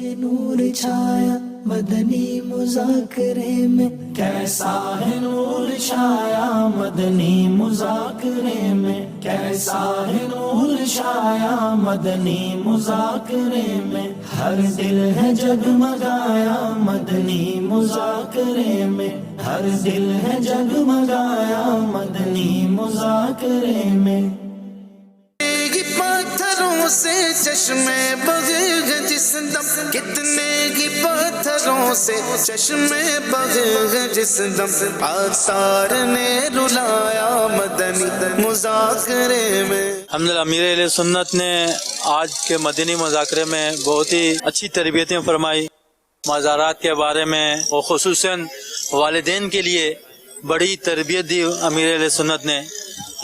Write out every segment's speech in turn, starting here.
ہے نور چھایا مدنی مذاکرے میں، کیسا ہے نور چھایا مدنی مذاکرے میں، کیسا ہے نور چھایا مدنی مذاکرے میں، ہر دل ہے جگمگایا مدنی مذاکرے میں، ہر دل ہے جگمگایا مدنی مذاکرے میں۔ پتھروں سے چشمے بہے ہیں جس دم، کتنے ہی پتھروں سے چشمے بہے ہیں جس دم، آثار نے رلایا مدنی مذاکرے میں۔ الحمدللہ امیر اہل سنت نے آج کے مدنی مذاکرے میں بہت ہی اچھی تربیتیں فرمائی، مزارات کے بارے میں اور خصوصاً والدین کے لیے بڑی تربیت دی امیر اہل سنت نے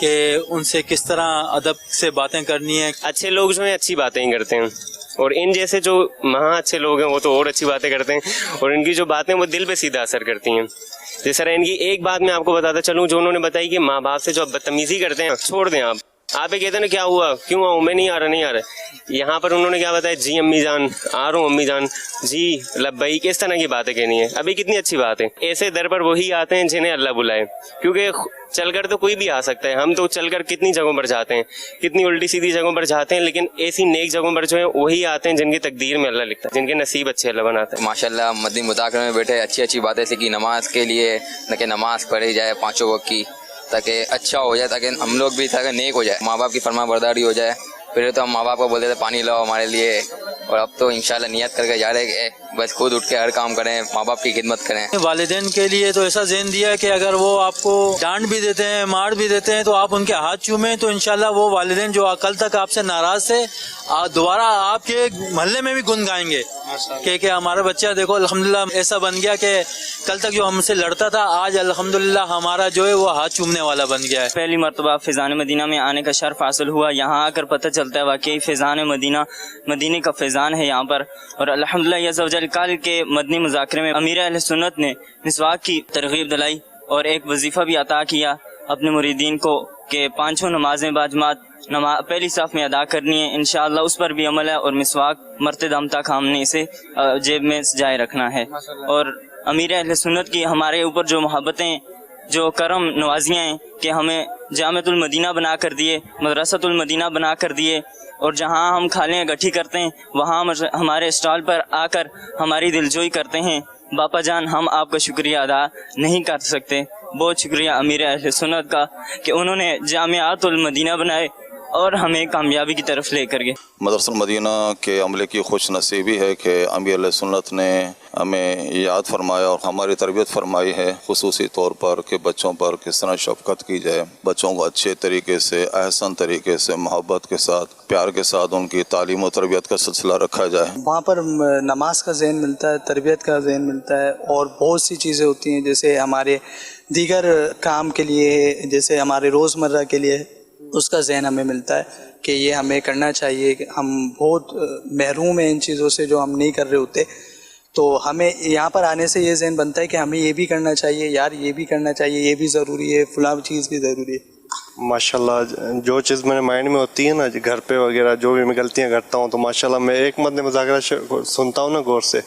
کہ ان سے کس طرح ادب سے باتیں کرنی ہے۔ اچھے لوگ جو ہیں اچھی باتیں ہی کرتے ہیں، اور ان جیسے جو مہا اچھے لوگ ہیں وہ تو اور اچھی باتیں کرتے ہیں، اور ان کی جو باتیں وہ دل پہ سیدھا اثر کرتی ہیں۔ جس طرح ان کی ایک بات میں آپ کو بتاتا چلوں جو انہوں نے بتائی کہ ماں باپ سے جو بدتمیزی کرتے ہیں چھوڑ دیں، آپ یہ کہتے ہیں نا کیا ہوا، کیوں آؤں، میں نہیں آ رہا۔ یہاں پر انہوں نے کیا بتایا، جی امی جان آ رہا ہوں، امی جان جی لبیک، اس طرح کی باتیں کہنی ہے۔ ابھی کتنی اچھی بات ہے، ایسے در پر وہی آتے ہیں جنہیں اللہ بلائے، کیونکہ چل کر تو کوئی بھی آ سکتا ہے، ہم تو چل کر کتنی جگہوں پر جاتے ہیں، کتنی الٹی سیدھی جگہوں پر جاتے ہیں، لیکن ایسی نیک جگہوں پر جو ہیں وہی آتے ہیں جن کی تقدیر میں اللہ لکھتا ہے، جن کے نصیب اچھے اللہ بناتا ہے۔ ماشاءاللہ مدنی مذاکرے میں بیٹھے اچھی اچھی باتیں سیکھی، نماز کے لیے کہ نماز پڑھی جائے پانچوں وقت کی، تاکہ اچھا ہو جائے، تاکہ ہم لوگ بھی تاکہ نیک ہو جائے، ماں باپ کی فرما برداری ہو جائے۔ پہلے تو ہم ماں باپ کو بولتے تھے پانی لاؤ ہمارے لیے، اور اب تو انشاءاللہ نیت کر کے جا رہے کہ بس خود اٹھ کے ہر کام کریں، ماں باپ کی خدمت کریں۔ والدین کے لیے تو ایسا ذہن دیا ہے کہ اگر وہ آپ کو ڈانٹ بھی دیتے ہیں، مار بھی دیتے ہیں، تو آپ ان کے ہاتھ چومیں، تو انشاءاللہ وہ والدین جو کل تک آپ سے ناراض تھے دوبارہ آپ کے محلے میں بھی گنگائیں گے کہ ہمارا بچہ دیکھو الحمدللہ ایسا بن گیا کہ کل تک جو ہم سے لڑتا تھا آج الحمدللہ ہمارا جو ہے وہ ہاتھ چومنے والا بن گیا ہے۔ پہلی مرتبہ فیضان مدینہ میں آنے کا شرف حاصل ہوا، یہاں آ کر پتہ چلتا ہے واقعی فیضان مدینہ مدینے کا فیضان ہے یہاں پر، اور الحمدللہ عز و جل کل کے مدنی مذاکرے میں امیر اہل سنت نے مسواک کی ترغیب دلائی اور ایک وظیفہ بھی عطا کیا اپنے مریدین کو کہ پانچوں نمازیں باجماعت پہلی صف میں ادا کرنی ہے، انشاءاللہ اس پر بھی عمل ہے، اور مسواک مرتے دم تک ہم نے اسے جیب میں سجائے رکھنا ہے۔ اور امیر اہل سنت کی ہمارے اوپر جو محبتیں، جو کرم نوازیاں ہیں کہ ہمیں جامعۃ المدینہ بنا کر دیے، مدرسۃ المدینہ بنا کر دیے، اور جہاں ہم کھالیں گٹھی کرتے ہیں وہاں ہمارے اسٹال پر آ کر ہماری دلجوئی کرتے ہیں۔ باپا جان ہم آپ کا شکریہ ادا نہیں کر سکتے، بہت شکریہ امیر اہل سنت کا کہ انہوں نے جامعۃ المدینہ بنائے اور ہمیں کامیابی کی طرف لے کر گئے۔ مدرسہ المدینہ کے عملے کی خوش نصیبی ہے کہ امیر علیہ سنت نے ہمیں یاد فرمایا اور ہماری تربیت فرمائی ہے، خصوصی طور پر کہ بچوں پر کس طرح شفقت کی جائے، بچوں کو اچھے طریقے سے، احسن طریقے سے، محبت کے ساتھ، پیار کے ساتھ ان کی تعلیم و تربیت کا سلسلہ رکھا جائے۔ وہاں پر نماز کا ذہن ملتا ہے، تربیت کا ذہن ملتا ہے، اور بہت سی چیزیں ہوتی ہیں جیسے ہمارے دیگر کام کے لیے، جیسے ہمارے روزمرہ کے لیے اس کا ذہن ہمیں ملتا ہے کہ یہ ہمیں کرنا چاہیے۔ کہ ہم بہت محروم ہیں ان چیزوں سے جو ہم نہیں کر رہے ہوتے، تو ہمیں یہاں پر آنے سے یہ ذہن بنتا ہے کہ ہمیں یہ بھی کرنا چاہیے، یار یہ بھی کرنا چاہیے، یہ بھی ضروری ہے، فلاں چیز بھی ضروری ہے۔ ماشاءاللہ جو چیز میرے مائنڈ میں ہوتی ہے نا، گھر پہ وغیرہ جو بھی میں غلطیاں کرتا ہوں، تو ماشاءاللہ میں ایک مدنی مذاکرہ سنتا ہوں نا غور سے،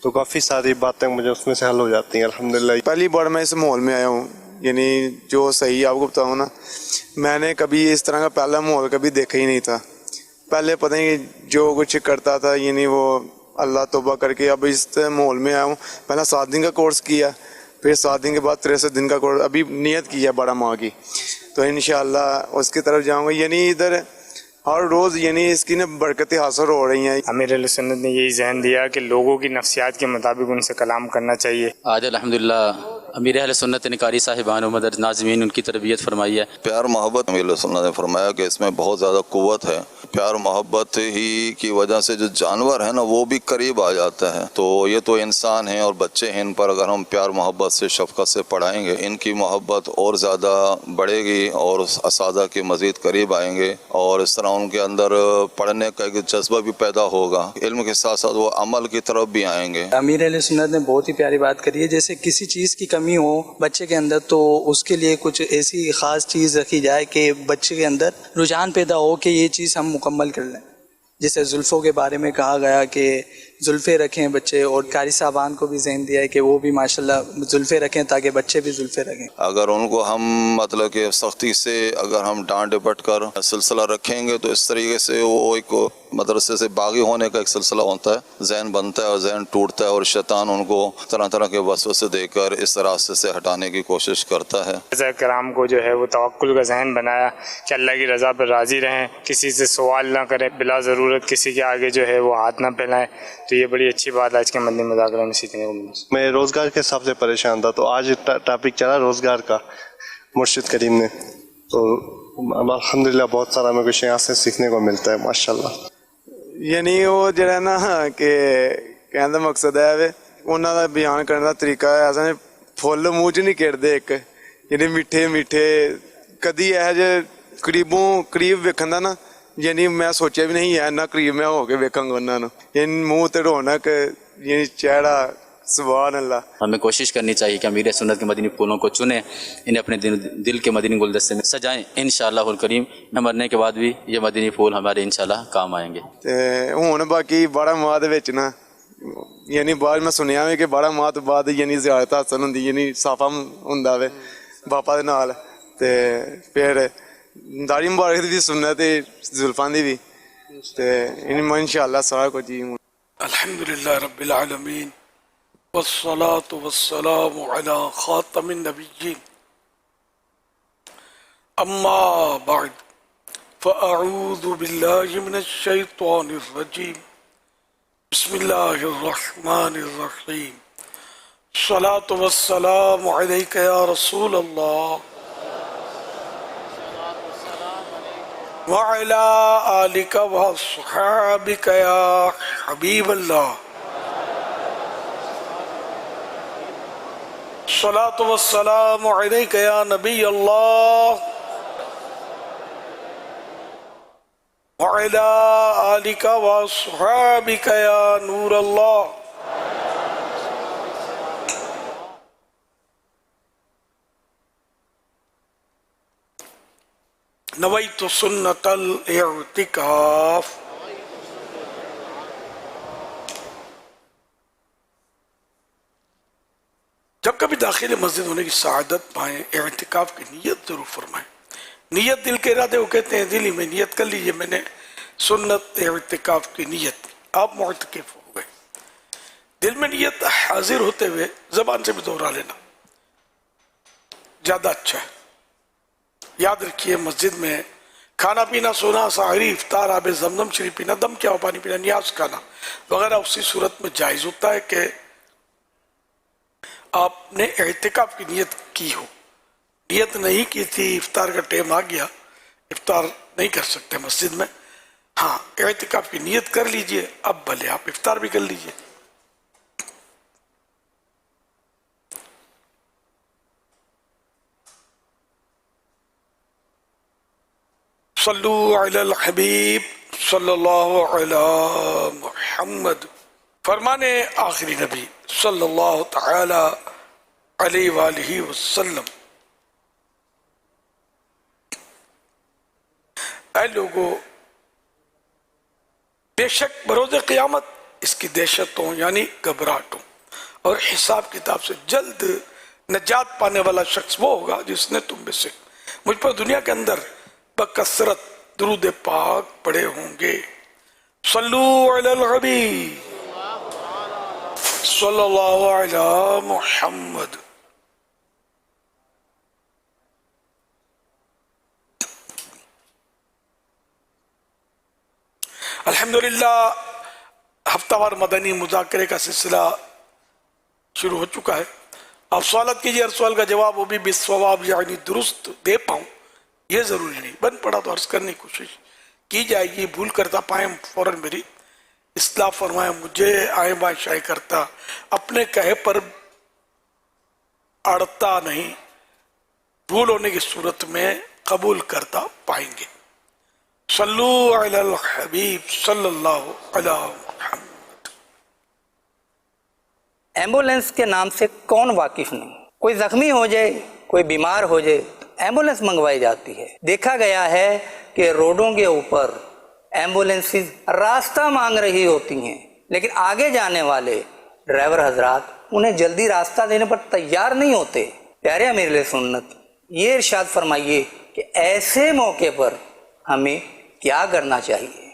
تو کافی ساری باتیں مجھے اس میں سے حل ہو جاتی ہیں الحمدللہ۔ پہلی بار میں اس ماحول میں آیا ہوں، یعنی جو صحیح آپ کو بتاؤں نا، میں نے کبھی اس طرح کا پہلا ماحول کبھی دیکھا ہی نہیں تھا۔ پہلے پتہ نہیں جو کچھ کرتا تھا، یعنی وہ اللہ توبہ کر کے اب اس ماحول میں آیا ہوں۔ پہلا 7 دن کا کورس کیا، پھر 7 دن کے بعد 63 دن کا کورس، ابھی نیت کی ہے 12 ماہ کی، تو انشاءاللہ اس کی طرف جاؤں گا۔ یعنی ادھر ہر روز یعنی اس کی برکتیں حاصل ہو رہی ہیں۔ امیر علیہ سنت نے یہی ذہن دیا کہ لوگوں کی نفسیات کے مطابق ان سے کلام کرنا چاہیے۔ آج الحمدللہ امیر اہل سنت نے قاری صاحبان و مدرس ناظمین ان کی تربیت فرمائی ہے۔ پیار محبت، امیر علیہ سنت نے فرمایا کہ اس میں بہت زیادہ قوت ہے۔ پیار محبت ہی کی وجہ سے جو جانور ہیں نا وہ بھی قریب آ جاتا ہے، تو یہ تو انسان ہیں اور بچے ہیں، ان پر اگر ہم پیار محبت سے، شفقت سے پڑھائیں گے، ان کی محبت اور زیادہ بڑھے گی اور اساتذہ کے مزید قریب آئیں گے، اور اس طرح ان کے اندر پڑھنے کا ایک جذبہ بھی پیدا ہوگا، علم کے ساتھ ساتھ وہ عمل کی طرف بھی آئیں گے۔ امیر علیہ سنت نے بہت ہی پیاری بات کری ہے، جیسے کسی چیز کی کمی ہو بچے کے اندر تو اس کے لیے کچھ ایسی خاص چیز رکھی جائے کہ بچے کے اندر رجحان پیدا ہو کہ یہ چیز ہم مکمل کر لیں۔ جیسے زلفوں کے بارے میں کہا گیا کہ जुल्फ़े रखें बच्चे, और कारी साहबान को भी ज़हन दिया है कि वो भी माशाल्लाह जुल्फ़े रखें ताकि बच्चे भी जुल्फ़े रखें। अगर उनको हम मतलब कि सख्ती से अगर हम डांट डपट कर सिलसिला रखेंगे तो इस तरीके से वो एक मदरसे से बागी होने का एक सिलसिला होता है, जहन बनता है और जहन टूटता है और शैतान उनको तरह तरह के वसवसे देकर इस रास्ते से हटाने की कोशिश करता है। कराम को जो है वो तवक्कुल का जहन बनाया कि अल्लाह की रज़ा पर राज़ी रहें, किसी से सवाल ना करें, बिला ज़रूरत किसी के आगे जो है वो हाथ ना फैलाएं। तो ये बड़ी अच्छी बात आज के मदनी मुज़ाकरा में सीखने को मिली। मैं रोज़गार के हिसाब से परेशान था, तो आज टॉपिक चला रोज़गार का मुर्शिद करीम ने, तो अल्हम्दुलिल्लाह बहुत सारा मेरे को यहाँ से सीखने को मिलता है माशाल्लाह। यानी वो जरा ना कि कहने का मकसद है वे उन्होंने बयान करने का तरीका ऐसा ने फुल मूँह च नहीं गिरते, एक यानी मीठे मीठे कदी यह जे करीब वेखन का ना, यानी मैं सोचा भी नहीं है इन्ना करीब मैं हो के वेखांगा उन्होंने, यानी मूँह ते रौनक, यानी चेहरा, सुभान अल्लाह। हमें कोशिश करनी चाहिए कि अमीर सुन्नत के मदनी फूलों को चुनें, इन्हें अपने दिल के मदनी गुलदस्ते में सजाएं। इंशाअल्लाहुल करीम न मरने के बाद भी ये मदनी फूल हमारे इंशाअल्लाह काम आएंगे। हुण बाकी 12 माह दे विच ना, यानी बाद मैं सुनिया वे कि 12 माह तो बाद यानी ज़ियारत हासल हुंदी, यानी साफा हुंदा वे बापा दे नाल, ते फिर दाढ़ी मुबारक दी भी सुन्नत है, जुल्फां दी भी, ते इंशाअल्लाह सारा कुछ ही। अल्हम्दुलिल्लाह रब्बिल आलमीन वस्सलातु वस्सलामु अला खातमिन नबिय्यीन अम्मा बाद फ़अऊज़ु बिल्लाहि मिनश शैतानिर रजीम बिस्मिल्लाहिर रहमानिर रहीम सलातु वस्सलामु अलैका या रसूल अल्लाह व अला आलिका व अस्हाबिका या हबीब अल्लाह सलातु वस्सलामु अलैका या नबी अल्लाह व अला आलिका व अस्हाबिका या नूर अल्लाह। नवैतु सुन्नतल इअ्तिकाफ। जब कभी दाखिल मस्जिद होने की सआदत पाएं, इअ्तिकाफ की नियत जरूर फरमाएं। नियत दिल के इरादे, वो कहते हैं दिल ही में नियत कर लीजिए मैंने सुन्नत इअ्तिकाफ की नियत, आप मुअ्तकिफ हो गए। दिल में नियत हाजिर होते हुए जबान से भी दोहरा लेना ज्यादा अच्छा है। याद रखिए मस्जिद में खाना पीना, सोना, साहरी, इफ्तार, आबे जमजम शरीफ पीना, दम क्या हो पानी पीना, नियाज खाना वगैरह उसी सूरत में जायज होता है कि आपने एहतिकाफ की नियत की हो। नियत नहीं की थी, इफ्तार का टाइम आ गया, इफ्तार नहीं कर सकते मस्जिद में, हाँ एहतिकाफ की नियत कर लीजिए, अब भले आप इफ्तार भी कर लीजिए। सल्लु अलल हबीब सल्लल्लाहु अला मुहम्मद। फरमाने आखिरी नबी सल्लल्लाहु तआला अलैहि वालिहि वसल्लम, ऐ लोगों, बेशक बरोज़े क़यामत इसकी दहशतों यानी घबराहटों और हिसाब किताब से जल्द नजात पाने वाला शख्स वो होगा जिसने तुम में से मुझ पर दुनिया के अंदर बकसरत दुरूद पाक पढ़े होंगे। सल्लु अलल हबीब सल्लल्लाहु अला मुहम्मद। अल्हम्दुलिल्लाह हफ्तावार मदनी मुज़ाकरे का सिलसिला शुरू हो चुका है। आप सवालत कीजिए, हर सवाल का जवाब वो भी बिस्सवाब यानी दुरुस्त दे पाऊँ ये जरूरी नहीं, बन पड़ा तो अर्ज करने की कोशिश की जाएगी। भूल करता पाए फौरन मेरी इस्लाह फरमाए, मुझे आए बादशाह करता अपने कहे पर अड़ता नहीं, भूल होने की सूरत में कबूल करता पाएंगे। सल्लु अलल हबीब सल्लल्लाहु अला मुहम्मद। एम्बुलेंस के नाम से कौन वाकिफ नहीं? कोई जख्मी हो जाए, कोई बीमार हो जाए, एम्बुलेंस मंगवाई जाती है। देखा गया है कि रोडों के ऊपर एम्बुलेंसेस रास्ता मांग रही होती हैं, لیکن آگے جانے والے ڈرائیور حضرات انہیں جلدی راستہ دینے پر تیار نہیں ہوتے. پیارے امیر علیہ سنت یہ ارشاد فرمائیے کہ ایسے موقع پر ہمیں کیا کرنا چاہیے؟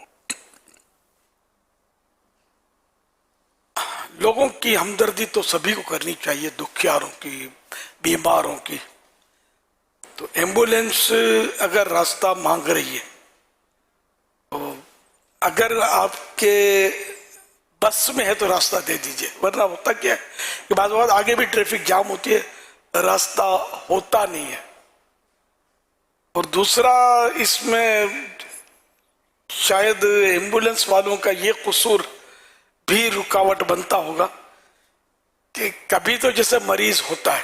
لوگوں کی ہمدردی تو سبھی کو کرنی چاہیے، دکھیاروں کی، بیماروں کی. تو ایمبولینس اگر راستہ مانگ رہی ہے تو اگر آپ کے بس میں ہے تو راستہ دے دیجئے، ورنہ ہوتا کیا ہے کہ بعض اوقات آگے بھی ٹریفک جام ہوتی ہے، راستہ ہوتا نہیں ہے. اور دوسرا اس میں شاید ایمبولینس والوں کا یہ قصور بھی رکاوٹ بنتا ہوگا کہ کبھی تو جیسے مریض ہوتا ہے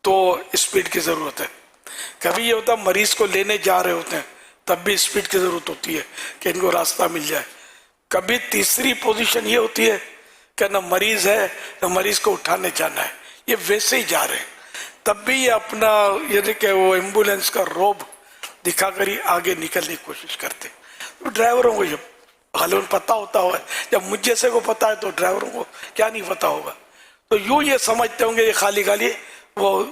تو اسپیڈ کی ضرورت ہے، کبھی یہ ہوتا ہے مریض کو لینے جا رہے ہوتے ہیں تب بھی اسپیڈ کی ضرورت ہوتی ہے کہ ان کو راستہ مل جائے. کبھی تیسری پوزیشن یہ ہوتی ہے کہ نہ مریض ہے نہ مریض کو اٹھانے جانا ہے، یہ ویسے ہی جا رہے ہیں، تب بھی یہ اپنا یعنی کہ وہ ایمبولینس کا روب دکھا کر ہی آگے نکلنے کی کوشش کرتے. تو ڈرائیوروں کو یہ غالباً پتہ ہوتا ہوگا، جب مجھ جیسے کو پتہ ہے تو ڈرائیوروں کو کیا نہیں پتہ ہوگا. تو یوں یہ سمجھتے ہوں گے یہ خالی خالی وہ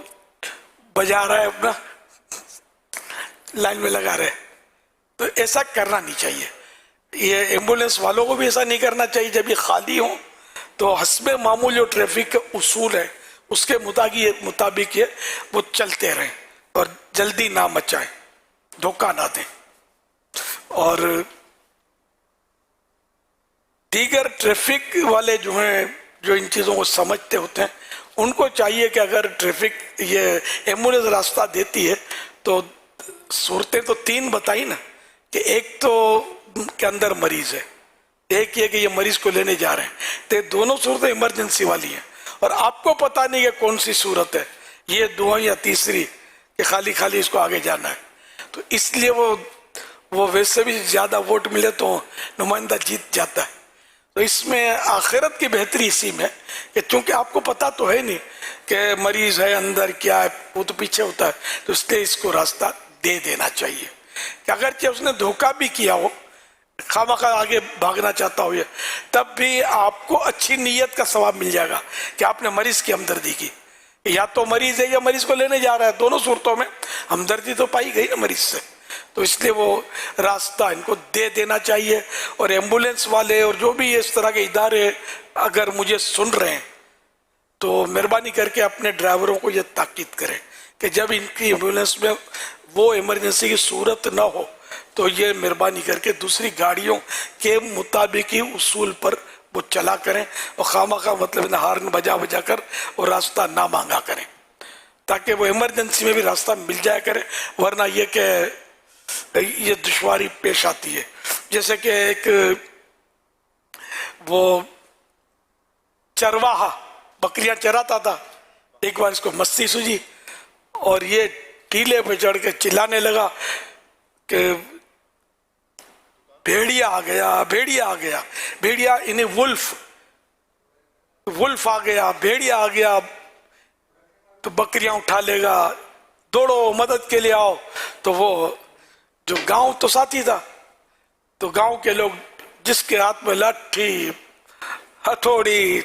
بجا رہا ہے، اپنا لائن میں لگا رہے. تو ایسا کرنا نہیں چاہیے. یہ ایمبولینس والوں کو بھی ایسا نہیں کرنا چاہیے. جب یہ خالی ہوں تو حسب معمول جو ٹریفک کے اصول ہے اس کے مطابق یہ وہ چلتے رہیں اور جلدی نہ مچائیں، دھوکہ نہ دیں. اور دیگر ٹریفک والے جو ہیں جو ان چیزوں کو سمجھتے ہوتے ہیں ان کو چاہیے کہ اگر ٹریفک یہ ایمبولینس راستہ دیتی ہے تو صورتیں تو تین بتائی نا، کہ ایک تو کے اندر مریض ہے، ایک یہ کہ یہ مریض کو لینے جا رہے ہیں، تو دونوں صورتیں ایمرجنسی والی ہیں اور آپ کو پتہ نہیں کہ کون سی صورت ہے، یہ دوسری یا تیسری کہ خالی خالی اس کو آگے جانا ہے. تو اس لیے وہ ویسے بھی زیادہ ووٹ ملے تو نمائندہ جیت جاتا ہے. تو اس میں آخرت کی بہتری اسی میں کہ چونکہ آپ کو پتہ تو ہے نہیں کہ مریض ہے اندر کیا ہے، وہ تو پیچھے ہوتا ہے، تو اس لیے اس کو راستہ دے دینا چاہیے. کہ اگرچہ اس نے دھوکہ بھی کیا ہو، خواہ آگے بھاگنا چاہتا ہو، تب بھی آپ کو اچھی نیت کا ثواب مل جائے گا کہ آپ نے مریض کی ہمدردی کی. یا تو مریض ہے یا مریض کو لینے جا رہا ہے، دونوں صورتوں میں ہمدردی تو پائی گئی نا مریض سے. تو اس لیے وہ راستہ ان کو دے دینا چاہیے. اور ایمبولینس والے اور جو بھی اس طرح کے ادارے اگر مجھے سن رہے ہیں تو مہربانی کر کے اپنے ڈرائیوروں کو یہ تاکید کریں کہ جب ان کی ایمبولینس میں وہ ایمرجنسی کی صورت نہ ہو تو یہ مہربانی کر کے دوسری گاڑیوں کے مطابق ہی اصول پر وہ چلا کریں اور خواہ مطلب ہارن بجا بجا کر اور راستہ نہ مانگا کریں تاکہ وہ ایمرجنسی میں بھی راستہ مل جایا کرے. ورنہ یہ کہ یہ دشواری پیش آتی ہے. جیسے کہ ایک وہ چرواہا بکریاں چراتا تھا، ایک بار اس کو مستی سوجی اور یہ ٹیلے پہ چڑھ کے چلانے لگا کہ بھیڑیا آ گیا، بھیڑیا آ گیا، بھیڑیا انہیں ولف آ گیا، بھیڑیا آ گیا تو بکریاں اٹھا لے گا، دوڑو مدد کے لیے آؤ. تو وہ جو گاؤں تو ساتھی تھا، تو گاؤں کے لوگ جس کے ہاتھ میں لاٹھی ہتھوڑی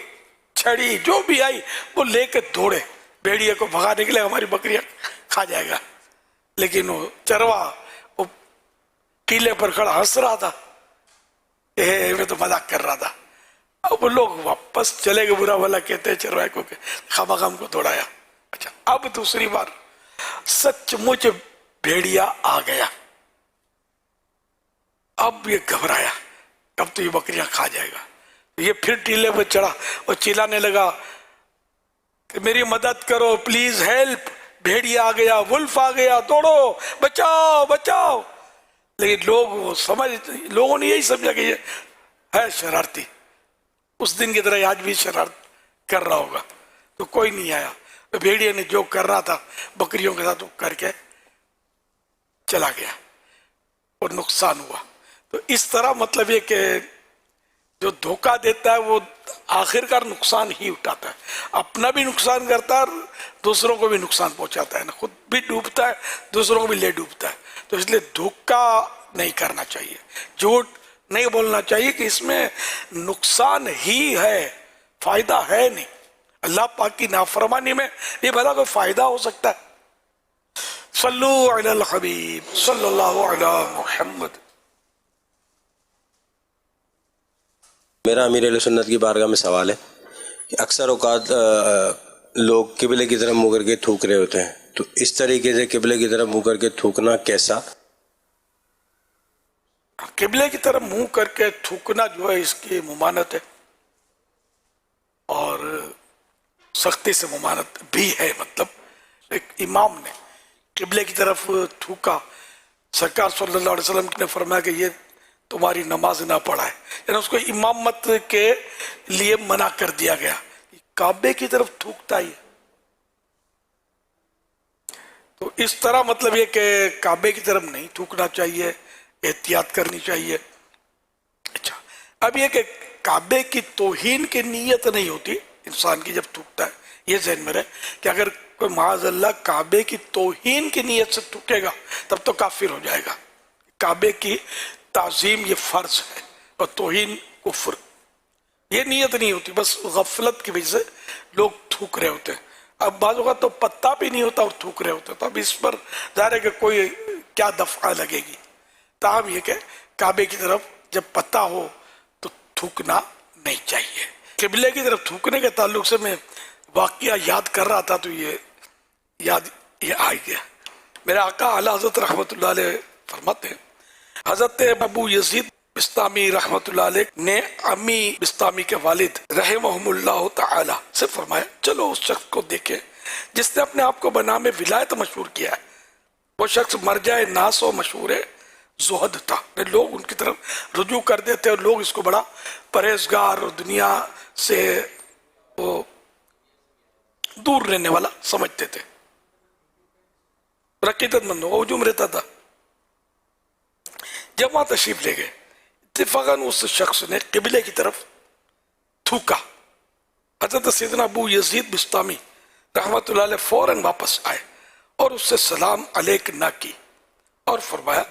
چھڑی جو بھی آئی وہ لے کے دوڑے بھیڑیے کو بھگانے کے لیے، ہماری بکریاں کھا جائے گا. لیکن وہ چروا وہ ٹیلے پر کھڑا ہنس رہا تھا، میں تو مذاق کر رہا تھا. اب وہ لوگ واپس چلے گئے، برا بھلا کہتے ہیں چروائے کو کہ خام کو دوڑایا. اچھا اب دوسری بار سچ مچ بھیڑیا آ گیا، اب یہ گھبرایا، اب تو یہ بکریاں کھا جائے گا. یہ پھر ٹیلے پہ چڑھا اور چلانے لگا کہ میری مدد کرو، پلیز ہیلپ، بھیڑیا آ گیا، ولف آ گیا، دوڑو، بچاؤ بچاؤ. لیکن لوگوں نے یہی سمجھا کہ یہ ہے شرارتی، اس دن کی طرح آج بھی شرارت کر رہا ہوگا. تو کوئی نہیں آیا. بھیڑیے نے جو کر رہا تھا بکریوں کے ساتھ وہ کر کے چلا گیا اور نقصان ہوا. تو اس طرح مطلب یہ کہ جو دھوکہ دیتا ہے وہ آخر کار نقصان ہی اٹھاتا ہے، اپنا بھی نقصان کرتا ہے، دوسروں کو بھی نقصان پہنچاتا ہے، خود بھی ڈوبتا ہے، دوسروں کو بھی لے ڈوبتا ہے. تو اس لیے دھوکہ نہیں کرنا چاہیے، جھوٹ नहीं बोलना चाहिए कि इसमें नुकसान ही है, फायदा है नहीं। अल्लाह पाक की नाफरमानी में ये भला कोई फायदा हो सकता है? सल्लु अलल हबीब सल्लल्लाहु अला मुहम्मद। मेरा अमीर अहले सुन्नत की बारगाह में सवाल है कि अक्सर औकात लोग किबले की तरफ मुँह करके थूक रहे होते हैं, तो इस तरीके से किबले की तरफ मुँह करके थूकना कैसा? किबले की तरफ मुंह करके थूकना जो है इसकी मुमानत है और सख्ती से मुमानत भी है। मतलब एक इमाम ने किबले की तरफ थूका, सरकार सल्लल्लाहु अलैहि वसल्लम ने फरमाया कि ये तुम्हारी नमाज ना पढ़ाए, यानी उसको इमामत के लिए मना कर दिया गया। काबे की तरफ थूकता ही, तो इस तरह मतलब ये कि काबे की तरफ नहीं थूकना चाहिए, एहतियात करनी चाहिए। अच्छा, अब ये कि काबे की तौहीन की नीयत नहीं होती इंसान की जब थूकता है, ये ज़हन में रहे कि अगर कोई माज़अल्लाह काबे की तौहीन की नीयत से थूकेगा तब तो काफिर हो जाएगा। काबे की ताज़ीम ये फ़र्ज है और तौहीन कुफ्र, ये नीयत नहीं होती, बस गफलत की वजह से लोग थूक रहे होते हैं। अब बाज़ औक़ात तो पत्ता भी नहीं होता और थूक रहे होते हैं, तो अब इस पर ज़ाहिर है कि कोई क्या दफ़ा लगेगी। ताहम ये कि काबे की तरफ जब पता हो तो थूकना नहीं चाहिए। किबले की तरफ थूकने के ताल्लुक से मैं वाक़या याद कर रहा था तो ये याद आ गया। मेरे आका आला हज़रत रहमतुल्लाह अलैह फरमाते हैं, हज़रत अबू यज़ीद बिस्तामी रहमतुल्लाह अलैह ने अम्मी बिस्तामी के वालिद रहमहुमुल्लाह तआला से फरमाया, चलो उस शख्स को देखें जिसने अपने आप को बनामे विलायत मशहूर किया है। वो शख्स मरजाए नास और मशहूर है ज़ुहद था, लोग उनकी तरफ रुजू कर देते और लोग इसको बड़ा परहेजगार और दुनिया से वो दूर रहने वाला समझते थे। रकीदतमंद होगा, हुजूम रहता था। जब वहां तशरीफ ले गए, इत्तेफाकन उस शख्स ने किबले की तरफ थूका। हज़रत सैयदना अबू यज़ीद बिस्तामी रहमतुल्लाह अलैह फौरन वापस आए और उससे सलाम अलैक ना की और फरमाया,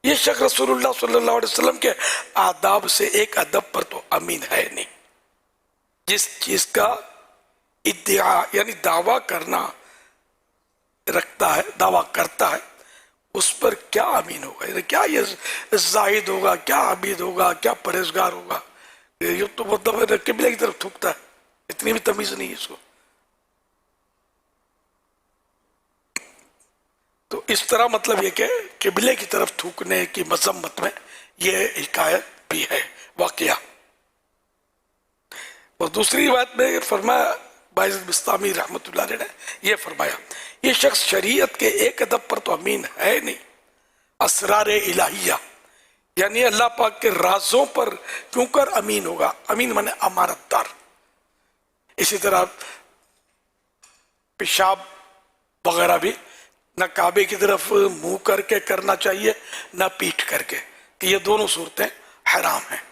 ये शख्स रसूलुल्लाह सल्लल्लाहु अलैहि वसल्लम के आदाब से एक अदब पर तो अमीन है नहीं। जिस चीज का इद्दिआ यानी दावा करना रखता है, दावा करता है, उस पर क्या अमीन होगा? यानी क्या ये जाहिद होगा, क्या आबिद होगा, क्या परहेजगार होगा? ये तो मतलब किबले की तरफ थूकता है, इतनी भी तमीज नहीं है इसको। तो इस तरह मतलब ये कि किबले की तरफ थूकने की मजम्मत में ये हिकायत भी है, वाकया। और दूसरी बात में फरमाया, बाइज़ बिस्तामी रहमतुल्लाह अलैह ने ये फरमाया, ये शख्स शरीयत के एक अदब पर तो अमीन है नहीं, असरार इलाहिया यानी अल्लाह पाक के राजों पर क्यों कर अमीन होगा? अमीन माने अमानतदार। इसी तरह पेशाब वगैरह भी न काबे की तरफ मुंह करके करना चाहिए न पीठ करके, कि ये दोनों सूरतें हराम हैं।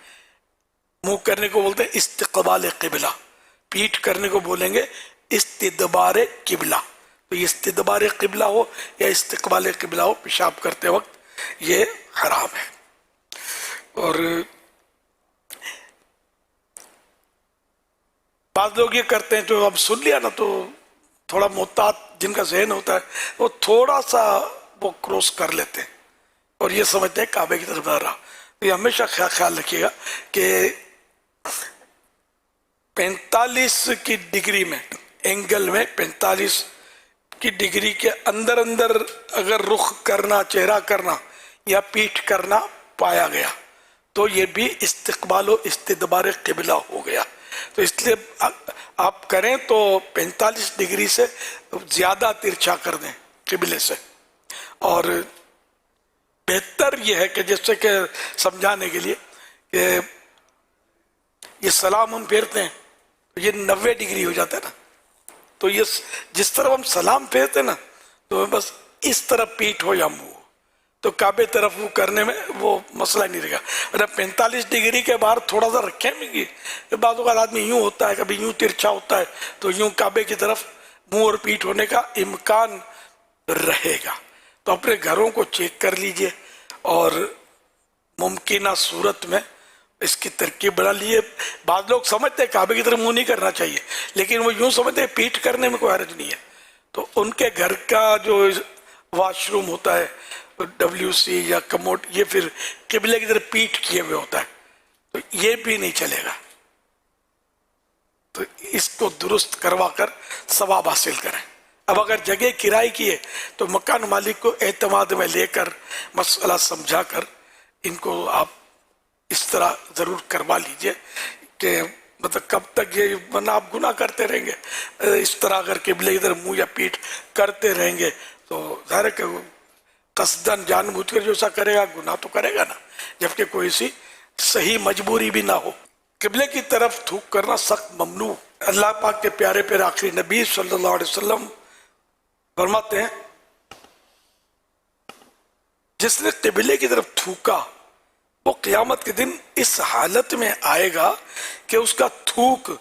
मुंह करने को बोलते हैं इस्तिकबाल किबला, पीठ करने को बोलेंगे इस्तिदबार किबला। तो ये इस्तिदबार किबला हो या इस्तिकबाल किबला हो, पेशाब करते वक्त ये हराम है। और बाद लोग ये करते हैं, जो अब सुन लिया ना, तो थोड़ा मोहतात जिनका जहन होता है वो थोड़ा सा वो क्रॉस कर लेते हैं और ये समझते हैं काबे की तरफ जा रहा। तो ये हमेशा ख्याल रखिएगा कि 45 की डिग्री में, एंगल में 45 की डिग्री के अंदर अंदर अगर रुख करना, चेहरा करना या पीठ करना पाया गया तो ये भी इस्तिकबाल और इस्तिदबार किबला हो गया। तो इसलिए आप करें तो 45 डिग्री से ज्यादा तिरछा कर दें किबले से। और बेहतर यह है कि जैसे कि समझाने के लिए कि ये सलाम हम फेरते हैं तो ये 90 डिग्री हो जाता है ना, तो ये जिस तरफ हम सलाम फेरते हैं ना, तो बस इस तरफ पीठ हो या मुंह, तो काबे तरफ वो करने में वो मसला नहीं रहेगा। अगर 45 डिग्री के बाहर थोड़ा सा रखेंगे, बाज़ औक़ात आदमी यूं होता है, कभी यूं तिरछा होता है, तो यूं काबे की तरफ मुंह और पीठ होने का इम्कान रहेगा। तो अपने घरों को चेक कर लीजिए और मुमकिन सूरत में इसकी तरकीब बना ली है। बाद लोग समझते हैं काबे की तरफ मुंह नहीं करना चाहिए, लेकिन वो यूं समझते हैं पीठ करने में कोई हर्ज नहीं है। तो उनके घर का जो वॉशरूम होता है WC या कमोड, ये फिर किबले की तरफ पीठ किए हुए होता है, तो ये भी नहीं चलेगा। तो इसको दुरुस्त करवा कर सवाब हासिल करें। अब अगर जगह किराए की है तो मकान मालिक को एतमाद में लेकर मसला समझा कर इनको आप इस तरह जरूर करवा लीजिए कि मतलब कब तक ये, वरना आप गुनाह करते रहेंगे इस तरह अगर किबले इधर मुंह या पीठ करते रहेंगे तो जाहिर है कि कसदन जानबूझकर जो ऐसा करेगा गुनाह तो करेगा ना, जबकि कोई सी सही मजबूरी भी ना हो। किबले की तरफ थूक करना सख्त ममनू। अल्लाह पाक के प्यारे प्यारे आखिरी नबी सल्लल्लाहु अलैहि वसल्लम फरमाते हैं, जिसने किबले की तरफ थूका वो क़यामत के दिन इस हालत में आएगा कि उसका थूक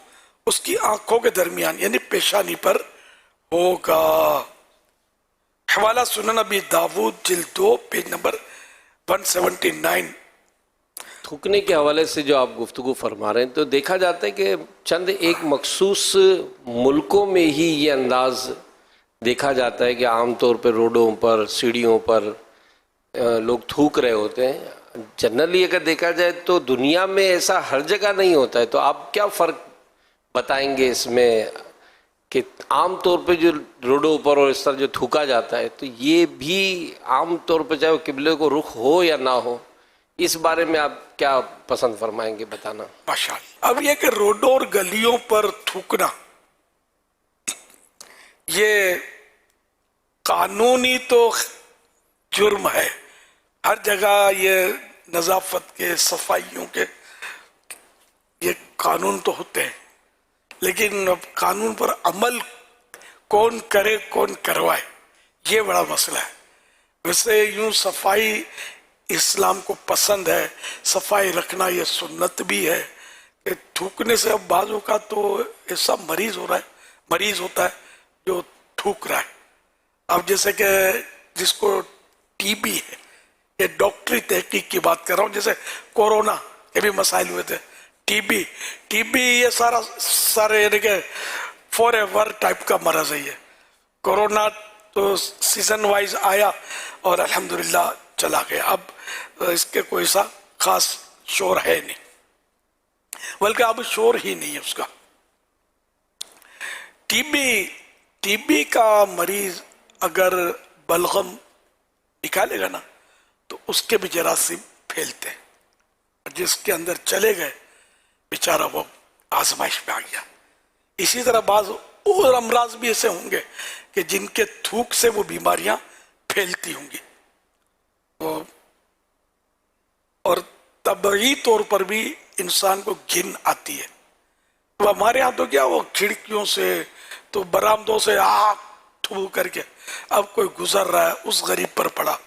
उसकी आंखों के दरमियान यानी पेशानी पर होगा। हवाला सुनन अबी दाऊद जिल्द 2 पेज नंबर 179। थूकने के हवाले से जो आप गुफ्तगू फरमा रहे हैं, तो देखा जाता है कि चंद एक मखसूस मुल्कों में ही ये अंदाज देखा जाता है कि आमतौर पर रोडों पर सीढ़ियों पर लोग थूक रहे होते हैं। जनरली अगर देखा जाए तो दुनिया में ऐसा हर जगह नहीं होता है। तो आप क्या फ़र्क बताएंगे इसमें कि आम तौर पे जो रोडों पर और इस तरह जो थूका जाता है, तो ये भी आम तौर पे चाहे वो किबले को रुख हो या ना हो, इस बारे में आप क्या पसंद फरमाएंगे बताना? माशाअल्लाह। अब ये कि रोडों और गलियों पर थूकना ये कानूनी तो जुर्म है। हर जगह ये नज़ाफत के सफाइयों के ये कानून तो होते हैं, लेकिन अब कानून पर अमल कौन करे कौन करवाए ये बड़ा मसला है। वैसे यूं सफाई इस्लाम को पसंद है, सफाई रखना ये सुन्नत भी है। कि थूकने से अब बाजू का तो ऐसा मरीज होता है जो थूक रहा है। अब जैसे कि जिसको टीबी है, ये डॉक्टरी तहकीक की बात कर रहा हूँ, जैसे कोरोना के भी मसाइल हुए थे, टीबी ये सारे यानी कि फॉरएवर टाइप का मरज है। ये कोरोना तो सीजन वाइज आया और अल्हम्दुलिल्लाह चला गया। अब इसके कोई सा खास शोर है नहीं, बल्कि अब शोर ही नहीं है उसका। टीबी का मरीज अगर बलगम निकालेगा ना तो उसके भी जरासीम फैलते हैं। जिसके अंदर चले गए बेचारा वो आजमाइश में आ गया। इसी तरह बाज और अमराज भी ऐसे होंगे कि जिनके थूक से वो बीमारियां फैलती होंगी। और तबई तौर पर भी इंसान को घिन आती है। तो हमारे यहाँ तो क्या, वो खिड़कियों से तो बरामदों से आग थू करके अब कोई गुजर रहा है उस गरीब पर पड़ा,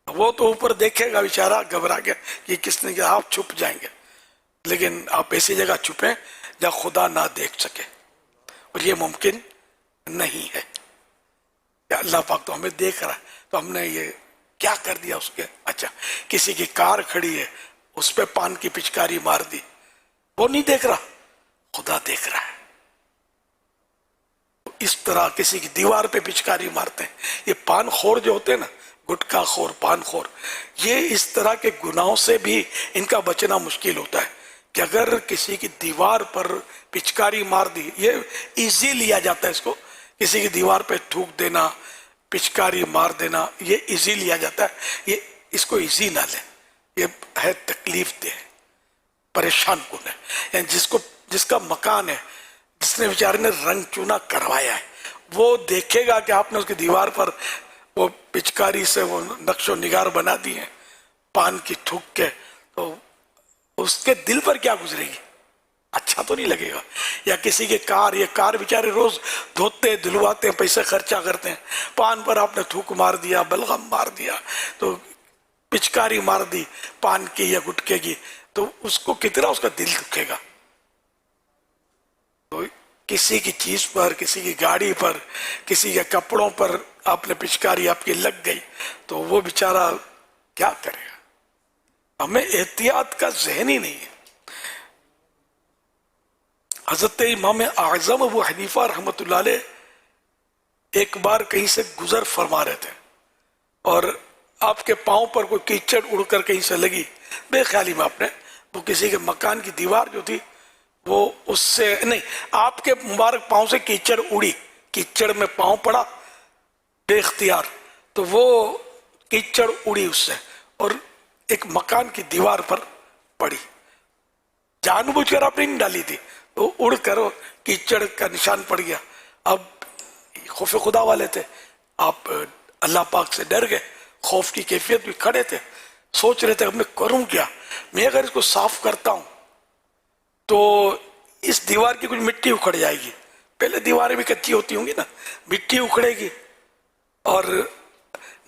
वो तो ऊपर देखेगा बेचारा घबरा गया कि किसने किया, आप छुप जाएंगे। लेकिन आप ऐसी जगह छुपें जहाँ खुदा ना देख सके, और ये मुमकिन नहीं है। अल्लाह पाक तो हमें देख रहा है, तो हमने ये क्या कर दिया उसके। अच्छा, किसी की कार खड़ी है उस पे पान की पिचकारी मार दी, वो नहीं देख रहा, खुदा देख रहा है। इस तरह किसी की दीवार पे पिचकारी मारते हैं। ये पान खोर जो होते हैं ना, गुटखा खोर, पान खोर, ये इस तरह के गुनाहों से भी इनका बचना मुश्किल होता है कि अगर किसी की दीवार पर पिचकारी मार दी, ये इजी लिया जाता है इसको, किसी की दीवार पे थूक देना, पिचकारी मार देना, ये इजी लिया जाता है। ये इसको इजी ना लें, ये है तकलीफ दे, परेशान कुन है। यानी जिसका मकान है, जिसने बेचारे ने रंग चूना करवाया है, वो देखेगा कि आपने उसकी दीवार पर वो पिचकारी से वो नक्शो निगार बना दिए पान की थूक के, तो उसके दिल पर क्या गुजरेगी, अच्छा तो नहीं लगेगा। या किसी के कार, ये कार बेचारे रोज धोते धुलवाते हैं, पैसे खर्चा करते हैं, पान पर आपने थूक मार दिया, बलगम मार दिया, तो पिचकारी मार दी पान की या गुटके की, तो उसको कितना उसका दिल दुखेगा। तो किसी की चीज पर, किसी की गाड़ी पर, किसी के कपड़ों पर आपने पिचकारी आपकी लग गई, तो वो बेचारा क्या करेगा। हमें एहतियात का जहन ही नहीं है। हजरत इमाम आज़म अबू हनीफा रहमतुल्लाह अलैह एक बार कहीं से गुजर फरमा रहे थे और आपके पांव पर कोई कीचड़ उड़कर कहीं से लगी, बेख्याली में आपने वो किसी के मकान की दीवार जो थी वो उससे नहीं, आपके मुबारक पांव से कीचड़ उड़ी, कीचड़ में पांव पड़ा बेख्तियार, तो वो कीचड़ उड़ी उससे और एक मकान की दीवार पर पड़ी। जानबूझकर आपने नहीं डाली थी, तो उड़कर कीचड़ का निशान पड़ गया। अब खौफ खुदा वाले थे, आप अल्लाह पाक से डर गए, खौफ की कैफियत भी खड़े थे, सोच रहे थे अब मैं करूं क्या, मैं अगर इसको साफ करता हूं तो इस दीवार की कुछ मिट्टी उखड़ जाएगी, पहले दीवारें भी कच्ची होती होंगी ना, मिट्टी उखड़ेगी, और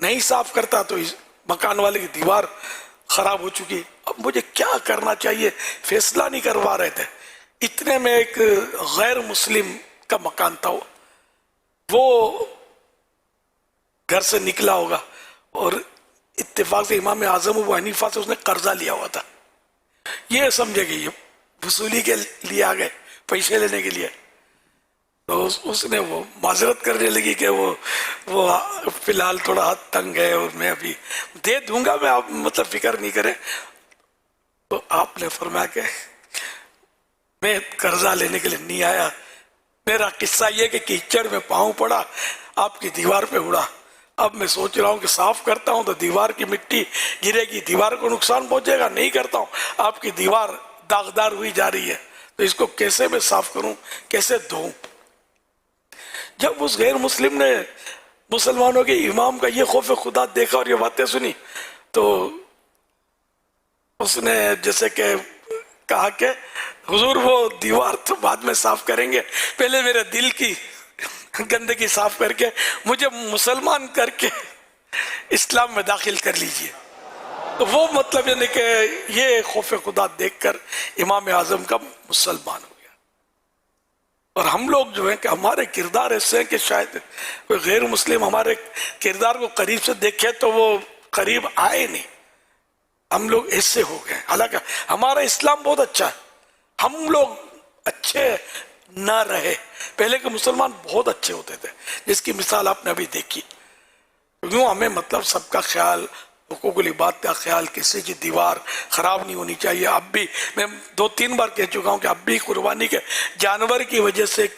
नहीं साफ करता तो इस मकान वाले की दीवार खराब हो चुकी। अब मुझे क्या करना चाहिए, फैसला नहीं करवा रहे थे। इतने में एक गैर मुस्लिम का मकान था, वो घर से निकला होगा और इत्तेफाक से इमाम आज़म अबू हनीफा से उसने कर्जा लिया हुआ था, ये समझे कि ये वसूली के लिए आ गए, पैसे लेने के लिए, तो उसने वो माजरत करने लगी कि वो फिलहाल थोड़ा हाथ तंग है और मैं अभी दे दूंगा, मैं आप मतलब फिक्र नहीं करें। तो आपने फरमाया कि मैं कर्जा लेने के लिए नहीं आया, मेरा किस्सा ये कि कीचड़ में पाँव पड़ा, आपकी दीवार पे उड़ा, अब मैं सोच रहा हूँ कि साफ करता हूँ तो दीवार की मिट्टी गिरेगी, दीवार को नुकसान पहुंचेगा, नहीं करता हूँ आपकी दीवार दागदार हुई जा रही है, तो इसको कैसे मैं साफ करूं, कैसे धोऊं। जब उस गैर मुस्लिम ने मुसलमानों के इमाम का ये खौफ खुदा देखा और ये बातें सुनी, तो उसने जैसे कि कहा कि हुजूर वो दीवार तो बाद में साफ करेंगे, पहले मेरे दिल की गंदगी साफ करके मुझे मुसलमान करके इस्लाम में दाखिल कर लीजिए। तो वो मतलब यानी कि ये खौफ खुदा देखकर इमाम आज़म का मुसलमान हो गया। और हम लोग जो है कि हमारे किरदार ऐसे हैं कि शायद कोई गैर मुस्लिम हमारे किरदार को करीब से देखे तो वो करीब आए नहीं, हम लोग ऐसे हो गए। हालांकि हमारा इस्लाम बहुत अच्छा है, हम लोग अच्छे न रहे, पहले के मुसलमान बहुत अच्छे होते थे, जिसकी मिसाल आपने अभी देखी। यूँ हमें मतलब सबका ख्याल, हुकूकुल इबादत का ख्याल, किसी की दीवार खराब नहीं होनी चाहिए। अब भी मैं 2-3 बार कह चुका हूँ कि अब भी कुर्बानी के जानवर की वजह से,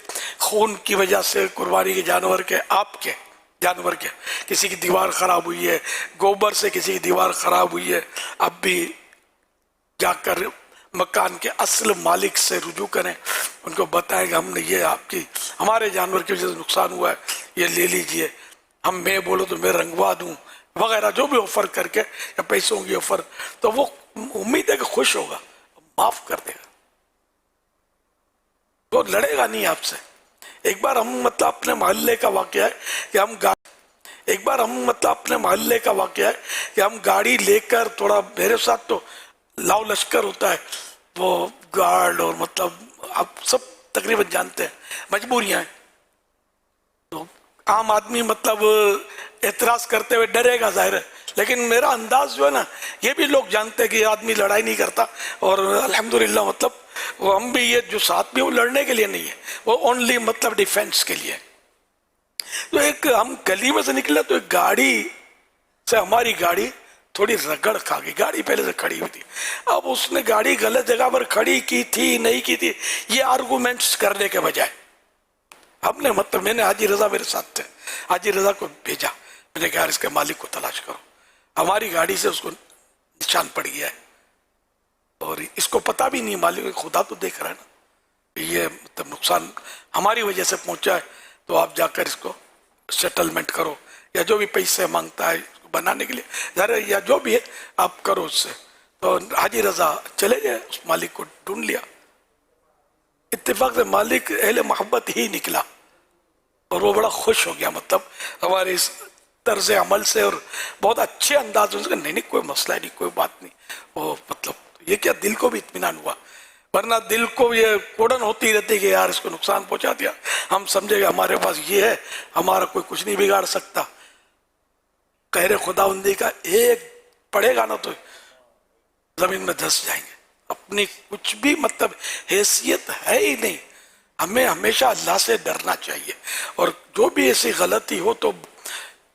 खून की वजह से कुर्बानी के जानवर के, आपके जानवर के किसी की दीवार खराब हुई है, गोबर से किसी की दीवार खराब हुई है, अब भी जाकर मकान के असल मालिक से रुजू करें, उनको बताएं कि हमने ये आपकी हमारे जानवर की वजह से नुकसान हुआ है, ये ले लीजिए, हम मैं बोलो तो मैं रंगवा दूं वगैरह, जो भी ऑफर करके या पैसों की ऑफर, तो वो उम्मीद है कि खुश होगा, माफ कर देगा, तो लड़ेगा नहीं आपसे। एक बार हम मतलब अपने मोहल्ले का वाकया है कि हम गाड़ी लेकर, थोड़ा मेरे साथ तो लाव लश्कर होता है, वो गार्ड और मतलब आप सब तकरीबन जानते हैं, मजबूरियां हैं, तो आम आदमी मतलब एतराज करते हुए डरेगा जाहिर है, लेकिन मेरा अंदाज जो है ना, ये भी लोग जानते हैं कि आदमी लड़ाई नहीं करता, और अल्हम्दुलिल्लाह मतलब वो हम भी ये जो साथ में वो लड़ने के लिए नहीं है, वो ओनली मतलब डिफेंस के लिए। तो एक हम गली में से निकले तो एक गाड़ी से हमारी गाड़ी थोड़ी रगड़ खा गई, गाड़ी पहले से खड़ी हुई थी, अब उसने गाड़ी गलत जगह पर खड़ी की थी नहीं की थी, ये आर्गूमेंट्स करने के बजाय हमने मतलब मैंने हाजी रजा मेरे साथ थे, हाजी रजा को भेजा, मैंने कहा इसके मालिक को तलाश करो, हमारी गाड़ी से उसको निशान पड़ गया है और इसको पता भी नहीं, मालिक खुदा तो देख रहा है ना, ये मतलब नुकसान हमारी वजह से पहुंचा है, तो आप जाकर इसको सेटलमेंट करो, या जो भी पैसे मांगता है इसको बनाने के लिए ज़रा, या जो भी है आप करो उससे। तो हाजी रजा चले गए, उस मालिक को ढूंढ लिया, इत्तेफाक से मालिक अहले मोहब्बत ही निकला और वो बड़ा खुश हो गया, मतलब हमारे इस तर्ज अमल से, और बहुत अच्छे अंदाज में नहीं नहीं कोई मसला नहीं, कोई बात नहीं, वो मतलब ये क्या दिल को भी इत्मीनान हुआ, वरना दिल को ये कोड़न होती रहती कि यार इसको नुकसान पहुंचा दिया, हम समझेगा हमारे पास ये है, हमारा कोई कुछ नहीं बिगाड़ सकता। कहरे खुदाबंदी का एक पड़ेगा ना तो जमीन में धंस जाएंगे, अपनी कुछ भी मतलब हैसियत है ही नहीं। हमें हमेशा अल्लाह से डरना चाहिए, और जो भी ऐसी गलती हो तो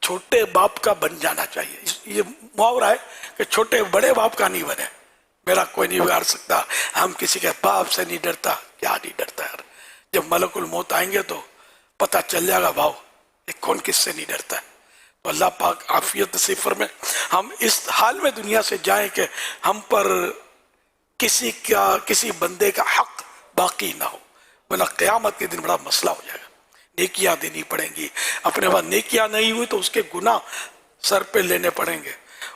छोटे बाप का बन जाना चाहिए। ये मुहावरा है कि छोटे बड़े बाप का नहीं बने, मेरा कोई नहीं बिगाड़ सकता, हम किसी के बाप से नहीं डरता। क्या नहीं डरता यार, जब मलकुल मौत आएंगे तो पता चल जाएगा भाव ये कौन किससे नहीं डरता है। तो अल्लाह पाक आफियत नसीब फरमाए, हम इस हाल में दुनिया से जाएं कि हम पर किसी बंदे का हक बाकी ना हो, वरना क़यामत के दिन बड़ा मसला हो जाएगा। नेकियां देनी पड़ेंगी, अपने पास नेकियां नहीं हुई तो उसके गुनाह सर पे लेने पड़ेंगे,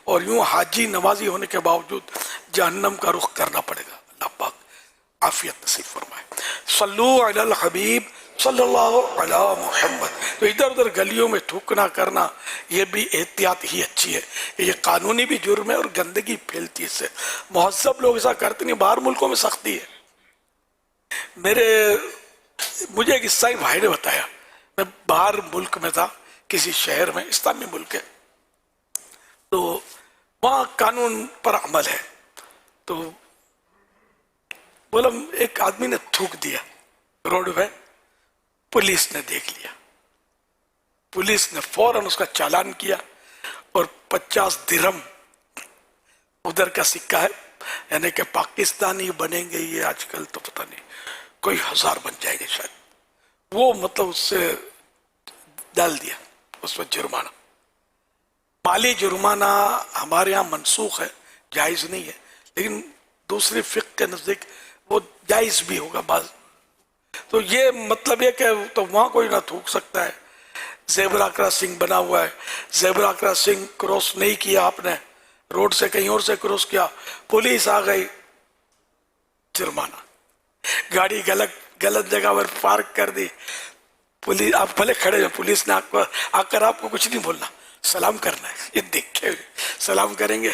और यूं हाजी नमाजी होने के बावजूद जहन्नम का रुख करना पड़ेगा। अल्लाह पाक आफियत नसीब फरमाए। सल्लू अलल हबीब सल्लल्लाहु अला मुहम्मद। तो इधर उधर गलियों में थूकना करना ये भी एहतियात ही अच्छी है, ये कानूनी भी जुर्म है और गंदगी फैलती है इससे। मुहज्जब लोग ऐसा करते नहीं, बाहर मुल्कों में सख्ती है। मुझे एक ईसाई भाई ने बताया, मैं बाहर मुल्क में था, किसी शहर में, इस्लामी मुल्क है, तो वहाँ कानून पर अमल है। तो बोला एक आदमी ने थूक दिया रोड पे, पुलिस ने देख लिया, पुलिस ने फौरन उसका चालान किया और 50 दिरहम उधर का सिक्का है, यानी कि पाकिस्तानी बनेंगे ये आजकल तो पता नहीं कोई 1000 बन जाएंगे शायद, वो मतलब उससे डाल दिया उस पर जुर्माना। माली जुर्माना हमारे यहाँ मनसूख है, जायज़ नहीं है, लेकिन दूसरी फिक्र के नज़दीक वो जायज़ भी होगा बाज। तो ये मतलब ये कि तो वहाँ कोई ना थूक सकता है। ज़ेबरा क्रॉसिंग बना हुआ है, ज़ेबरा क्रॉसिंग क्रॉस नहीं किया आपने, रोड से कहीं और से क्रॉस किया, पुलिस आ गई, जुर्माना। गाड़ी गलत जगह पर पार्क कर दी, पुलिस, आप भले खड़े हो, पुलिस ने आपको आकर आपको कुछ नहीं बोलना, सलाम करना है, ये देखे सलाम करेंगे,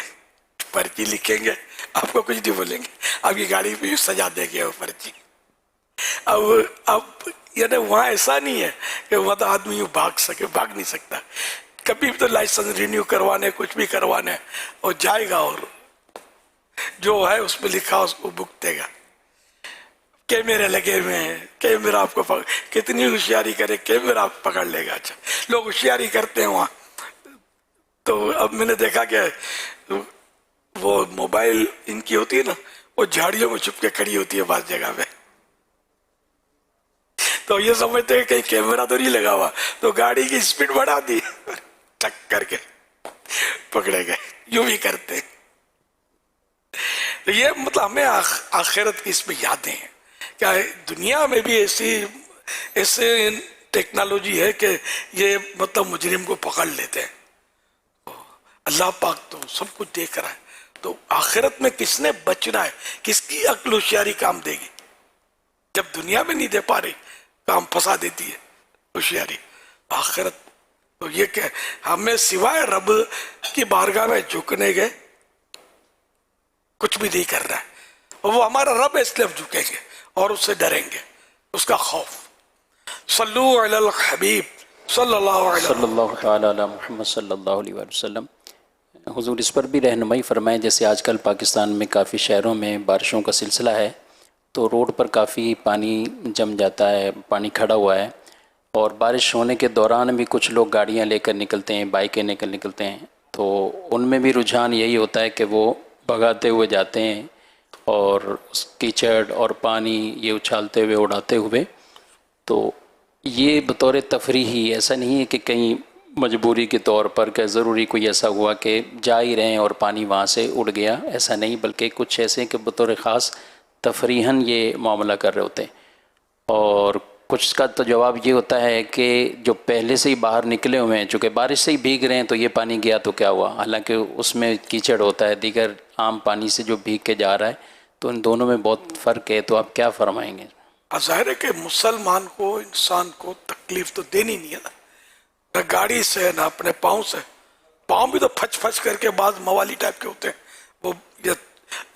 पर्ची लिखेंगे, आपको कुछ नहीं बोलेंगे, आपकी गाड़ी पे सजा देंगे वो पर्ची। अब यानी वहाँ ऐसा नहीं है कि वहाँ तो आदमी भाग नहीं सकता, कभी भी तो लाइसेंस रिन्यू करवाने, कुछ भी करवाने और जाएगा, और जो है उसमें लिखा उसको भुगतेगा। कैमरे लगे हुए हैं, कैमरा आपको कितनी होशियारी करे, कैमरा आप पकड़ लेगा। अच्छा, लोग होशियारी करते हैं वहाँ। तो अब मैंने देखा कि वो मोबाइल इनकी होती है ना, वो झाड़ियों में छुप के खड़ी होती है बात जगह पे, तो ये समझते हैं कहीं कैमरा तो नहीं लगा हुआ, तो गाड़ी की स्पीड बढ़ा दी, टक करके पकड़े गए। यूं भी करते हैं। तो ये मतलब हमें आखिरत की इसमें यादें हैं। क्या दुनिया में भी ऐसे टेक्नोलॉजी है कि ये मतलब मुजरिम को पकड़ लेते हैं। अल्लाह पाक तो सब कुछ देख रहा है, तो आखिरत में किसने बचना है, किसकी अक्ल होशियारी काम देगी? जब दुनिया में नहीं दे पा रही, काम फंसा देती है होशियारी, आखिरत। तो ये क्या, हमें सिवाय रब की बारगाह में झुकने के कुछ भी नहीं कर रहा है, और वो हमारा रब है इसलिए हम झुकेंगे और उससे डरेंगे, उसका खौफ। सल्लू अलल हबीब सल्लल्लाहु अलैहि मुहम्मद सल्लल्लाहु अलैहि वसल्लम। हुजूर इस पर भी रहनुमाई फरमाएं, जैसे आजकल पाकिस्तान में काफ़ी शहरों में बारिशों का सिलसिला है, तो रोड पर काफ़ी पानी जम जाता है, पानी खड़ा हुआ है, और बारिश होने के दौरान भी कुछ लोग गाड़ियां लेकर निकलते हैं, बाइकें लेकर निकलते हैं, तो उनमें भी रुझान यही होता है कि वो भगाते हुए जाते हैं और कीचड़ और पानी ये उछालते हुए उड़ाते हुए। तो ये बतौर तफरीही, ऐसा नहीं है कि कहीं मजबूरी के तौर पर कि ज़रूरी कोई ऐसा हुआ कि जा ही रहे हैं और पानी वहाँ से उड़ गया, ऐसा नहीं, बल्कि कुछ ऐसे कि बतौर ख़ास तफरीहन ये मामला कर रहे होते हैं। और कुछ का तो जवाब ये होता है कि जो पहले से ही बाहर निकले हुए हैं, चूँकि बारिश से ही भीग रहे हैं, तो ये पानी गया तो क्या हुआ, हालांकि उसमें कीचड़ होता है, दीगर आम पानी से जो भीग के जा रहा है, तो इन दोनों में बहुत फ़र्क है। तो आप क्या फरमाएंगे? ज़ाहिर है कि मुसलमान को, इंसान को तकलीफ तो देनी नहीं है ना गाड़ी से ना अपने पाँव से। पाँव भी तो फच करके बाद मवाली टाइप के होते हैं, वो ये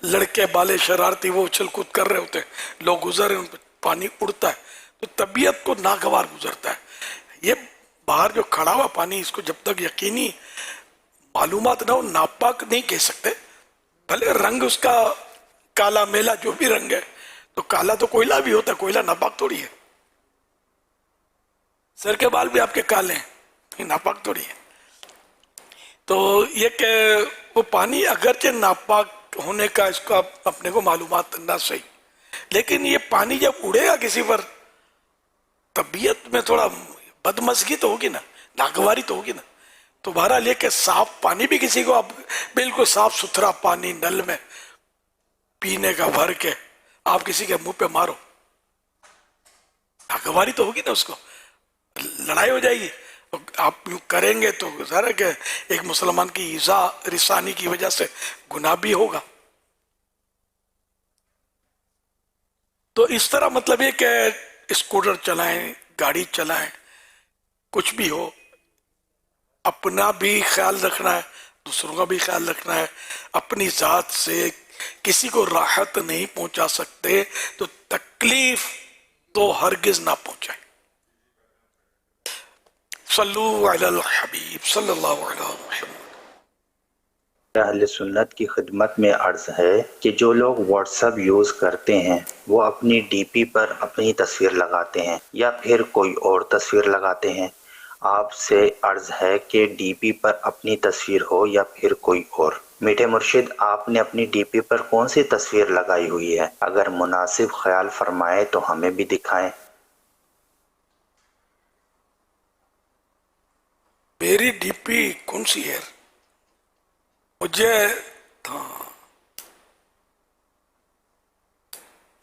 लड़के बाले शरारती वो उछल कूद कर रहे होते हैं, लोग गुजर रहे, उन पर पानी उड़ता है, तो तबीयत को नागवार गुजरता है। ये बाहर जो खड़ा हुआ पानी, इसको जब तक यकीनी मालूमात ना हो, नापाक नहीं कह सकते, भले रंग उसका काला मेला जो भी रंग है, तो काला तो कोयला भी होता है, कोयला नापाक थोड़ी है। सर के बाल भी आपके काले हैं, नापाक थोड़ी है। तो ये कि वो पानी अगरचे नापाक होने का इसका अपने को मालूमात ना सही, लेकिन ये पानी जब उड़ेगा किसी पर, तबीयत में थोड़ा बदमज़गी तो होगी ना, नागवारी तो होगी ना। तो बहरहाल ये कि साफ पानी भी किसी को आप बिल्कुल साफ सुथरा पानी नल में पीने का भर के आप किसी के मुंह पे मारो, नागवारी तो होगी ना, उसको लड़ाई हो जाएगी। तो आप यूं करेंगे तो ज़रा कि एक मुसलमान की ईज़ा रिसानी की वजह से गुनाह भी होगा। तो इस तरह मतलब ये कि स्कूटर चलाएं, गाड़ी चलाएं, कुछ भी हो, अपना भी ख्याल रखना है, दूसरों का भी ख्याल रखना है। अपनी ज़ात से किसी को राहत नहीं पहुंचा सकते तो तकलीफ तो हरगिज ना पहुंचाए। सल्लु अलल हबीब सल्लल्लाहु अलैहि वसल्लम। अहले सुन्नत की खिदमत में अर्ज़ है कि जो लोग व्हाट्सएप यूज़ करते हैं वो अपनी डीपी पर अपनी तस्वीर लगाते हैं या फिर कोई और तस्वीर लगाते हैं। आपसे अर्ज़ है कि डीपी पर अपनी तस्वीर हो या फिर कोई और। मीठे मुर्शिद, आपने अपनी डीपी पर कौन सी तस्वीर लगाई हुई है? अगर मुनासिब ख्याल फरमाए तो हमें भी दिखाएं। मेरी डीपी कौन सी है?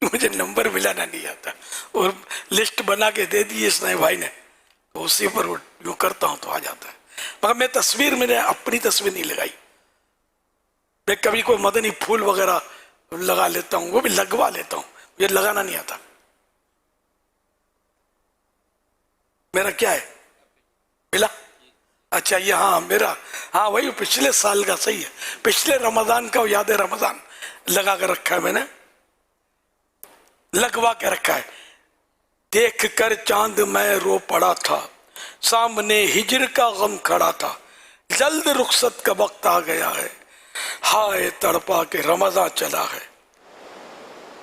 मुझे नंबर मिलाना नहीं आता और लिस्ट बना के दे दी इसने भाई ने, तो उसी पर यूं करता हूं तो आ जाता है। मगर मैं तस्वीर, मैंने अपनी तस्वीर नहीं लगाई। मैं कभी कोई मदनी फूल वगैरह लगा लेता हूं, वो भी लगवा लेता हूं, मुझे लगाना नहीं आता। मेरा क्या है मिला? अच्छा ये हाँ मेरा, हाँ वही पिछले साल का, सही है, पिछले रमजान का याद है, रमजान लगा कर रखा है मैंने, लगवा के रखा है। देख कर चांद मैं रो पड़ा था, सामने हिजर का गम खड़ा था, जल्द रुखसत का वक्त आ गया है, हाय तड़पा के रमजान चला है।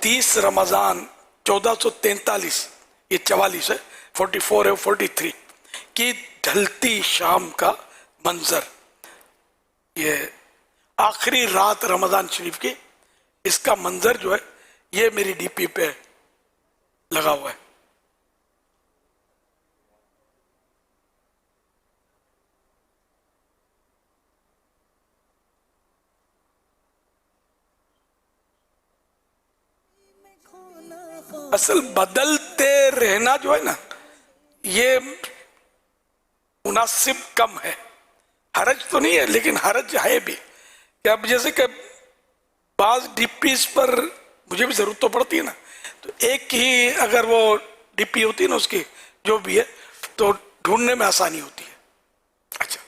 30 रमजान 1443, ये 44 है, 44 है, 43 की ढलती शाम का मंजर, ये आखिरी रात रमजान शरीफ की, इसका मंजर जो है ये मेरी डीपी पे लगा हुआ है। असल बदलते रहना जो है ना, ये मुनासिब कम है। हरज तो नहीं है, लेकिन हरज है भी कि अब जैसे कि बाज डीपीज पर मुझे भी जरूरत तो पड़ती है ना, तो एक ही अगर वो डीपी होती है ना उसकी जो भी है, तो ढूंढने में आसानी होती है। अच्छा,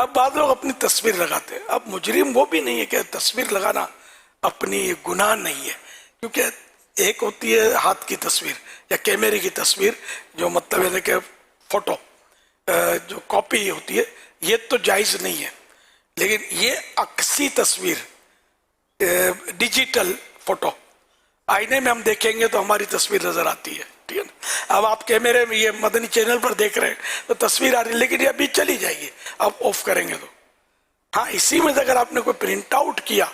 अब बाद लोग अपनी तस्वीर लगाते हैं। अब मुजरिम वो भी नहीं है कि तस्वीर लगाना अपनी गुनाह नहीं है, क्योंकि एक होती है हाथ की तस्वीर या कैमरे की तस्वीर, जो मतलब है कि फोटो जो कॉपी होती है, ये तो जायज़ नहीं है। लेकिन ये अक्सी तस्वीर, डिजिटल फोटो, आईने में हम देखेंगे तो हमारी तस्वीर नजर आती है, ठीक है ना। अब आप कैमरे में ये मदनी चैनल पर देख रहे हैं तो तस्वीर आ रही है, लेकिन ये अभी चली जाएगी, आप ऑफ करेंगे तो। हाँ, इसी में अगर आपने कोई प्रिंट आउट किया,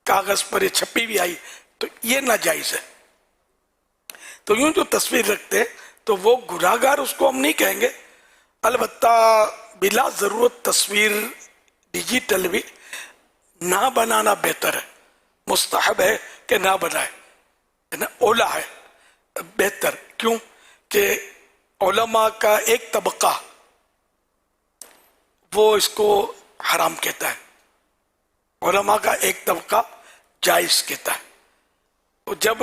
कागज पर ये छपी भी आई, तो ये नाजायज है। तो यूं जो तस्वीर रखते हैं तो वो गुनाहगार, उसको हम नहीं कहेंगे। अलबत्ता बिला जरूरत तस्वीर डिजिटल भी ना बनाना बेहतर है, मुस्तहब है कि ना बनाए, है ना, ओला है बेहतर। क्यों कि उलमा का एक तबका वो इसको हराम कहता है, उलमा का एक तबका जायज कहता है। तो जब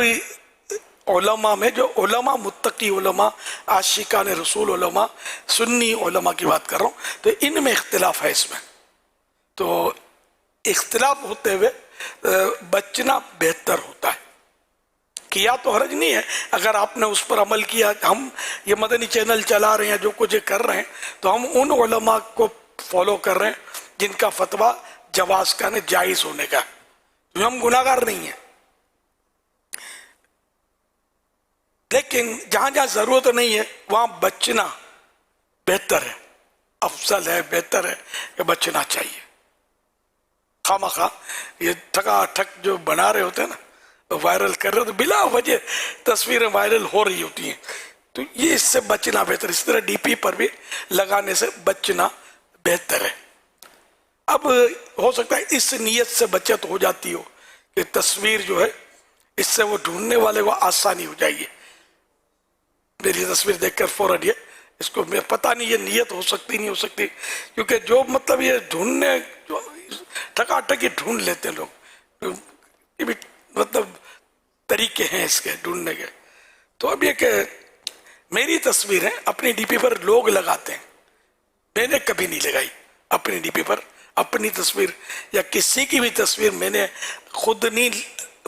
उलमा में जो उलमा, मुत्तकी उलमा, आशिकान रसूल उलमा, सुन्नी उलमा की बात कर रहा हूँ, तो इनमें इख्तिलाफ है इसमें। तो इख्तिलाफ होते हुए बचना बेहतर होता है। किया तो हरज नहीं है अगर आपने उस पर अमल किया। हम ये मदनी चैनल चला रहे हैं, जो कुछ कर रहे हैं, तो हम उन उलमा को फॉलो कर रहे हैं जिनका फतवा जवाज का नहीं, जायज होने का, तो हम गुनाहगार नहीं है। लेकिन जहां जहां जरूरत नहीं है वहां बचना बेहतर है, अफजल है, बेहतर है कि बचना चाहिए। खामखा ये ठकाठक जो बना रहे होते हैं ना, तो वायरल कर रहे हो, तो बिला वजह तस्वीरें वायरल हो रही होती हैं, तो ये इससे बचना बेहतर। इस तरह डीपी पर भी लगाने से बचना बेहतर है। अब हो सकता है इस नीयत से बचत हो जाती हो कि तस्वीर जो है इससे वो ढूंढने वाले को आसानी हो जाएगी। मेरी तस्वीर देखकर फौरन ये इसको मैं पता नहीं ये नीयत हो सकती नहीं हो सकती, क्योंकि जो मतलब ये ढूंढने जो ठकाठक ही ढूंढ लेते हैं लोग, ये भी मतलब तरीके हैं इसके ढूंढने के। तो अब ये कि मेरी तस्वीर है अपनी डीपी पर लोग लगाते हैं, मैंने कभी नहीं लगाई अपनी डीपी पर अपनी तस्वीर, या किसी की भी तस्वीर मैंने खुद नहीं,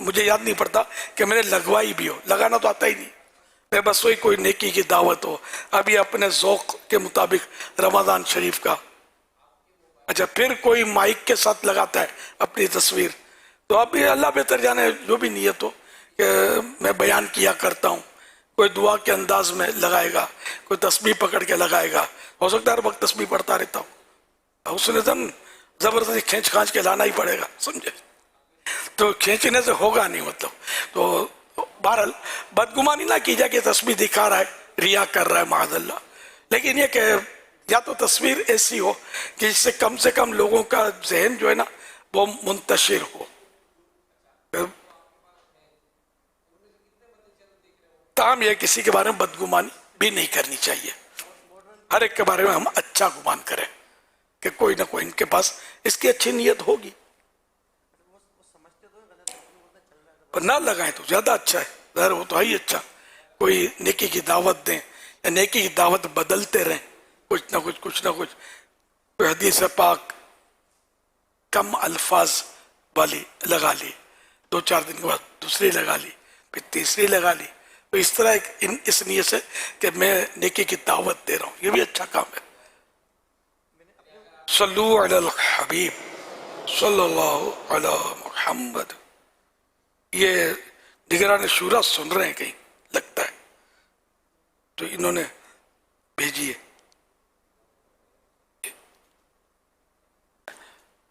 मुझे याद नहीं पड़ता कि मैंने लगवाई भी हो, लगाना तो आता ही नहीं। मैं बस वही कोई नेकी की दावत हो, अभी अपने ज़ौक़ के मुताबिक रमज़ान शरीफ का, अच्छा फिर कोई माइक के साथ लगाता है अपनी तस्वीर, तो अब ये अल्लाह बेहतर जाने जो भी नियत हो कि मैं बयान किया करता हूँ, कोई दुआ के अंदाज में लगाएगा, कोई तस्बीह पकड़ के लगाएगा, हो सकता है हर वक्त तस्बीह पढ़ता रहता हूँ, उसने दम जबरदस्ती खींच खांच के लाना ही पड़ेगा, समझे, तो खींचने से होगा नहीं मतलब। तो बहरहाल बदगुमानी ना की जाए कि तस्बीह दिखा रहा है, रिया कर रहा है माअज़ल्लाह, लेकिन ये कि या तो तस्वीर ऐसी हो कि जिससे कम से कम लोगों का जहन जो है ना वो मुंतशिर हो। ताम यह किसी के बारे में बदगुमानी भी नहीं करनी चाहिए, हर एक के बारे में हम अच्छा गुमान करें कि कोई ना कोई इनके पास इसकी अच्छी नीयत होगी, पर ना लगाएं तो ज्यादा अच्छा है, ज़ाहिर वो तो है ही अच्छा। कोई नेकी की दावत दें या नेकी की दावत बदलते रहें, कुछ ना कुछ कोई हदीस पाक कम अल्फाज वाली लगा ली, 2-4 दिन के बाद दूसरी लगा ली, फिर तीसरी लगा ली, तो इस तरह इस नीयत से कि मैं नेकी की दावत दे रहा हूँ, ये भी अच्छा काम है। सल्लु अलल हबीब सल्लल्लाहु अला मुहम्मद, ये निगरान शूरा सुन रहे हैं कहीं लगता है, तो इन्होंने भेजी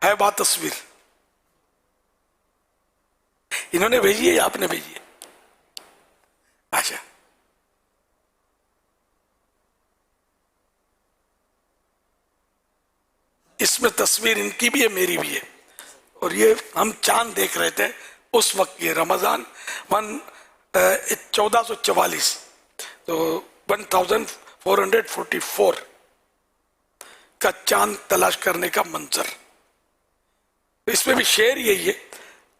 है बात तस्वीर, इन्होंने भेजी है या आपने भेजी है? अच्छा, इसमें तस्वीर इनकी भी है मेरी भी है, और ये हम चांद देख रहे थे उस वक्त, ये रमजान 1444 तो 1444 का चांद तलाश करने का मंजर। इसमें भी शेर यही है,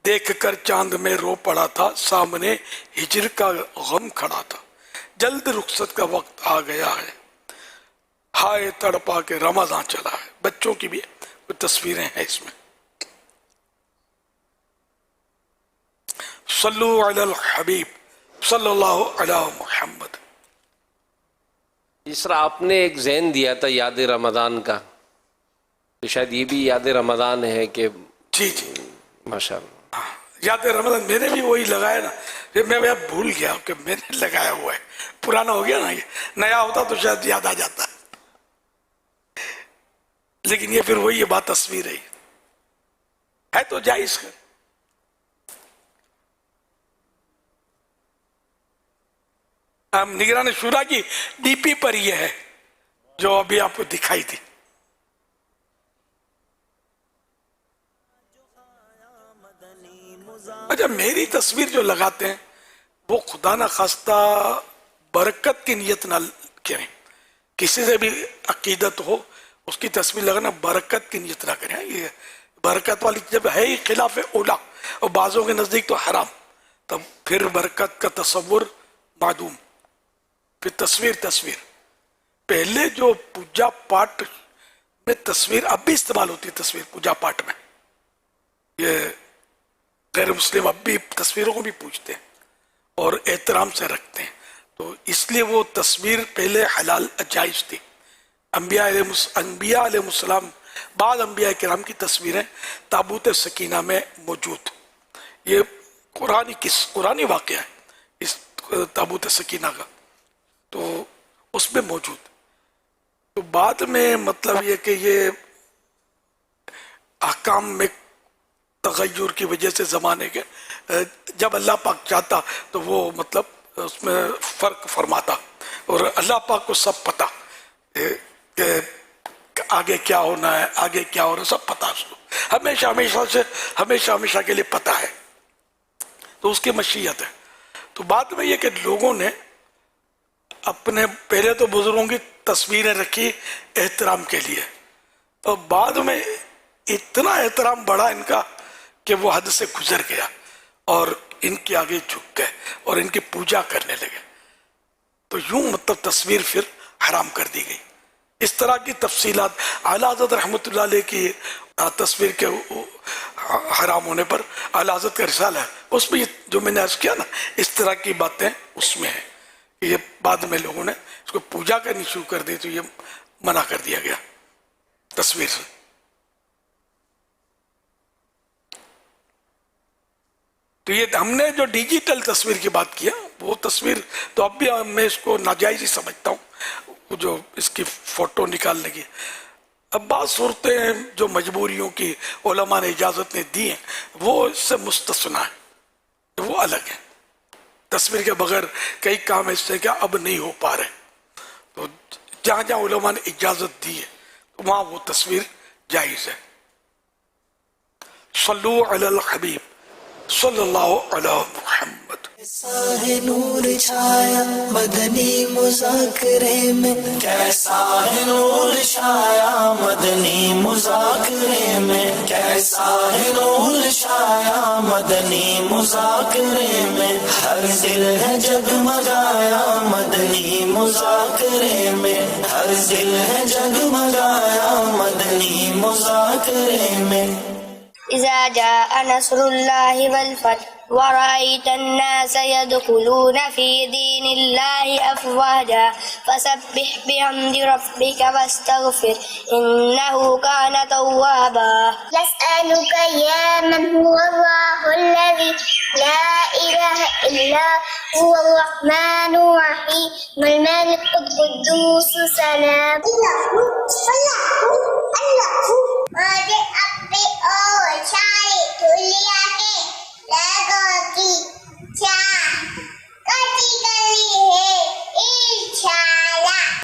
देखकर चांद में रो पड़ा था, सामने हिजर का गम खड़ा था, जल्द रुखसत का वक्त आ गया है, हाय तड़पा के रमजान चला है। बच्चों की भी कुछ तस्वीरें हैं इसमें। सल्लु अलल हबीब सल्लल्लाहु अला मुहम्मद। जिस तरह आपने एक ज़हन दिया था याद रमज़ान का, तो शायद ये भी याद रमज़ान है कि जी माशाअल्लाह याद रमज़ान मैंने भी वही लगाया ना, फिर मैं भूल गया कि मैंने लगाया हुआ है, पुराना हो गया ना, ये नया होता तो शायद याद आ जाता, लेकिन ये फिर वही ये बात तस्वीर है तो जायज है। निगरान शुरा की डीपी पर ये है जो अभी आपको दिखाई थी। अच्छा, मेरी तस्वीर जो लगाते हैं वो खुदा ना खास्ता बरकत की नियत ना करें, किसी से भी अकीदत हो उसकी तस्वीर लगाना बरकत की नियत ना करें। ये बरकत वाली जब है ही खिलाफ ओला और बाजों के नजदीक तो हराम, तब फिर बरकत का तस्वुर मादूम। फिर तस्वीर पहले जो पूजा पाठ में तस्वीर अब भी इस्तेमाल होती है, तस्वीर पूजा पाठ में, ये गैर मुस्लिम अब भी तस्वीरों को भी पूजते हैं और एहतराम से रखते हैं, तो इसलिए वो तस्वीर पहले हलाल जायज थी। अंबिया अलैहिस्सलाम بعض انبیاء کرام کی تصویریں تابوت سکینہ میں موجود. یہ قرآنی واقعہ ہے اس تابوت سکینہ کا، تو اس میں موجود. تو بعد میں مطلب یہ کہ یہ احکام میں تغیر کی وجہ سے زمانے کے جب اللہ پاک چاہتا تو وہ مطلب اس میں فرق فرماتا، اور اللہ پاک کو سب پتا کہ آگے کیا ہونا ہے، آگے کیا ہونا، سب پتا اس کو، ہمیشہ کے لیے پتا ہے، تو اس کی مشیت ہے. تو بعد میں یہ کہ لوگوں نے اپنے پہلے تو بزرگوں کی تصویریں رکھی احترام کے لیے، اور بعد میں اتنا احترام بڑھا ان کا کہ وہ حد سے گزر گیا اور ان کے آگے جھک گئے اور ان کی پوجا کرنے لگے. تو یوں مطلب تصویر پھر حرام کر دی گئی. اس طرح کی تفصیلات اعلیٰ حضرت رحمۃ اللہ علیہ کی تصویر کے حرام ہونے پر اعلیٰ حضرت کا رسالہ ہے، اس میں جو میں نے عرض کیا نا، اس طرح کی باتیں اس میں ہیں. یہ بعد میں لوگوں نے اس کو پوجا کرنی شروع کر دی تو یہ منع کر دیا گیا تصویر سے. تو یہ ہم نے جو ڈیجیٹل تصویر کی بات کی ہے وہ تصویر تو اب بھی میں اس کو ناجائز ہی سمجھتا ہوں، جو اس کی فوٹو نکالنے کی. اب بعض صورتیں جو مجبوریوں کی علماء نے اجازت نے دی ہیں وہ اس سے مستثنا ہے، وہ الگ ہے. تصویر کے بغیر کئی کام ایسے کیا اب نہیں ہو پا رہے، تو جہاں جہاں علماء نے اجازت دی ہے تو وہاں وہ تصویر جائز ہے. صلو علی الحبیب صلی اللہ علی محمد. کیسا ہے نور چھایا مدنی مذاکرے میں، کیسا ہے نور چھایا مدنی مذاکرے میں، کیسا ہے نور چھایا مدنی مذاکرے میں، ہر دل ہے جگمگایا مدنی مذاکرے میں، ہر دل ہے جگمگایا مدنی مذاکرے میں. إذا جاء نصر الله والفتح ورأيت الناس يدخلون في دين الله أفواجا فسبح بحمد ربك واستغفر إنه كان توابا. يسألك يا من هو الله الذي لا إله إلا هو الرحمن الرحيم الملك القدوس السلام.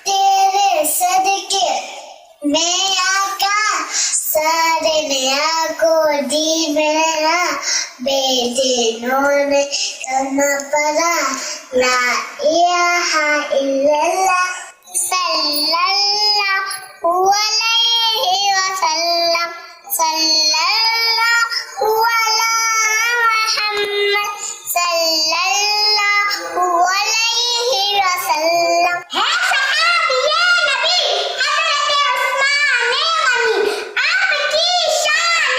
تیرے صدقے میں آقا سارے نیا کو دی میرا بے دینوں نے کلمہ پڑھا لا الہ الا اللہ صلی اللہ علیہ وسلم صلی اللہ علی محمد صلی اللہ علیہ وسلم. ہے صحابی نبی حضرت عثمان غنی، آپ کی شان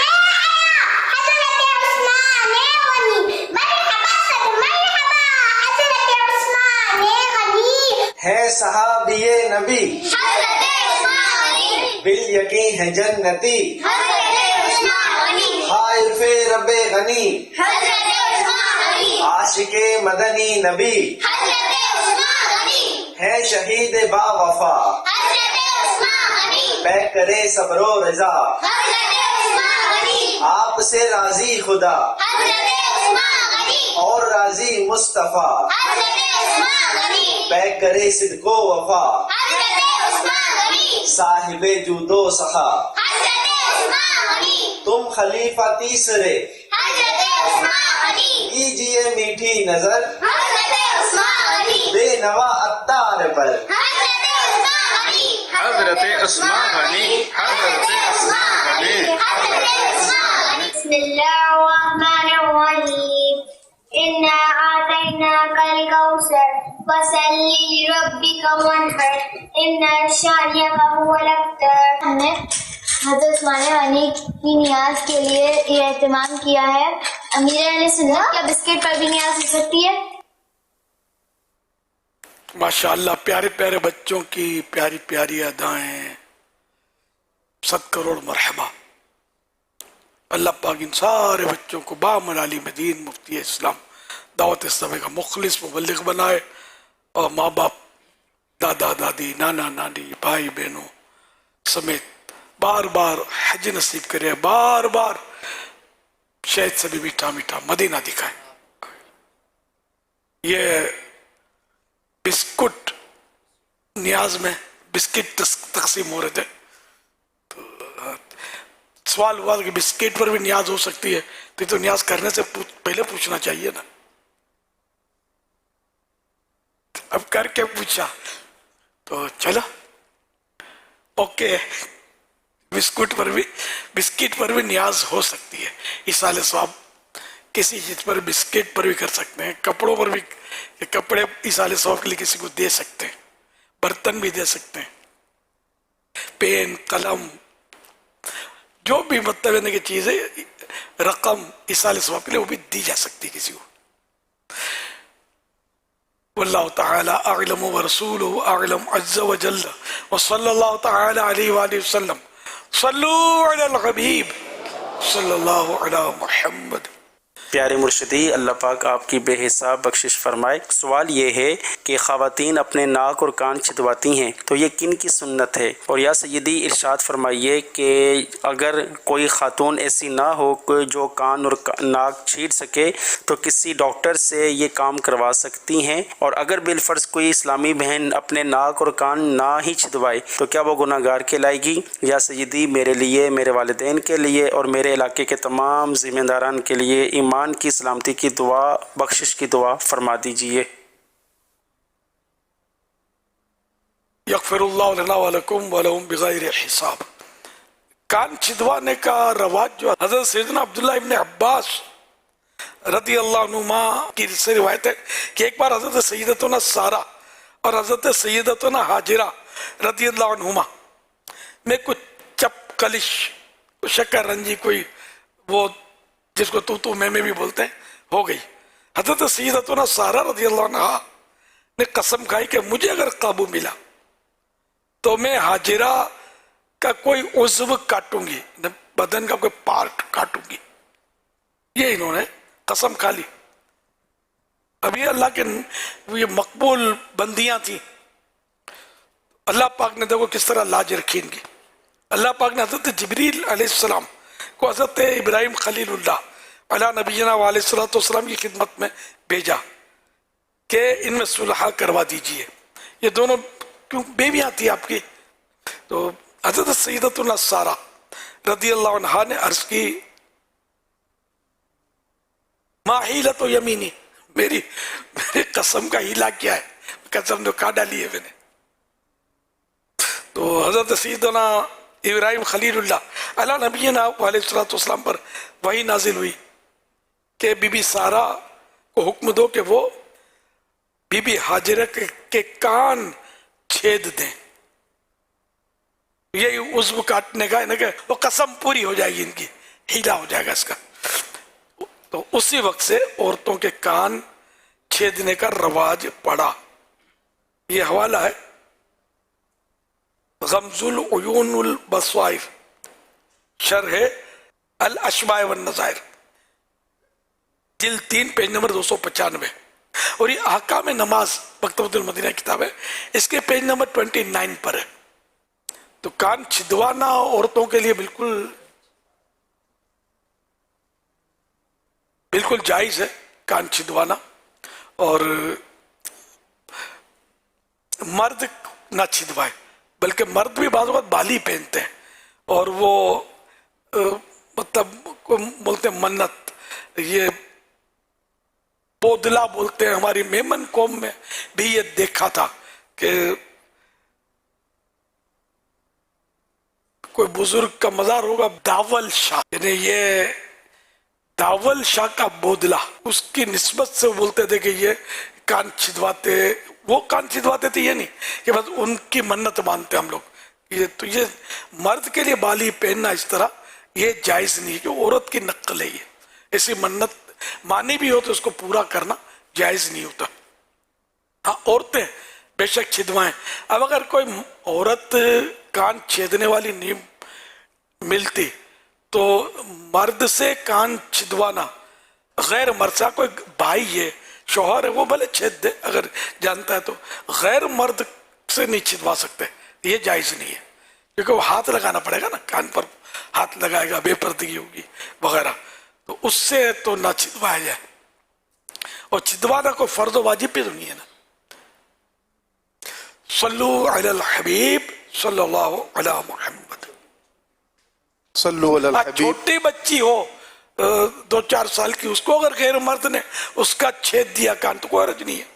حضرت عثمان غنی، مرحبا صد مرحبا حضرت عثمان غنی. ہے صحابی نبی حضرت عثمان غنی، بالیقین ہے جنتی حضرت عثمان غنی، خائف رب غنی حضرت عثمان غنی، عاشق مدنی نبی حضرت عثمان غنی، ہے شہید با وفا حضرت عثمان غنی، پے کرے صبر و رضا حضرت عثمان غنی، آپ سے راضی خدا حضرت عثمان غنی، اور راضی مصطفیٰ حضرت عثمان غنی، پے کرے صدق و وفا حضرت عثمان غنی، صاحب جود و سخا حضرت عثمان غنی، تم خلیفہ تیسرے حضرت عثمان غنی، کیجئے میٹھی نظر حضرت عثمان غنی، بے نوا اتار پر حضرت عثمان غنی، حضرت عثمان غنی حضرت عثمان غنی، حضرت عثمان غنی. بسم اللہ الرحمن الرحیم. إنا أعطيناك الكوثر فصل لربك وانحر إن شانئك هو الأبتر. ہم نے حضرت عثمان غنی کی نیاز کے لیے اہتمام کیا ہے. امیر اہل سنت کیا بسکٹ پر بھی نیاز ہو سکتی ہے؟ ماشاء اللہ، پیارے پیارے بچوں کی پیاری پیاری ادائیں، 7 करोड़ मरहबा। अल्लाह पाक इन सारे बच्चों को बामलाली मदीन मुफ्ती इस्लाम दावत इस्लामी का मुखलिस मुबल्लिग बनाए और माँ बाप दादा दादी नाना नानी भाई बहनों समेत बार बार हज नसीब करे, बार बार शायद से भी मीठा मीठा मदीना दिखाए। ये बिस्कुट नियाज में बिस्किट तकसीम हो रहे थे तो सवाल हुआ कि बिस्किट पर भी नियाज हो सकती है, तो नियाज करने से पहले पूछना चाहिए ना। अब करके पूछा तो चलो ओके, बिस्किट पर भी नियाज हो सकती है। इसाले सवाब किसी चीज पर, बिस्किट पर भी कर सकते हैं, कपड़ों पर भी, कपड़े इसाले सवाब के लिए किसी को दे सकते हैं, बर्तन भी दे सकते हैं, पेन कलम जो भी मतलब है कि चीजें रकम इसाले सवाब के लिए वो भी दी जा सकती है किसी को। वल्लाहु तआला अअलम व रसूलुहु अअलम अज़्ज़ा व जल्ल व सल्लल्लाहु तआला अलैहि व सल्लम। सल्लू अलल हबीब सल्लल्लाहु अला मुहम्मद। प्यारे मुर्शिदी, अल्लाह पाक आपकी बेहिसाब बख्शिश फरमाए। सवाल ये है कि ख़वातीन अपने नाक और कान छिदवाती हैं तो ये किन की सुन्नत है? और या सय्यदी इरशाद फरमाइए कि अगर कोई खातून ऐसी ना हो कि जो कान और नाक छीद सके तो किसी डॉक्टर से ये काम करवा सकती हैं? और अगर बिलफर्ज कोई इस्लामी बहन अपने नाक और कान ना ही छिदवाए तो क्या वो गुनाहगार कहलाएगी? या सय्यदी मेरे लिए, मेरे वालिदैन के लिए और मेरे इलाके के तमाम ज़िम्मेदारान के लिए ईमान की सलामती की दुआ, बख्शिश की दुआ फरमा दीजिए। यग़फ़िरुल्लाहु लना व लकुम व लहुम बिग़ैरि हिसाब। कान छिदवाने का रवाज जो हज़रत सैयदना अब्दुल्लाह इब्न अब्बास रज़ी अल्लाह अन्हुमा की से रिवायत है कि एक बार हज़रत सैयदतुना सारा और हज़रत सैयदतुना हाजिरा रज़ी अल्लाह अन्हुमा में कुछ चपकलिश, शक्कर रंजी, कोई वो जिसको तू मैं भी बोलते हैं, हो गई। हज़रत सैयदतुना सारा रज़ी अल्लाह अन्हा ने कसम खाई कि मुझे अगर काबू मिला तो मैं हाजिरा का कोई उज़्व काटूंगी, बदन का कोई पार्ट काटूंगी। ये इन्होंने कसम खा ली। अब ये अल्लाह के ये मकबूल बंदियां थी। अल्लाह पाक ने देखो किस तरह लाज रखी इनकी। अल्लाह पाक ने हज़रत जिब्रील अलैहिस्सलाम को हज़रत इब्राहिम खलीलुल्लाह अला नबीना व अलैहिस्सलातु वस्सलाम की खिदमत में भेजा कि इनमें सुलह करवा दीजिए। ये दोनों क्यों बेबियां थी आपकी। तो हज़रत सैयदतुना सारा रज़ी अल्लाह अन्हा ने अर्ज की, मा हीलतु यमीनी, मेरी कसम का हीला क्या है? कसम तो काट डाली है मैंने। तो हज़रत सैयदना इब्राहिम खलीलुल्लाह अला नबीना व अलैहिस्सलातु वस्सलाम पर वही नाजिल हुई कि बीबी सारा को हुक्म दो कि वो बीबी हाजिरा के कान छेद दें। यही उज़्व काटने का है ना, कि वो कसम पूरी हो जाएगी, इनकी हीला हो जाएगा इसका। तो उसी वक्त से औरतों के कान छेदने का रवाज पड़ा। ये हवाला है गम्जुल उयूनुल बसाइर शरह अल अशबाह वन नज़ाइर, जिल्द 3 पेज नंबर 295। और ये अहकाम नमाज मकतबतुल मदीना किताब है, इसके पेज नंबर 29 पर है। तो कान छिदवाना औरतों के लिए बिल्कुल जायज है कान छिदवाना। और मर्द ना छिदवाए, बल्कि मर्द भी बाज़ वक़्त बाली पहनते हैं और वो मतलब बोलते हैं मन्नत, ये बोदला बोलते हैं। हमारी मेमन कौम में भी ये देखा था कि कोई बुजुर्ग का मजार होगा, दावल शाह, यानी ये दावल शाह का बोदला, उसकी निस्बत से बोलते थे कि ये कान छिदवाते, वो कान छिदवाते थे, ये नहीं कि बस उनकी मन्नत मानते हम लोग। ये मर्द के लिए बाली पहनना इस तरह ये जायज नहीं है, कि औरत की नक्ल है ये। ऐसी मन्नत मानी भी हो तो उसको पूरा करना जायज नहीं होता। हाँ, औरतें बेशक छिदवाएं। अब अगर कोई औरत कान छेदने वाली नहीं मिलती तो मर्द से कान छिदवाना गैर मर्द से, कोई भाई है शौहर है वो भले छेद दे अगर जानता है तो, गैर मर्द से नहीं छिदवा सकते, ये जायज़ नहीं है क्योंकि वो हाथ लगाना पड़ेगा ना, कान पर हाथ लगाएगा, बेपर्दगी होगी वगैरह, तो उससे तो ना छिदवाया जाए। और छिदवाना कोई फर्ज वाजिब भी तो नहीं है ना। सल्लु अलल हबीब सल्लल्लाहु अला मुहम्मद। सल्लु अलल हबीब। छोटी बच्ची हो 2-4 साल की, उसको अगर गैर मर्द ने उसका छेद दिया कान तो कोई हर्ज नहीं है।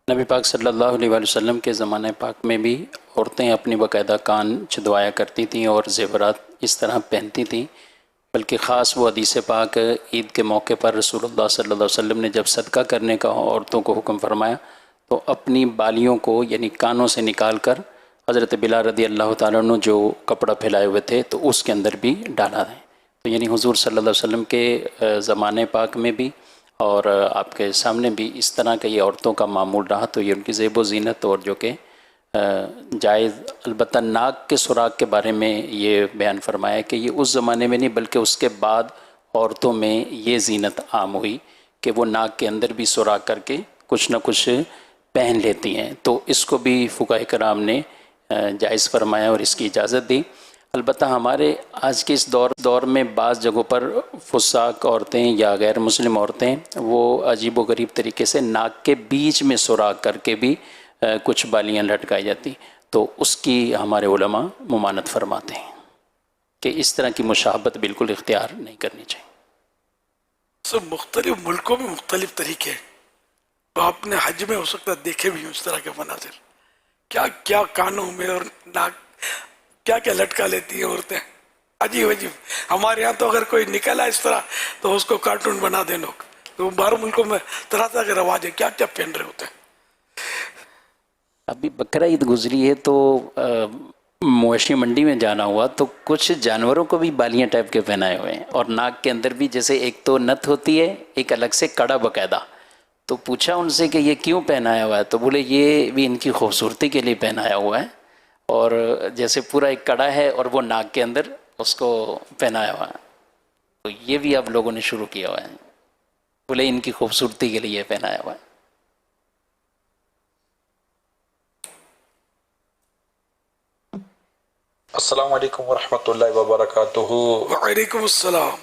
नबी पाक सल्लल्लाहु अलैहि वसल्लम के ज़माने पाक में भी औरतें अपनी बाकायदा कान छिदवाया करती थीं और ज़ेवरात इस तरह पहनती थीं, बल्कि ख़ास वो हदीस पाक ईद के मौके पर रसूलुल्लाह सल्लल्लाहु अलैहि वसल्लम ने जब सदका करने का औरतों को हुक्म फरमाया तो अपनी बालियों को यानी कानों से निकाल कर हज़रत बिलाल रदी अल्लाह ताला अन्हु जो कपड़ा फैलाए हुए थे तो उसके अंदर भी डाला है। तो यानी हुज़ूर सल्लल्लाहु अलैहि वसल्लम के ज़माने पाक में भी और आपके सामने भी इस तरह का ये औरतों का मामूल रहा, तो ये उनकी ज़ेब व ज़ीनत और जो कि जायज़। अलबत्ता नाक के सुराख के बारे में ये बयान फरमाया कि ये उस ज़माने में नहीं बल्कि उसके बाद औरतों में ये ज़ीनत आम हुई कि वो नाक के अंदर भी सुराख करके कुछ न कुछ पहन लेती हैं, तो इसको भी फुक़हा कराम ने जायज़ फरमाया और इसकी इजाज़त दी। अलबत्ता हमारे आज के इस दौर में बाज़ जगहों पर फुस्साक औरतें या गैर मुस्लिम औरतें वो अजीब व गरीब तरीके से नाक के बीच में सुराख करके भी कुछ बालियाँ लटकाई जाती, तो उसकी हमारे उलमा मुमानत फरमाते हैं कि इस तरह की मुशाहबत बिल्कुल इख्तियार नहीं करनी चाहिए। सब मुख्तलिफ मुल्कों में मुख्तलिफ तरीके हैं, तो आपने हज में हो सकता है देखे भी उस तरह के मनाजिर, क्या क्या कानों में और नाक क्या क्या लटका लेती हैं औरतें, अजीब अजीब। हमारे यहाँ तो अगर कोई निकला इस तरह तो उसको कार्टून बना दे लोग, तो बाहर मुल्कों में तरह तरह के रवाज है, क्या क्या पहन रहे होते हैं। अभी बकरा ईद गुजरी है तो मवेशी मंडी में जाना हुआ तो कुछ जानवरों को भी बालियाँ टाइप के पहनाए हुए हैं और नाक के अंदर भी जैसे एक तो नथ होती है एक अलग से कड़ा बकायदा, तो पूछा उनसे कि ये क्यों पहनाया हुआ है, तो बोले ये भी इनकी खूबसूरती के लिए पहनाया हुआ है और जैसे पूरा एक कड़ा है और वो नाक के अंदर उसको पहनाया हुआ है, तो ये भी अब लोगों ने शुरू किया हुआ है, बोले इनकी खूबसूरती के लिए पहनाया हुआ है। अस्सलाम वालेकुम वरहमतुल्लाहि वबरकातुहू। वालेकुम अस्सलाम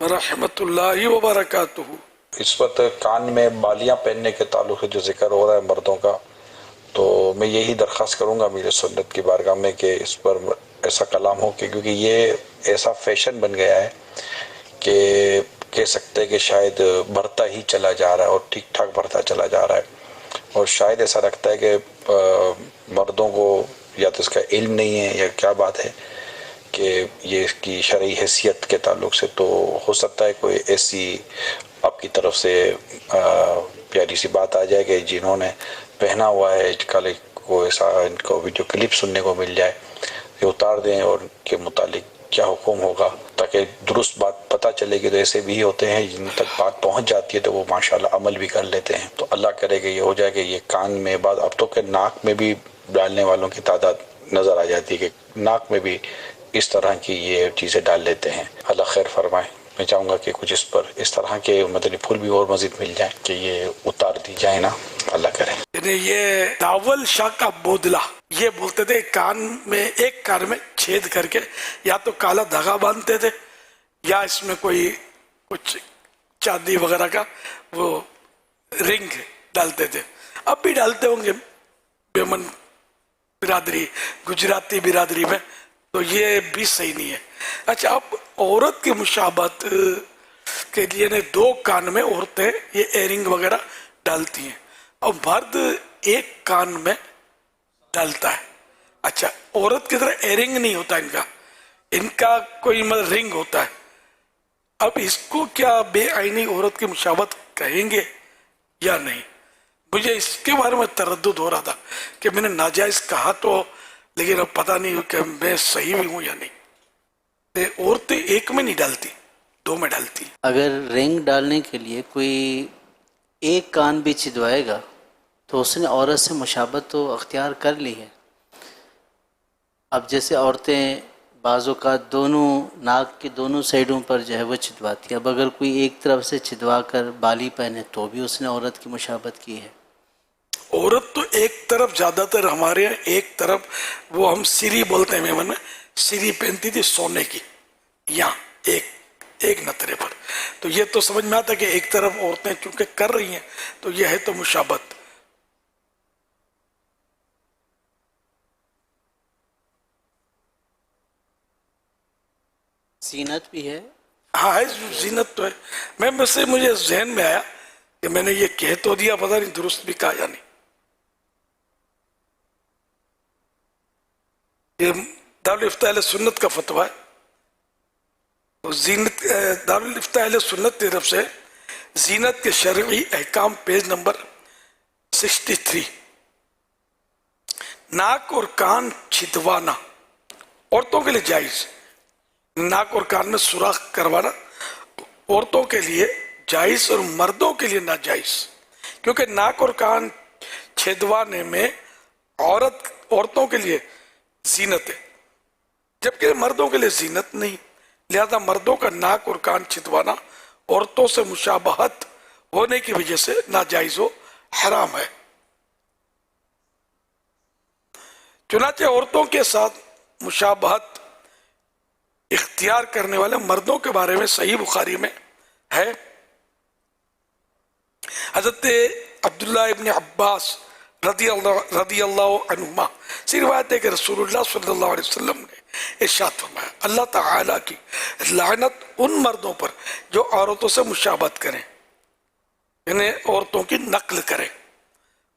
वरहमतुल्लाहि वबरकातुहू। इस वक्त कान में बालियां पहनने के ताल्लुक से जो जिक्र हो रहा है मर्दों का, तो मैं यही दरख्वास्त करूंगा अमीर सुन्नत की बारगाह में कि इस पर ऐसा कलाम हो कि क्योंकि ये ऐसा फैशन बन गया है कि कह सकते हैं कि शायद बढ़ता ही चला जा रहा है और ठीक ठाक बढ़ता चला जा रहा है, और शायद ऐसा लगता है कि मर्दों को या तो इसका इल्म नहीं है या क्या बात है कि ये इसकी शरई हैसियत के ताल्लुक से, तो हो सकता है कोई ऐसी आपकी तरफ से प्यारी सी बात आ जाए कि जिन्होंने पहना हुआ है कल को ऐसा इनको वीडियो क्लिप सुनने को मिल जाए, ये उतार दें और उनके मुतालिक क्या हुक्म होगा ताकि दुरुस्त बात पता चलेगी। तो ऐसे भी होते हैं जिन तक बात पहुंच जाती है तो वो माशाल्लाह अमल भी कर लेते हैं, तो अल्लाह करे कि ये हो जाए कि ये कान में बात, अब तो के नाक में भी डालने वालों की तादाद नज़र आ जाती है कि नाक में भी इस तरह की ये चीज़ें डाल लेते हैं। अल्लाह खैर फरमाए। मैं चाहूँगा कि कुछ इस पर इस तरह के मदनी फूल भी और मज़ीद मिल जाए कि ये उतार दी जाए ना, अल्लाह करे। ये दावल शाह का बोदला ये बोलते थे कान में एक कान में छेद करके या तो काला धागा बांधते थे या इसमें कोई कुछ चांदी वगैरह का वो रिंग डालते थे, अब भी डालते होंगे बेमन बिरादरी गुजराती बिरादरी में, तो ये भी सही नहीं है। अच्छा, अब औरत की मुशाबत के लिए ने 2 कान में औरतें ये एयरिंग वगैरह डालती हैं और मर्द एक कान में डालता है। अच्छा, औरत की तरह एयरिंग नहीं होता इनका कोई मतलब रिंग होता है। अब इसको क्या बेआईनी औरत की मुशाबत कहेंगे या नहीं, मुझे इसके बारे में तरद्दुद हो रहा था कि मैंने नाजायज कहा तो, लेकिन अब पता नहीं कि मैं सही भी हूँ या नहीं। औरतें एक में नहीं डालती, 2 में डालती। अगर रिंग डालने के लिए कोई एक कान भी छिदवाएगा तो उसने औरत से मुशाबत तो अख्तियार कर ली है। अब जैसे औरतें بعض اوقات دونوں ناک کے دونوں سائڈوں پر جو ہے وہ چھدواتی ہے. اب اگر کوئی ایک طرف سے چھدوا کر بالی پہنے تو بھی اس نے عورت کی مشابہت کی ہے. عورت تو ایک طرف زیادہ تر ہمارے یہاں ایک طرف وہ ہم سری بولتے ہیں میمن میں سری پہنتی تھی سونے کی یہاں ایک نترے پر. تو یہ تو سمجھ میں آتا کہ ایک طرف عورتیں چونکہ کر رہی ہیں تو یہ ہے تو مشابہت. زینت بھی ہے. ہاں ہے زینت تو ہے. میں بس مجھے ذہن میں آیا کہ میں نے یہ کہہ تو دیا پتہ نہیں درست بھی کہا یا نہیں. یہ دارالفتاء اہل سنت کا فتویٰ ہے. زینت دارالفتاء اہل سنت کی طرف سے زینت کے شرعی احکام پیج نمبر 63. ناک اور کان چھدوانا عورتوں کے لیے جائز. ناک اور کان میں سوراخ کروانا عورتوں کے لیے جائز اور مردوں کے لیے ناجائز، کیونکہ ناک اور کان چھدوانے میں عورتوں کے لیے زینت ہے جبکہ مردوں کے لیے زینت نہیں. لہذا مردوں کا ناک اور کان چھدوانا عورتوں سے مشابہت ہونے کی وجہ سے ناجائز و حرام ہے. چنانچہ عورتوں کے ساتھ مشابہت اختیار کرنے والے مردوں کے بارے میں صحیح بخاری میں ہے. حضرت عبداللہ ابن عباس رضی اللہ عنہما سے روایت ہے کہ رسول اللہ صلی اللہ علیہ وسلم نے ارشاد فرمایا اللہ تعالیٰ کی لعنت ان مردوں پر جو عورتوں سے مشابہت کریں یعنی عورتوں کی نقل کریں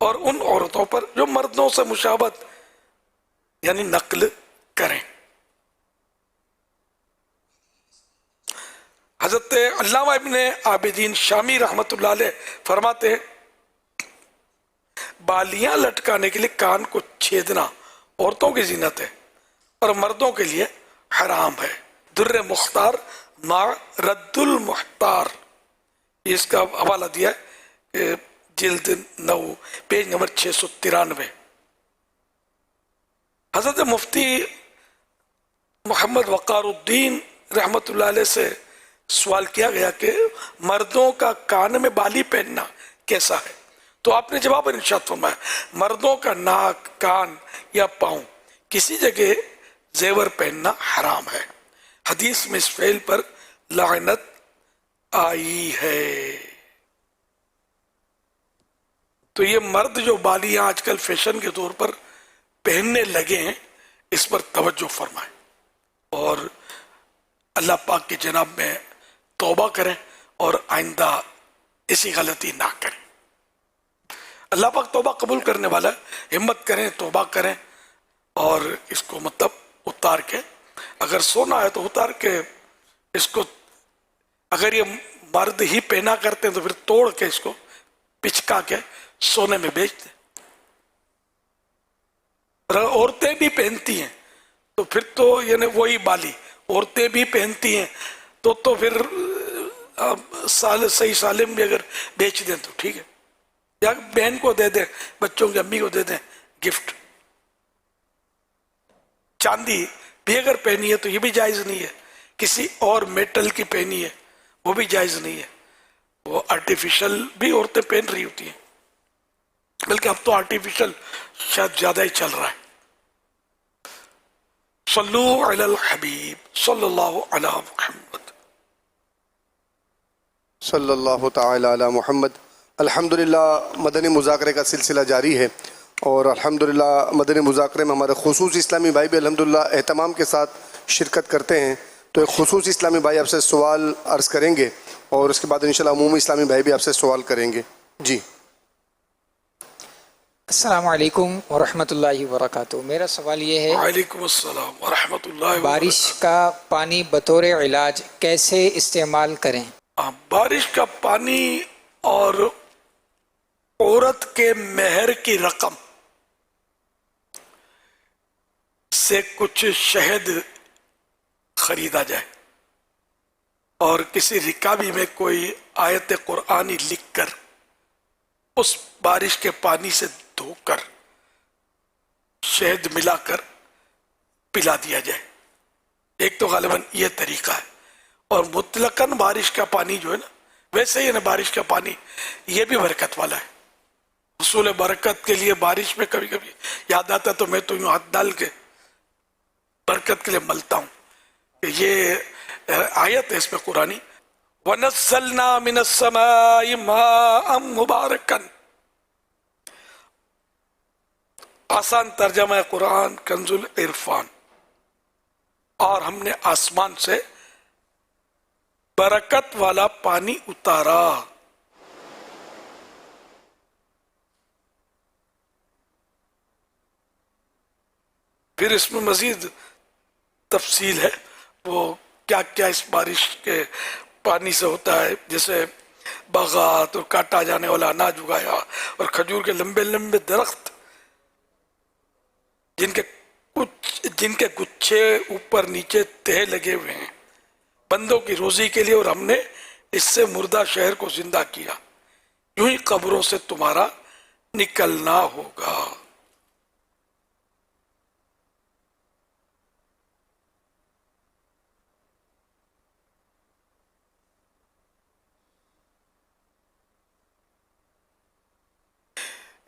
اور ان عورتوں پر جو مردوں سے مشابہت یعنی نقل کریں. حضرت علامہ ابن عابدین شامی رحمت اللہ علیہ فرماتے ہیں بالیاں لٹکانے کے لیے کان کو چھیدنا عورتوں کی زینت ہے اور مردوں کے لیے حرام ہے. در مختار مع رد المحتار اس کا حوالہ دیا ہے جلد 9 پیج نمبر 693. حضرت مفتی محمد وقار الدین رحمت اللہ علیہ سے سوال کیا گیا کہ مردوں کا کان میں بالی پہننا کیسا ہے تو آپ نے جواب ارشاد فرمایا مردوں کا ناک کان یا پاؤں کسی جگہ زیور پہننا حرام ہے. حدیث میں اس فعل پر لعنت آئی ہے. تو یہ مرد جو بالیاں آج کل فیشن کے طور پر پہننے لگے ہیں اس پر توجہ فرمائیں اور اللہ پاک کی جناب میں توبہ کریں اور آئندہ اسی غلطی نہ کریں. اللہ پاک توبہ قبول کرنے والا ہے. ہمت کریں توبہ کریں اور اس کو مطلب اتار کے اگر سونا ہے تو اتار کے اس کو اگر یہ مرد ہی پہنا کرتے ہیں تو پھر توڑ کے اس کو پچکا کے سونے میں بیچ دیں. عورتیں بھی پہنتی ہیں تو پھر تو یعنی وہی بالی عورتیں بھی پہنتی ہیں تو پھر صحیح سالم بھی اگر بیچ دیں تو ٹھیک ہے یا بہن کو دے دیں بچوں کی امی کو دے دیں گفٹ. چاندی بھی اگر پہنی ہے تو یہ بھی جائز نہیں ہے. کسی اور میٹل کی پہنی ہے وہ بھی جائز نہیں ہے. وہ آرٹیفیشل بھی عورتیں پہن رہی ہوتی ہیں بلکہ اب تو آرٹیفیشل شاید زیادہ ہی چل رہا ہے. صلو علی الحبیب صلی اللہ علی محمد صلی اللہ تعالی علی محمد. الحمدللہ مدنی مذاکرے کا سلسلہ جاری ہے اور الحمدللہ مدنی مذاکرے میں ہمارے خصوصی اسلامی بھائی بھی الحمدللہ اہتمام کے ساتھ شرکت کرتے ہیں. تو ایک خصوصی اسلامی بھائی آپ سے سوال عرض کریں گے اور اس کے بعد انشاءاللہ عمومی اسلامی بھائی بھی آپ سے سوال کریں گے. جی السلام علیکم ورحمۃ اللہ وبرکاتہ. میرا سوال یہ ہے وعلیکم السلام ورحمۃ اللہ بارش کا پانی بطور علاج کیسے استعمال کریں؟ بارش کا پانی اور عورت کے مہر کی رقم سے کچھ شہد خریدا جائے اور کسی رکابی میں کوئی آیت قرآنی لکھ کر اس بارش کے پانی سے دھو کر شہد ملا کر پلا دیا جائے ایک تو غالباً یہ طریقہ ہے. اور مطلقاً بارش کا پانی جو ہے نا، ویسے ہی نا بارش کا پانی یہ بھی برکت والا ہے. حصول برکت کے لیے بارش میں کبھی کبھی یاد آتا تو میں تو یوں ہاتھ ڈال کے برکت کے لیے ملتا ہوں. کہ یہ آیت ہے اس میں قرآنی، وَنَزَّلْنَا مِنَ السَّمَاءِ مَاءً مُبَارَكًا. آسان ترجمہ ہے قرآن کنز العرفان. اور ہم نے آسمان سے برکت والا پانی اتارا. پھر اس میں مزید تفصیل ہے، وہ کیا کیا اس بارش کے پانی سے ہوتا ہے. جیسے باغات اور کاٹا جانے والا اناج اگایا، اور کھجور کے لمبے لمبے درخت جن کے گچھے اوپر نیچے تہ لگے ہوئے ہیں بندوں کی روزی کے لیے، اور ہم نے اس سے مردہ شہر کو زندہ کیا. یوں ہی قبروں سے تمہارا نکلنا ہوگا.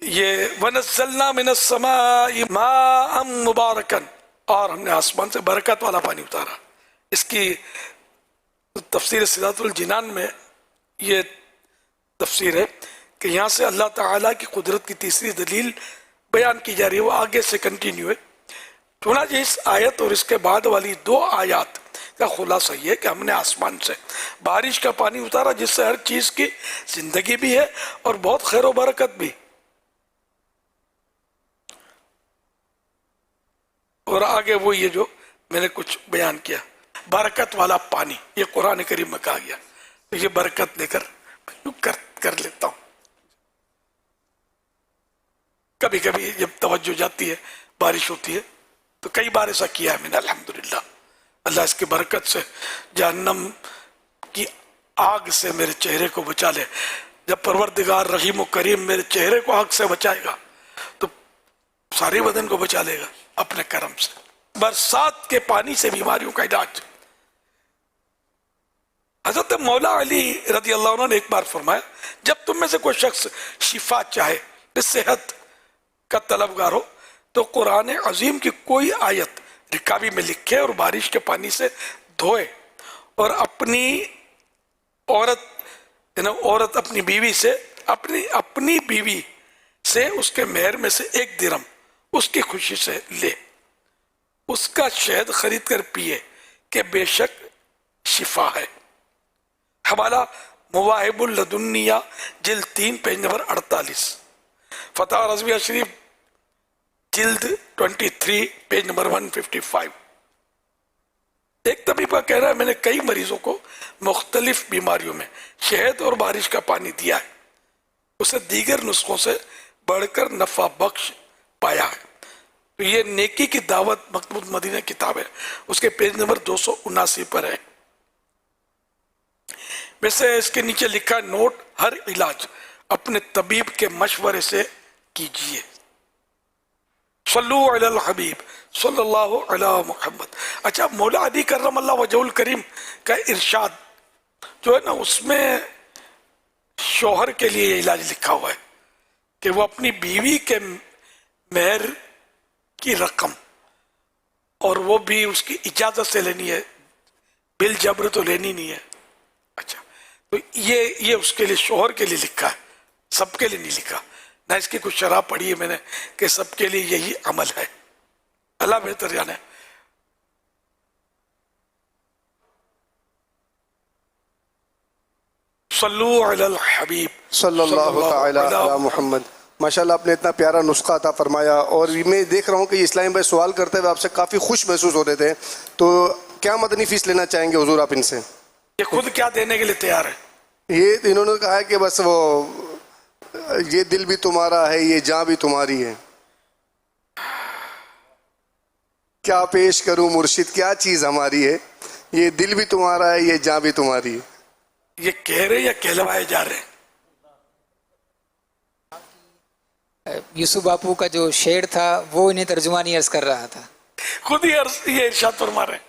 یہ وَنَزَّلْنَا مِنَ السَّمَاءِ مَاءً مُبَارَكًا، اور ہم نے آسمان سے برکت والا پانی اتارا. اس کی تفسیر صراط الجنان میں یہ تفسیر ہے کہ یہاں سے اللہ تعالیٰ کی قدرت کی تیسری دلیل بیان کی جا رہی ہے، وہ آگے سے کنٹینیو ہے. چنانچہ اس آیت اور اس کے بعد والی 2 آیات کا خلاصہ یہ ہے کہ ہم نے آسمان سے بارش کا پانی اتارا جس سے ہر چیز کی زندگی بھی ہے اور بہت خیر و برکت بھی. اور آگے وہ یہ جو میں نے کچھ بیان کیا، برکت والا پانی، یہ قرآن کریم میں کہا گیا. تو یہ برکت لے کر لیتا ہوں. کبھی کبھی جب توجہ جاتی ہے، بارش ہوتی ہے، تو کئی بار ایسا کیا ہے میں نے الحمدللہ. اللہ اس کی برکت سے جہنم کی آگ سے میرے چہرے کو بچا لے. جب پروردگار رحیم و کریم میرے چہرے کو آگ سے بچائے گا تو سارے بدن کو بچا لے گا اپنے کرم سے. برسات کے پانی سے بیماریوں کا علاج. حضرت مولا علی رضی اللہ عنہ نے ایک بار فرمایا، جب تم میں سے کوئی شخص شفا چاہے، صحت کا طلبگار ہو، تو قرآن عظیم کی کوئی آیت رکابی میں لکھے اور بارش کے پانی سے دھوئے، اور اپنی عورت اپنی بیوی سے اپنی بیوی سے اس کے مہر میں سے 1 درہم اس کی خوشی سے لے، اس کا شہد خرید کر پیے کہ بے شک شفا ہے. حوالہ مواہب اللدنیہ جلد 3 پیج نمبر 48، فتح رضویہ شریف جلد 23 پیج نمبر 155. ایک طبیب کا کہہ رہا ہے میں نے کئی مریضوں کو مختلف بیماریوں میں شہد اور بارش کا پانی دیا ہے، اسے دیگر نسخوں سے بڑھ کر نفع بخش پایا ہے. تو یہ نیکی کی دعوت مکتوب مدینہ کتاب ہے، اس کے پیج نمبر 279 پر ہے. ویسے اس کے نیچے لکھا ہے نوٹ، ہر علاج اپنے طبیب کے مشورے سے کیجیے. صلو علی الحبیب صلی اللہ علی محمد. اچھا، مولا علی کرم اللہ وجہ الکریم کا ارشاد جو ہے نا، اس میں شوہر کے لیے یہ علاج لکھا ہوا ہے کہ وہ اپنی بیوی کے مہر کی رقم، اور وہ بھی اس کی اجازت سے لینی ہے، بل جبر تو لینی نہیں ہے. اچھا، تو یہ اس کے لیے شوہر کے لیے لکھا ہے، سب کے لیے نہیں لکھا. نہ اس کی کچھ شرح پڑھی ہے میں نے کہ سب کے لیے یہی عمل ہے. اللہ بہتر جانے. صلو علی الحبیب صلی اللہ تعالی علی محمد. ماشاءاللہ آپ نے اتنا پیارا نسخہ عطا فرمایا، اور میں دیکھ رہا ہوں کہ یہ اسلام بھائی سوال کرتے ہوئے آپ سے کافی خوش محسوس ہو رہے تھے. تو کیا مدنی فیس لینا چاہیں گے حضور آپ ان سے؟ یہ خود کیا دینے کے لیے تیار ہے؟ یہ انہوں نے کہا ہے کہ بس وہ یہ دل بھی تمہارا ہے، یہ جاں بھی تمہاری ہے. کیا پیش کروں مرشد، کیا چیز ہماری ہے، یہ دل بھی تمہارا ہے، یہ جاں بھی تمہاری ہے. یہ کہہ رہے یا کہلوائے جا رہے ہیں؟ یوسف باپو کا جو شعر تھا وہ انہیں ترجمانی عرض کر رہا تھا. خود ہی یہ ارشاد فرما رہے ہیں.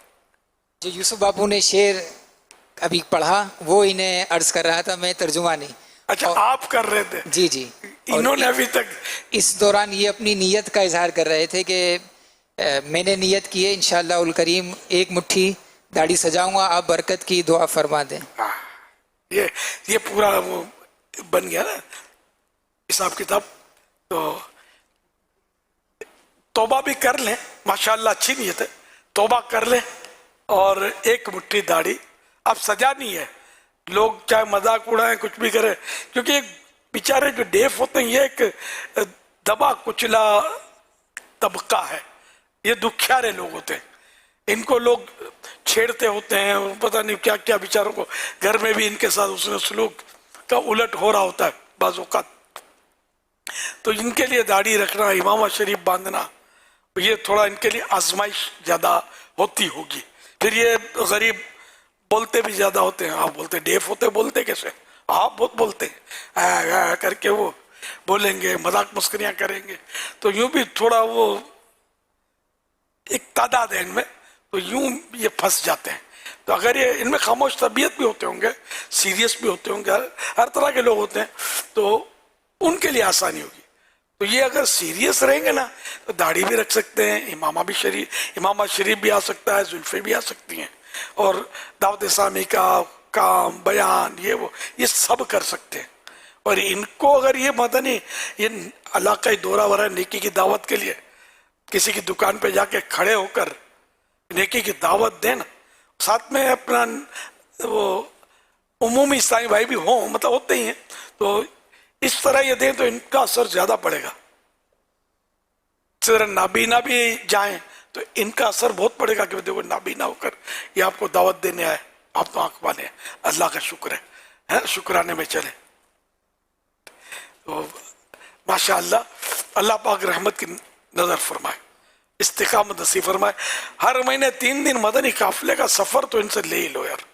جو یوسف باپو نے شعر ابھی پڑھا وہ انہیں عرض کر رہا تھا، میں ترجمہ نہیں. اچھا آپ کر رہے تھے؟ جی جی. انہوں نے ابھی تک اس دوران یہ اپنی نیت کا اظہار کر رہے تھے کہ میں نے نیت کی ہے انشاءاللہ الکریم ایک مٹھی داڑھی سجاؤں گا، آپ برکت کی دعا فرما دیں. یہ پورا وہ بن گیا نا حساب کتاب. تو توبہ بھی کر لیں، ماشاءاللہ اچھی نیت ہے، توبہ کر لیں اور ایک مٹھی داڑھی اب سجانی ہے. لوگ چاہے مذاق اڑائیں کچھ بھی کریں، کیونکہ ایک بیچارے جو ڈیف ہوتے ہیں یہ ایک دبا کچلا طبقہ ہے، یہ دکھیارے لوگ ہوتے ہیں، ان کو لوگ چھیڑتے ہوتے ہیں، پتہ نہیں کیا کیا بیچاروں کو گھر میں بھی ان کے ساتھ اس نے سلوک کا الٹ ہو رہا ہوتا ہے بعض اوقات. تو ان کے لیے داڑھی رکھنا، امامہ شریف باندھنا، یہ تھوڑا ان کے لیے آزمائش زیادہ ہوتی ہوگی. پھر یہ غریب بولتے بھی زیادہ ہوتے ہیں. آپ بولتے ڈیف ہوتے، بولتے کیسے؟ آپ بہت بولتے ہیں کر کے وہ بولیں گے، مذاق مسکریاں کریں گے، تو یوں بھی تھوڑا وہ ایک تعداد ہے ان میں، تو یوں یہ پھنس جاتے ہیں. تو اگر یہ ان میں خاموش طبیعت بھی ہوتے ہوں گے، سیریس بھی ہوتے ہوں گے، ہر طرح کے لوگ ہوتے ہیں، تو ان کے لیے آسانی ہوگی. تو یہ اگر سیریس رہیں گے نا تو داڑھی بھی رکھ سکتے ہیں، امامہ شریف بھی آ سکتا ہے، زلفیں بھی آ سکتی ہیں، اور دعوت اسلامی کا کام، بیان، یہ سب کر سکتے ہیں. اور ان کو اگر یہ مدنی یہ علاقائی دورہ ورہ نیکی کی دعوت کے لیے کسی کی دکان پہ جا کے کھڑے ہو کر نیکی کی دعوت دیں نا، ساتھ میں اپنا وہ عمومی اسلامی بھائی بھی ہوں، مطلب ہوتے ہی ہیں، تو اس طرح یہ دیں تو ان کا اثر زیادہ پڑے گا. صرف نابینا بھی جائیں تو ان کا اثر بہت پڑے گا کہ دیکھو نابینا ہو کر یہ آپ کو دعوت دینے آئے، آپ تو آنکھ والے ہیں، اللہ کا شکر ہے، شکرانے میں چلیں. تو ماشاءاللہ اللہ پاک رحمت کی نظر فرمائے، استقامت نصیب فرمائے. ہر مہینے 3 دن مدنی قافلے کا سفر تو ان سے لے ہی لو یار.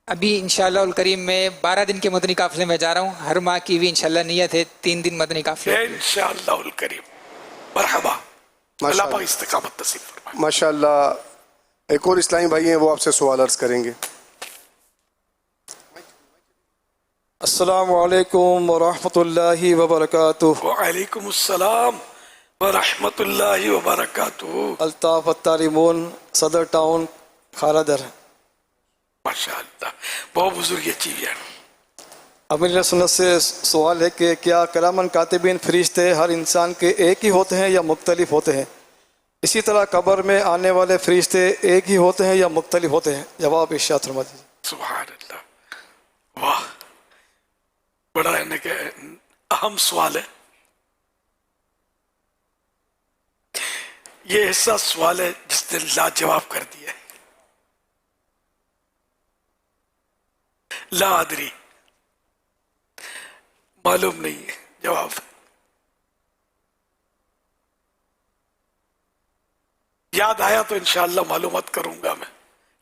ابھی انشاءاللہ الکریم میں 12 دن کے مدنی قافلے میں جا رہا ہوں. ہر ماہ کی بھی انشاءاللہ نیت ہے 3 دن مدنی قافلے. انشاءاللہ الکریم مرحبا، اللہ پاک استقامت نصیب فرمائے. ماشاءاللہ ایک اور اسلامی بھائی ہیں، وہ آپ سے سوال عرض کریں گے. السلام علیکم ورحمۃ اللہ وبرکاتہ. وعلیکم السلام ورحمۃ اللہ وبرکاتہ. الطاف التعلیمون، صدر ٹاؤن خالدر. ماشاءاللہ بہت بزرگ چیز ہے. امیر سنت سے سوال ہے کہ کیا کلامن کاتبین فرشتے ہر انسان کے ایک ہی ہوتے ہیں یا مختلف ہوتے ہیں؟ اسی طرح قبر میں آنے والے فرشتے ایک ہی ہوتے ہیں یا مختلف ہوتے ہیں؟ جواب ارشاد فرما دیجیے. سبحان اللہ، واہ، بڑا ہے کہ اہم سوال ہے. یہ ایسا سوال ہے جس نے لاجواب کر دیا ہے. لا ادری، معلوم نہیں ہے جواب. یاد آیا تو انشاءاللہ معلومات کروں گا میں،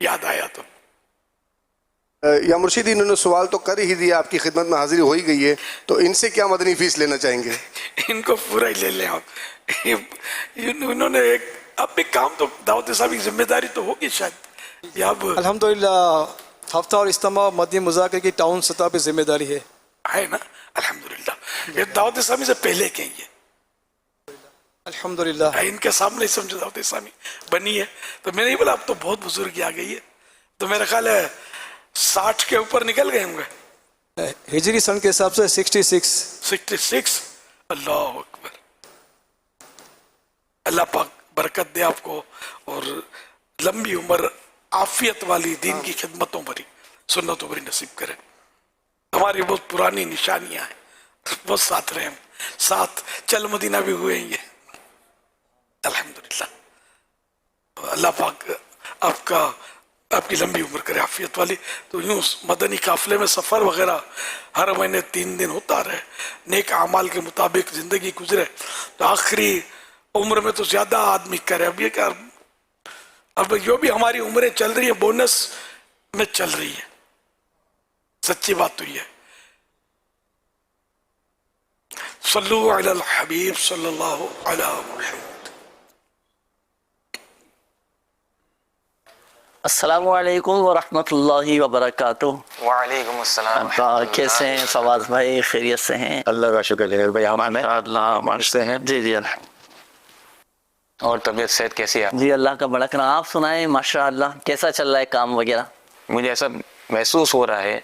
یاد آیا تو. یا مرشد انہوں نے سوال تو کر ہی دیا، آپ کی خدمت میں حاضری ہو ہی گئی ہے، تو ان سے کیا مدنی فیس لینا چاہیں گے؟ ان کو پورا ہی لے لیں آپ. انہوں نے ایک اب بھی کام تو دعوت اسلامی کی ذمہ داری تو ہوگی شاید. الحمدللہ ہفتہ اور اجتماع مدنی مذاکرے کی ٹاؤن سطح پہ ذمہ داری ہے نا. الحمدللہ یہ دعوت اسلامی سے پہلے کے یہ الحمدللہ ان کے سامنے سمجھو دعوت اسلامی بنی ہے. تو میں نہیں بولا اب تو بہت بزرگی آ گئی ہے، تو میرا خیال ہے 60 کے اوپر نکل گئے ہوں گے. ہجری سن کے حساب سے 66. اللہ اکبر. اللہ پاک برکت دے آپ کو اور لمبی عمر، عافیت والی دین کی خدمتوں بھری، سنتوں بھری نصیب کرے. ہماری بہت پرانی نشانیاں ہیں، بہت ساتھ رہے ہم، ساتھ چل مدینہ بھی ہوئے ہیں یہ. الحمدللہ اللہ پاک آپ کی لمبی عمر کرے، عافیت والی. تو یوں مدنی قافلے میں سفر وغیرہ ہر مہینے 3 دن ہوتا رہے، نیک اعمال کے مطابق زندگی گزرے، تو آخری عمر میں تو زیادہ آدمی کرے. اب یہ کہ اب جو بھی ہماری عمریں چل رہی ہیں بونس میں چل رہی ہے، سچی بات تو یہ ہے. صلو علی الحبیب صلی اللہ علیہ وسلم. السلام علیکم ورحمۃ اللہ وبرکاتہ۔ وعلیکم السلام۔ کیسے ہیں فواز بھائی؟ خیریت سے ہیں؟ اللہ کا شکر ہے بھائی، امان ہے؟ اللہ سے ہیں جی جی الحمد۔ اور طبیعت صحت کیسی ہے؟ جی اللہ کا بڑا کرم، آپ سنائیں ماشاء اللہ کیسا چل رہا ہے کام وغیرہ؟ مجھے ایسا محسوس ہو رہا ہے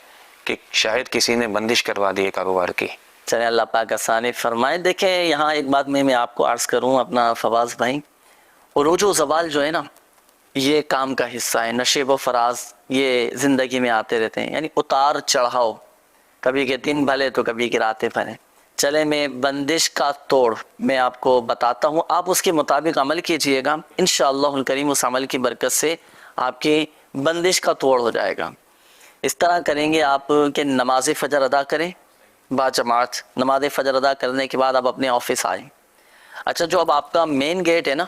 کہ شاید کسی نے بندش کروا دی ہے کاروبار کی۔ چلیں اللہ پاک آسانی فرمائے۔ دیکھیں یہاں ایک بات میں آپ کو عرض کروں اپنا فواز بھائی، عروج و زوال جو ہے نا یہ کام کا حصہ ہے، نشیب و فراز یہ زندگی میں آتے رہتے ہیں، یعنی اتار چڑھاؤ، کبھی کے دن بھلے تو کبھی کے راتیں بھلے۔ چلے میں بندش کا توڑ میں آپ کو بتاتا ہوں، آپ اس کے مطابق عمل کیجئے گا، انشاءاللہ الکریم اس عمل کی برکت سے آپ کی بندش کا توڑ ہو جائے گا۔ اس طرح کریں گے آپ کہ نماز فجر ادا کریں با جماعت، نماز فجر ادا کرنے کے بعد آپ اپنے آفس آئیں۔ اچھا جو اب آپ کا مین گیٹ ہے نا،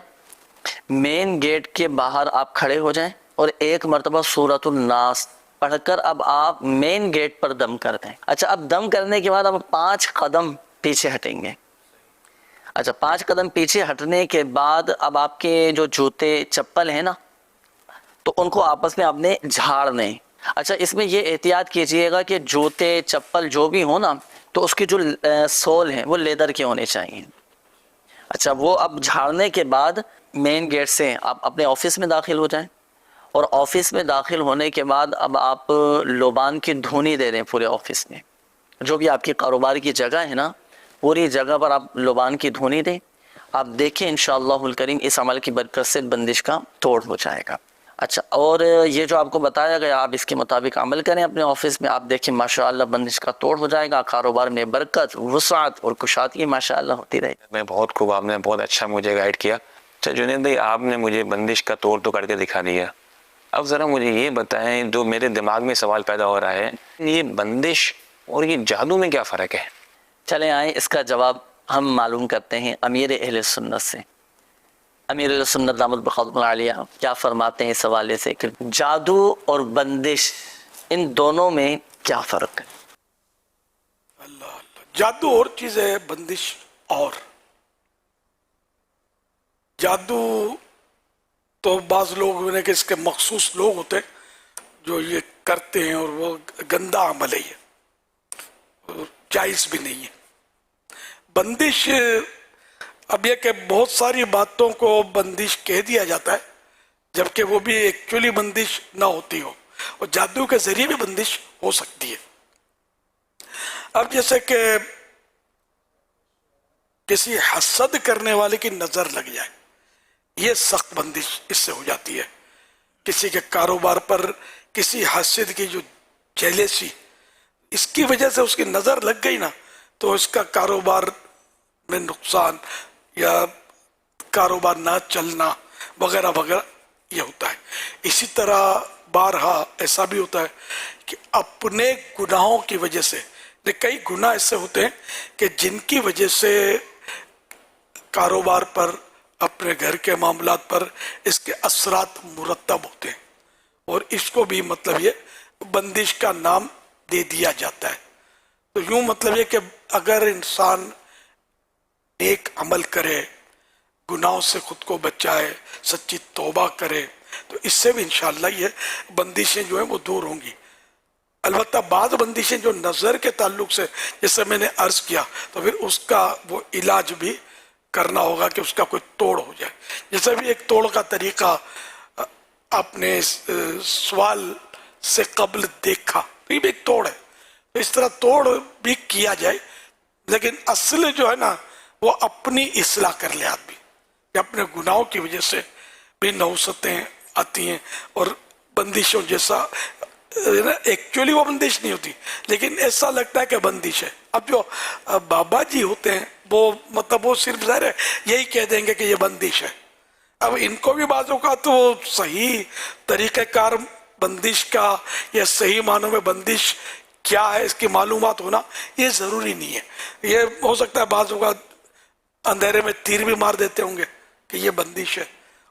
مین گیٹ کے باہر آپ کھڑے ہو جائیں اور ایک مرتبہ سورۃ الناس پڑھ کر اب آپ مین گیٹ پر دم کر دیں۔ اچھا اب دم کرنے کے بعد اب 5 قدم پیچھے ہٹیں گے۔ اچھا 5 قدم پیچھے ہٹنے کے بعد اب آپ کے جو جوتے چپل ہیں نا تو ان کو آپس میں آپ نے جھاڑ دیں۔ اچھا اس میں یہ احتیاط کیجئے گا کہ جوتے چپل جو بھی ہو نا تو اس کی جو سول ہیں وہ لیدر کے ہونے چاہیے۔ اچھا وہ اب جھاڑنے کے بعد مین گیٹ سے آپ اپنے آفس میں داخل ہو جائیں، اور آفس میں داخل ہونے کے بعد اب آپ لوبان کی دھونی دے دیں پورے آفس میں، جو بھی آپ کی کاروبار کی جگہ ہے نا پوری جگہ پر آپ لوبان کی دھونی دیں۔ آپ دیکھیں انشاءاللہ الکریم اس عمل کی برکت سے بندش کا توڑ ہو جائے گا۔ اچھا اور یہ جو آپ کو بتایا گیا آپ اس کے مطابق عمل کریں اپنے آفس میں، آپ دیکھیں ماشاءاللہ بندش کا توڑ ہو جائے گا، کاروبار میں برکت، وسعت اور کشادگی ماشاءاللہ ہوتی رہے گی۔ میں بہت خوب، آپ نے بہت اچھا مجھے گائیڈ کیا۔ اچھا جنید بھائی آپ نے مجھے بندش کا توڑ تو کر کے دکھا دیا، اب ذرا مجھے یہ بتائیں جو میرے دماغ میں سوال پیدا ہو رہا ہے، یہ بندش اور یہ جادو میں کیا فرق ہے؟ چلیں آئیں اس کا جواب ہم معلوم کرتے ہیں امیر اہل سنت سے۔ امیر اہل سنت دامت بقدم العالیہ کیا فرماتے ہیں اس حوالے سے کہ جادو اور بندش ان دونوں میں کیا فرق ہے؟ جادو اور چیز ہے، بندش اور۔ جادو تو بعض لوگ کہ اس کے مخصوص لوگ ہوتے ہیں جو یہ کرتے ہیں اور وہ گندا عمل ہے یہ، اور جائز بھی نہیں ہے۔ بندش اب یہ کہ بہت ساری باتوں کو بندش کہہ دیا جاتا ہے جبکہ وہ بھی ایکچولی بندش نہ ہوتی ہو، اور جادو کے ذریعے بھی بندش ہو سکتی ہے۔ اب جیسے کہ کسی حسد کرنے والے کی نظر لگ جائے، یہ سخت بندش اس سے ہو جاتی ہے۔ کسی کے کاروبار پر کسی حسد کی جو جیلیسی، اس کی وجہ سے اس کی نظر لگ گئی نا تو اس کا کاروبار میں نقصان یا کاروبار نہ چلنا وغیرہ وغیرہ یہ ہوتا ہے۔ اسی طرح بارہا ایسا بھی ہوتا ہے کہ اپنے گناہوں کی وجہ سے، کئی گناہ ایسے ہوتے ہیں کہ جن کی وجہ سے کاروبار پر، اپنے گھر کے معاملات پر اس کے اثرات مرتب ہوتے ہیں، اور اس کو بھی مطلب یہ بندش کا نام دے دیا جاتا ہے۔ تو یوں مطلب یہ کہ اگر انسان نیک عمل کرے، گناہوں سے خود کو بچائے، سچی توبہ کرے تو اس سے بھی انشاءاللہ یہ بندشیں جو ہیں وہ دور ہوں گی۔ البتہ بعض بندشیں جو نظر کے تعلق سے جیسے میں نے عرض کیا تو پھر اس کا وہ علاج بھی کرنا ہوگا کہ اس کا کوئی توڑ ہو جائے۔ جیسے بھی ایک توڑ کا طریقہ آپ نے سوال سے قبل دیکھا تو یہ بھی ایک توڑ ہے، تو اس طرح توڑ بھی کیا جائے، لیکن اصل جو ہے نا وہ اپنی اصلاح کر لے آدمی، کہ اپنے گناہوں کی وجہ سے بھی نوستیں آتی ہیں، اور بندشوں جیسا ایکچولی وہ بندش نہیں ہوتی لیکن ایسا لگتا ہے کہ بندش ہے۔ اب جو بابا جی ہوتے ہیں وہ مطلب وہ صرف ظاہر ہے یہی کہہ دیں گے کہ یہ بندش ہے۔ اب ان کو بھی بعض اوقات تو صحیح طریقہ کار بندش کا یا صحیح معنوں میں بندش کیا ہے اس کی معلومات ہونا یہ ضروری نہیں ہے۔ یہ ہو سکتا ہے بعض اوقات اندھیرے میں تیر بھی مار دیتے ہوں گے کہ یہ بندش ہے،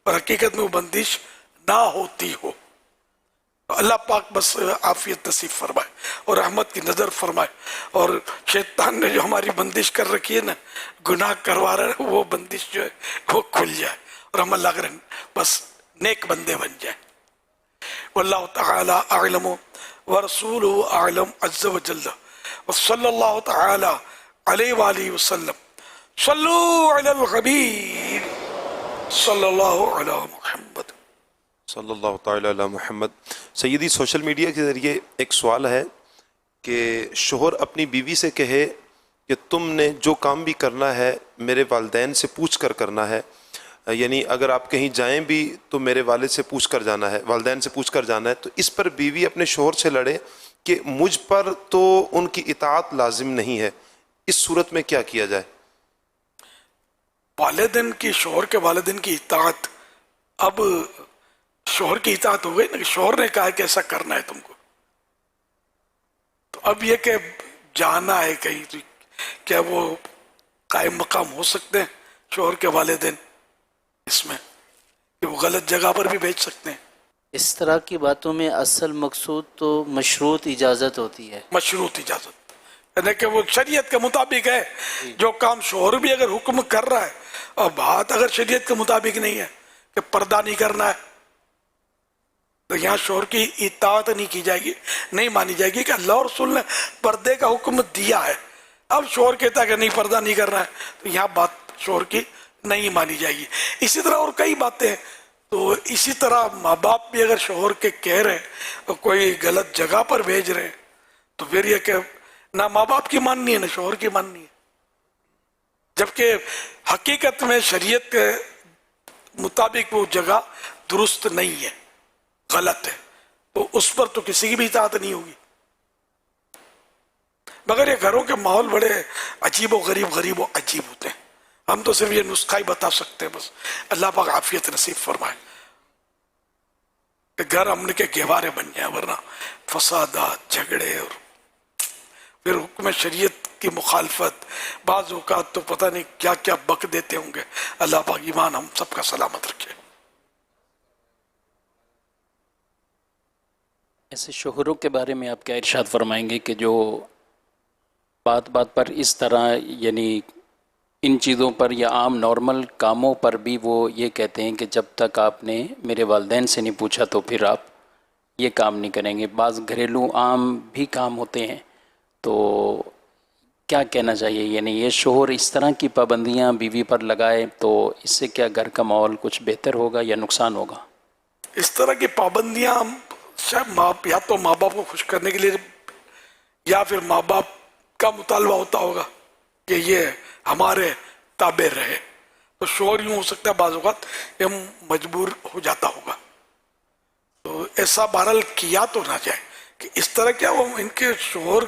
اور حقیقت میں وہ بندش نہ ہوتی ہو۔ اللہ پاک بس عافیت نصیب فرمائے اور رحمت کی نظر فرمائے، اور شیطان نے جو ہماری بندش کر رکھی ہے نا، گناہ کروا رہا ہے، وہ بندش جو ہے وہ کھل جائے اور ہم اللہ کریں بس نیک بندے بن جائیں۔ वल्लाहु तआला अअलम व रसूलुहु अअलम अज़्ज़ व जल्ल व सल्लल्लाहु तआला अलैहि व आलिहि वसल्लम सल्लू अलल हबीब सल्लल्लाहु अला मुहम्मद सल्लल्लाहु तआला अला मुहम्मद। सैयदी, सोशल मीडिया के ज़रिए एक सवाल है कि शोहर अपनी बीवी से कहे कि तुमने जो काम भी करना है मेरे वालिदैन से पूछ कर करना है, यानी अगर आप कहीं जाएं भी तो मेरे वालिद से पूछ कर जाना है, वालिदैन से पूछ कर जाना है। तो इस पर बीवी अपने शोहर से लड़े कि मुझ पर तो उनकी इताअत लाजिम नहीं है, इस सूरत में क्या किया जाए? वालिदैन की, शोहर के वालिदैन की इताअत, अब शोहर की इताअत हो गई ना कि शोहर ने कहा कि ऐसा करना है तुमको, तो अब ये कि जाना है कहीं, तो क्या वो कायम मकाम हो सकते हैं शोहर के वालिदैन इसमें कि वो गलत जगह पर भी भेज सकते हैं? इस तरह की बातों में असल मकसूद तो मशरूत इजाज़त होती है। मशरूत इजाज़त यानी कि वो शरीयत के मुताबिक है, जो काम शोहर भी अगर हुक्म कर रहा है और बात अगर शरीयत के मुताबिक नहीं है कि पर्दा नहीं करना है, तो यहाँ शोहर की इताअत नहीं की जाएगी, नहीं मानी जाएगी कि अल्लाह और रसूल ने पर्दे का हुक्म दिया है। अब शोहर कहता है कि नहीं पर्दा नहीं करना है, तो यहाँ बात शोहर की नहीं मानी जाएगी। इसी तरह और कई बातें हैं। तो इसी तरह माँ बाप भी अगर शोहर के कह रहे हैं और कोई गलत जगह पर भेज रहे हैं, तो फिर ये कि ना माँ बाप की माननी है ना शोहर की माननी है, जबकि हकीकत में शरीयत के मुताबिक वो जगह दुरुस्त नहीं है, गलत है, तो उस पर तो किसी की भी इताअत नहीं होगी। मगर ये घरों के माहौल बड़े अजीब व गरीब अजीब होते हैं। हम तो सिर्फ ये नुस्खा ही बता सकते हैं बस। अल्लाह पाक आफियत नसीब फरमाए कि घर अमन के गहवारे बन जाए, वरना फसादात, झगड़े और फिर हुक्म शरीयत की मुखालफत, बाज़ औक़ात तो पता नहीं क्या क्या बक देते होंगे। अल्लाह पाक ईमान हम सबका सलामत रखे। ऐसे शोहरों के बारे में आप क्या इरशाद फरमाएंगे कि जो बात बात पर इस तरह, यानी इन चीज़ों पर या आम नॉर्मल कामों पर भी वो ये कहते हैं कि जब तक आपने मेरे वालिदैन से नहीं पूछा तो फिर आप ये काम नहीं करेंगे। बाज़ घरेलू आम भी काम होते हैं, तो क्या कहना चाहिए? यानी ये शोहर इस तरह की पाबंदियां बीवी पर लगाए तो इससे क्या घर का माहौल कुछ बेहतर होगा या नुकसान होगा? इस तरह की पाबंदियां शायद या तो माँ बाप को खुश करने के लिए या फिर माँ बाप का मुतालबा होता होगा कि ये हमारे ताबे रहे, तो शोहर यूं हो सकता है बाज़ औक़ात ये मजबूर हो जाता होगा। तो ऐसा बहरहाल किया तो ना जाए कि इस तरह क्या वो इनके शोहर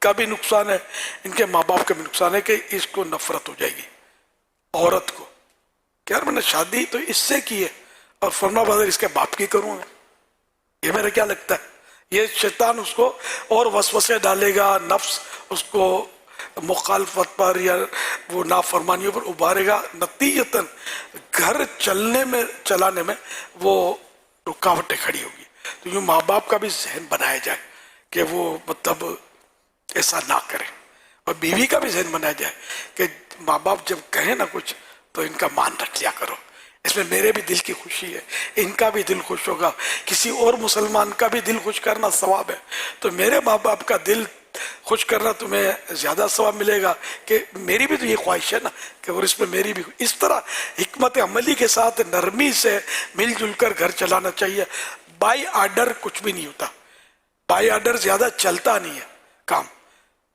का भी नुकसान है, इनके माँ बाप का भी नुकसान है कि इसको नफरत हो जाएगी औरत को, क्या मैंने शादी तो इससे की है और फरमा बदर इसके बाप की करूँ मैं, ये मेरा क्या लगता है? ये शैतान उसको और वसवसे डालेगा, नफ्स उसको मुखालफत पर या वो नाफरमानियों पर उभारेगा, नतीजतन घर चलाने में वो रुकावटें खड़ी होगी। तो यूँ माँ बाप का भी जहन बनाया जाए कि वो मतलब ऐसा ना करें, और बीवी का भी जहन बनाया जाए कि माँ बाप जब कहें ना कुछ तो इनका मान रख लिया करो, इसमें मेरे भी दिल की खुशी है, इनका भी दिल खुश होगा, किसी और मुसलमान का भी दिल खुश करना सवाब है, तो मेरे माँ बाप का दिल खुश करना तुम्हें ज़्यादा सवाब मिलेगा कि मेरी भी तो ये ख्वाहिश है ना कि और इसमें मेरी भी। इस तरह हिकमत अमली के साथ नरमी से मिलजुल कर घर चलाना चाहिए। बाई आर्डर कुछ भी नहीं होता, बाई आर्डर ज़्यादा चलता नहीं है काम,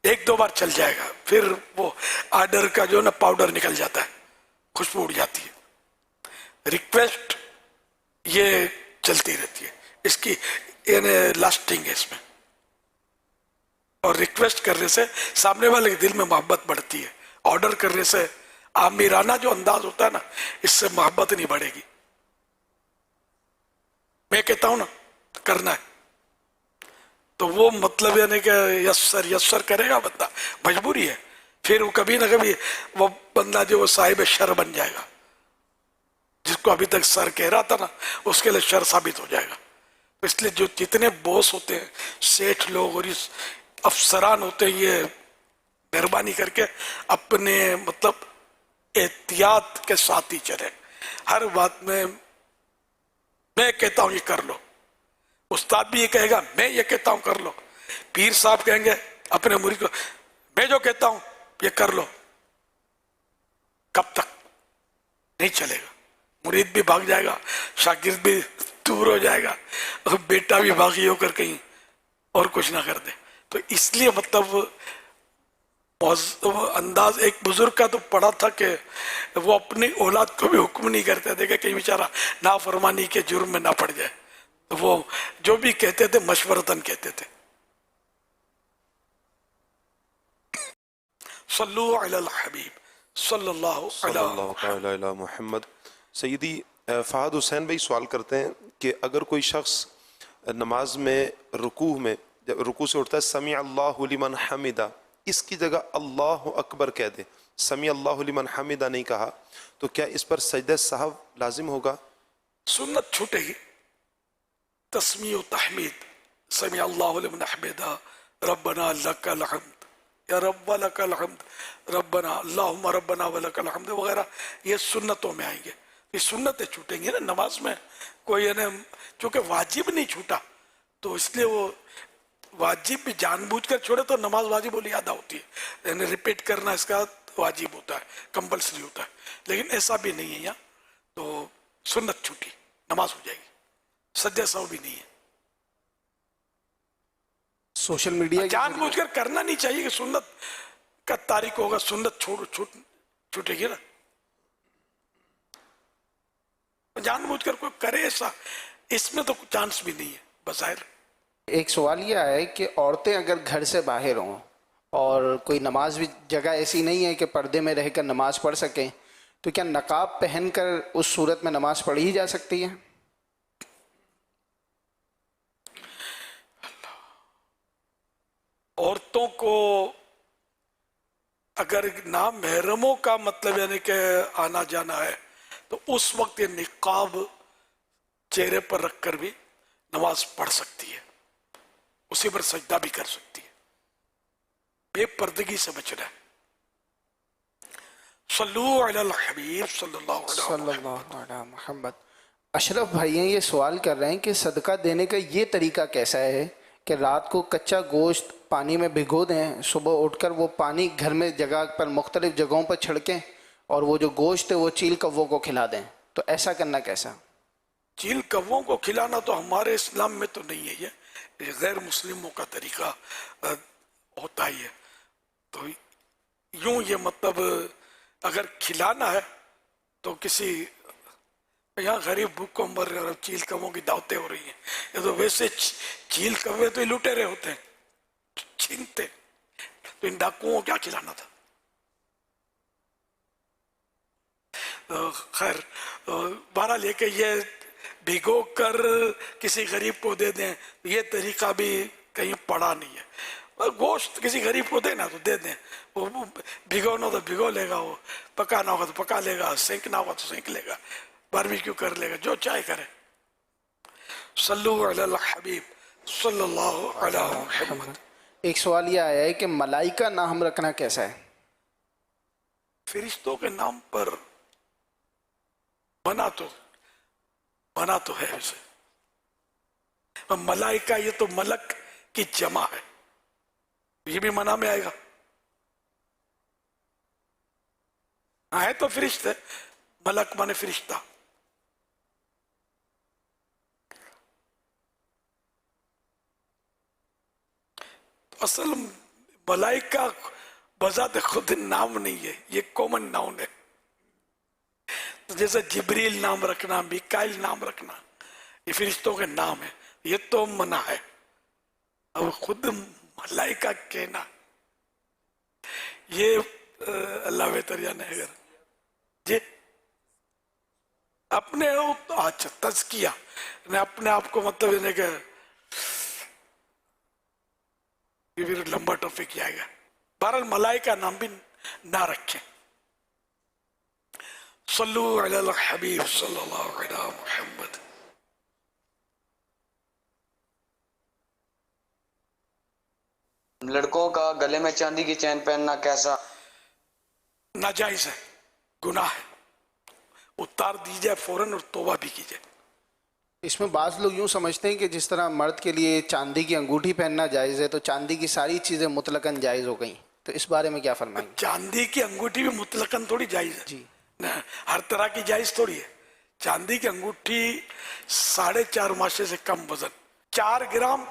एक दो बार चल जाएगा, फिर वो आर्डर का जो ना पाउडर निकल जाता है, खुशबू उड़ जाती है। रिक्वेस्ट ये चलती रहती है, इसकी यानी लास्टिंग है इसमें, और रिक्वेस्ट करने से सामने वाले के दिल में मोहब्बत बढ़ती है। ऑर्डर करने से आमिराना जो अंदाज होता है ना, इससे मोहब्बत नहीं बढ़ेगी। मैं कहता हूं ना करना है तो वो मतलब यानी कि यस्सर करेगा बंदा, मजबूरी है, फिर वो कभी ना कभी वो बंदा जो वो साहिब शर बन जाएगा, जिसको अभी तक सर कह रहा था ना उसके लिए शर साबित हो जाएगा। तो इसलिए जो जितने बॉस होते हैं, सेठ लोग और इस अफसरान होते हैं, ये मेहरबानी करके अपने मतलब एहतियात के साथ ही चले। हर बात में मैं कहता हूं ये कर लो, उस्ताद भी ये कहेगा मैं ये कहता हूँ कर लो, पीर साहब कहेंगे अपने मुरीद को मैं जो कहता हूँ ये कर लो, कब तक? नहीं चलेगा। मुरीद भी भाग जाएगा, शागिर्द भी दूर हो जाएगा, और बेटा भी भागी होकर कहीं और कुछ ना कर दे। तो इसलिए मतलब अंदाज एक बुजुर्ग का तो पढ़ा था कि वो अपनी औलाद को भी हुक्म नहीं करते थे कि कहीं बेचारा नाफरमानी के जुर्म में ना पड़ जाए, तो वो जो भी कहते थे मशवरतन कहते थे। सल्लु अलल हबीब सल्लल्लाहु अलैहि मुहम्मद। सैयदी फहद हुसैन भाई सवाल करते हैं कि अगर कोई शख्स नमाज में रुकू से उठता है समी अल्लाहु लिमन हमिदा, इसकी जगह अल्लाहु अकबर कह दे, समी अल्लाहु लिमन हमिदा नहीं कहा, तो क्या इस पर सजदा साहब लाजिम होगा? सुन्नत छूटेगी। तस्मी व तहमीद, समी अल्लाहु लिमन हमिदा, रब्बना लकल हम्द, या रब्बा लकल हम्द, रब्बना अल्लाहुम्मा रब्बना व लकल हम्द वगैरह, ये सुन्नतों में आएंगे। ये सुन्नतें छूटेंगी ना नमाज में। कोई यानी चूंकि वाजिब नहीं छूटा तो इसलिए वो वाजिब भी जानबूझकर छोड़े तो नमाज वाजिब बोली याद होती है, यानी रिपीट करना इसका वाजिब होता है, कंपल्सरी होता है। लेकिन ऐसा भी नहीं है यहाँ, तो सुन्नत छूटी नमाज हो जाएगी, सज्जा सौ भी नहीं है। सोशल मीडिया जानबूझकर करना नहीं चाहिए कि सुन्नत का तारीख होगा, सुन्नत छूटेगी ना। जानबूझकर कोई करे ऐसा, इसमें तो चांस भी नहीं है बज़ाहिर। एक सवाल ये आया है कि औरतें अगर घर से बाहर हों और कोई नमाज भी जगह ऐसी नहीं है कि पर्दे में रहकर नमाज पढ़ सकें, तो क्या नकाब पहनकर उस सूरत में नमाज पढ़ी ही जा सकती है? औरतों को अगर ना महरमों का मतलब यानी कि आना जाना है तो उस वक्त ये निकाब चेहरे पर रखकर भी नमाज पढ़ सकती है, उसी पर सजदा भी कर सकती है, बेपर्दगी से बचना है। सल्लु अलल हबीब सल्लल्लाहु अलैहि मुहम्मद। अशरफ भाई हैं ये सवाल कर रहे हैं कि सदका देने का ये तरीका कैसा है कि रात को कच्चा गोश्त पानी में भिगो दें, सुबह उठकर वो पानी घर में जगह पर मुख्तलिफ जगहों पर छिड़कें और वो जो गोश्त है वो चील कव्वों को खिला दें, तो ऐसा करना कैसा? चील कव्वों को खिलाना तो हमारे इस्लाम में तो नहीं है, ये गैर मुस्लिमों का तरीका होता ही है। तो यूं ये मतलब अगर खिलाना है तो किसी यहाँ गरीब भूख को मर रहे और चील कव्वों की दावतें हो रही हैं, ये तो वैसे चील कव्वे तो लुटेरे होते हैं, छीनते, तो इन डाकुओं को क्या खिलाना था? खैर बारह लेके ये भिगो कर किसी गरीब को दे दें, ये तरीका भी कहीं पड़ा नहीं है। और गोश्त किसी गरीब को देना तो दे दें, वो भिगोना तो भिगो लेगा, वो पकाना होगा तो पका लेगा, सेंकना होगा तो सेंक लेगा, बारबेक्यू कर लेगा, जो चाहे करे। सल्लु अलल हबीब सल्लल्लाहु अलैहि मुहम्मद। एक सवाल ये आया है कि मलाइका नाम रखना कैसा है? फरिश्तों के नाम पर बना तो है उसे, मलाइका ये तो मलक की जमा है, ये भी मना में आएगा। है तो फरिश्ते, मलक माने फरिश्ता। असल मलाइका बजाते खुद नाम नहीं है, ये कॉमन नाउन है। तो जैसे जिब्रील नाम रखना, मिकाइल नाम रखना, ये फरिश्तों के नाम है, ये तो मना है। अब खुद मलाइका कहना ये अल्लाह बेहतर जाने। अगर जी अपने अच्छा तज़किया ने अपने आप को मतलब यानी कि ये फिर लंबा टॉपिक किया गया। बहरहाल मलाइका नाम भी ना रखें। सल्लु अलल हबीब सल्लल्लाहु अलैहि मुहम्मद। लड़कों का गले में चांदी की चैन पहनना कैसा? नाजायज है, गुनाह है, उतार दी जाए फौरन और तौबा भी की जाए। اس میں بعض لوگ یوں سمجھتے ہیں کہ جس طرح مرد کے لیے چاندی کی انگوٹھی پہننا جائز ہے تو چاندی کی ساری چیزیں مطلقاً جائز ہو گئیں، تو اس بارے میں کیا فرمائیں گے؟ چاندی کی انگوٹھی بھی مطلقاً تھوڑی جائز ہے جی، ہر طرح کی جائز تھوڑی ہے. چاندی کی انگوٹھی 4.5 ماشے سے کم وزن، 4 گرام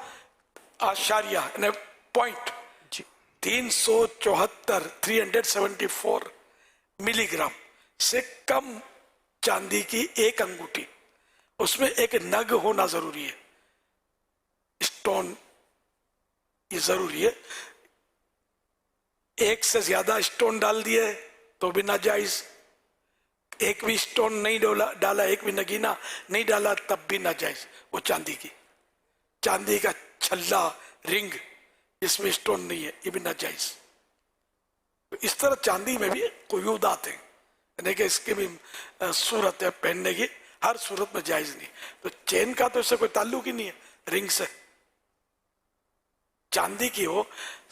آشاریہ یعنی پوائنٹ 374 ملی گرام سے کم چاندی کی ایک انگوٹھی، اس میں ایک نگ ہونا ضروری ہے، اسٹون یہ ضروری ہے. ایک سے زیادہ اسٹون ڈال دیے تو بھی ناجائز، ایک بھی اسٹون نہیں ڈالا، ایک بھی نگینہ نہیں ڈالا تب بھی ناجائز. وہ چاندی کا چھلا رنگ جس میں اسٹون نہیں ہے یہ بھی ناجائز. اس طرح چاندی میں بھی قیودات ہیں، یعنی کہ اس کی بھی صورت ہے پہننے کی، ہر صورت میں جائز نہیں. تو چین کا تو اس سے کوئی تعلق ہی نہیں ہے رنگ سے، چاندی کی ہو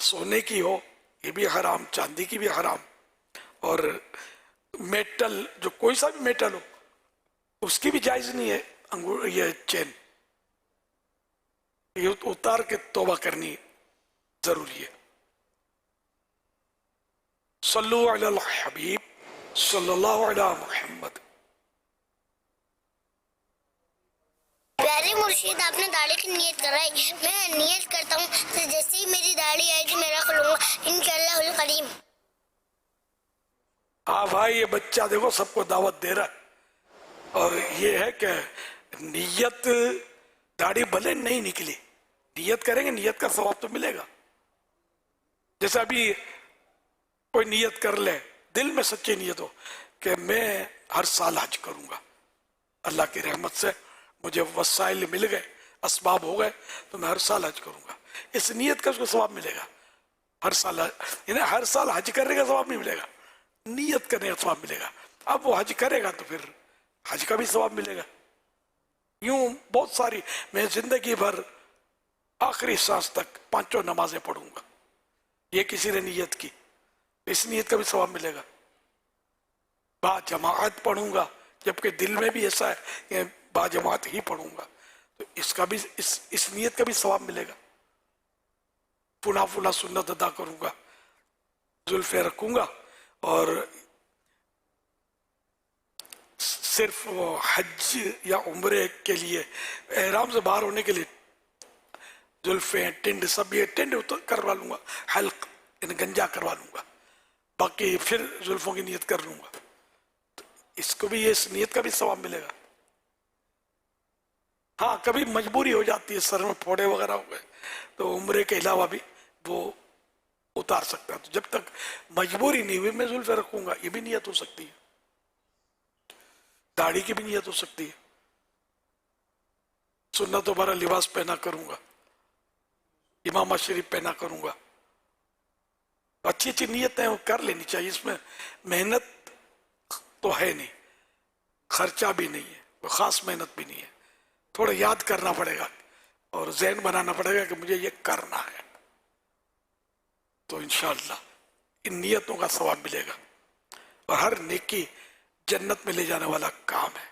سونے کی ہو یہ بھی حرام، چاندی کی بھی حرام. اور میٹل جو کوئی سا بھی میٹل ہو اس کی بھی جائز نہیں ہے یہ چین، یہ اتار کے توبہ کرنی ضروری ہے. صلو علی الحبیب صلی اللہ علی محمد. پیارے مرشید آپ نے داڑھی کی نیت کرائی، میں نیت کرتا ہوں کہ جیسے ہی میری داڑھی آئے گی میرا کھلوں گا انشاءاللہ الکریم. ہاں بھائی یہ بچہ دیکھو سب کو دعوت دے رہا ہے، اور یہ ہے کہ نیت داڑھی بھلے نہیں نکلی، نیت کریں گے نیت کا ثواب تو ملے گا. جیسے ابھی کوئی نیت کر لے دل میں سچی نیت ہو کہ میں ہر سال حج کروں گا، اللہ کی رحمت سے مجھے وسائل مل گئے، اسباب ہو گئے تو میں ہر سال حج کروں گا، اس نیت کا اس کو ثواب ملے گا. ہر سال یعنی ہر سال حج کرنے کا ثواب نہیں ملے گا، نیت کرنے کا ثواب ملے گا. اب وہ حج کرے گا تو پھر حج کا بھی ثواب ملے گا. یوں بہت ساری میں زندگی بھر آخری سانس تک 5 نمازیں پڑھوں گا، یہ کسی نے نیت کی، اس نیت کا بھی ثواب ملے گا. با جماعت پڑھوں گا جبکہ دل میں بھی ایسا ہے کہ با جماعت ہی پڑھوں گا، تو اس کا بھی اس نیت کا بھی ثواب ملے گا. پناہ سنت ادا کروں گا، زلفیں رکھوں گا، اور صرف وہ حج یا عمرے کے لیے احرام سے باہر ہونے کے لیے زلفیں ٹنڈ سب یہ ٹنڈ کروا لوں گا، حلق یعنی گنجا کروا لوں گا، باقی پھر زلفوں کی نیت کر لوں گا. تو اس کو بھی اس نیت کا بھی ثواب ملے گا. ہاں کبھی مجبوری ہو جاتی ہے، سر میں پھوڑے وغیرہ ہو گئے تو عمرے کے علاوہ بھی وہ اتار سکتا ہے. تو جب تک مجبوری نہیں ہوئی میں زلفیں رکھوں گا، یہ بھی نیت ہو سکتی ہے. داڑھی کی بھی نیت ہو سکتی ہے. سنتوں بھرا لباس پہنا کروں گا، امامہ شریف پہنا کروں گا. اچھی اچھی نیتیں وہ کر لینی چاہیے، اس میں محنت تو ہے نہیں، خرچہ بھی نہیں ہے، کوئی خاص محنت بھی نہیں ہے. تھوڑا یاد کرنا پڑے گا اور ذہن بنانا پڑے گا کہ مجھے یہ کرنا ہے، تو انشاءاللہ ان نیتوں کا ثواب ملے گا. اور ہر نیکی جنت میں لے جانے والا کام ہے.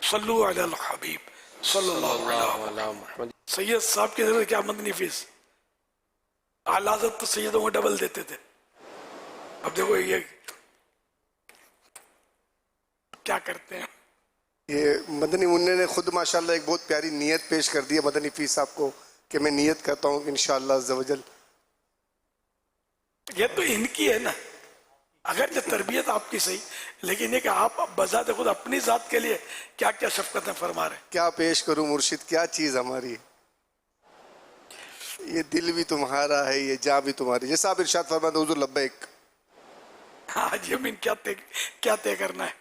صلو علی الحبیب صلی اللہ علیہ محمد. سید صاحب کی طرف کیا مدنی فیس، اعلی حضرت تو سیدوں کو ڈبل دیتے تھے. اب دیکھو یہ کیا کرتے ہیں. یہ مدنی منع نے خود ماشاءاللہ ایک بہت پیاری نیت پیش کر دی ہے مدنی فیس صاحب کو کہ میں نیت کرتا ہوں کہ انشاءاللہ عز و جل. یہ تو ان کی ہے نا، اگر یہ تربیت آپ کی صحیح، لیکن یہ کہ آپ بذات خود اپنی ذات کے لیے کیا کیا شفقتیں فرما رہے ہیں. کیا پیش کروں مرشد، کیا چیز ہماری، یہ دل بھی تمہارا ہے، یہ جاں بھی تمہاری، جیسا آپ ارشاد فرماتے حضور لبیک. ہاں جی امین کیا طے کرنا ہے.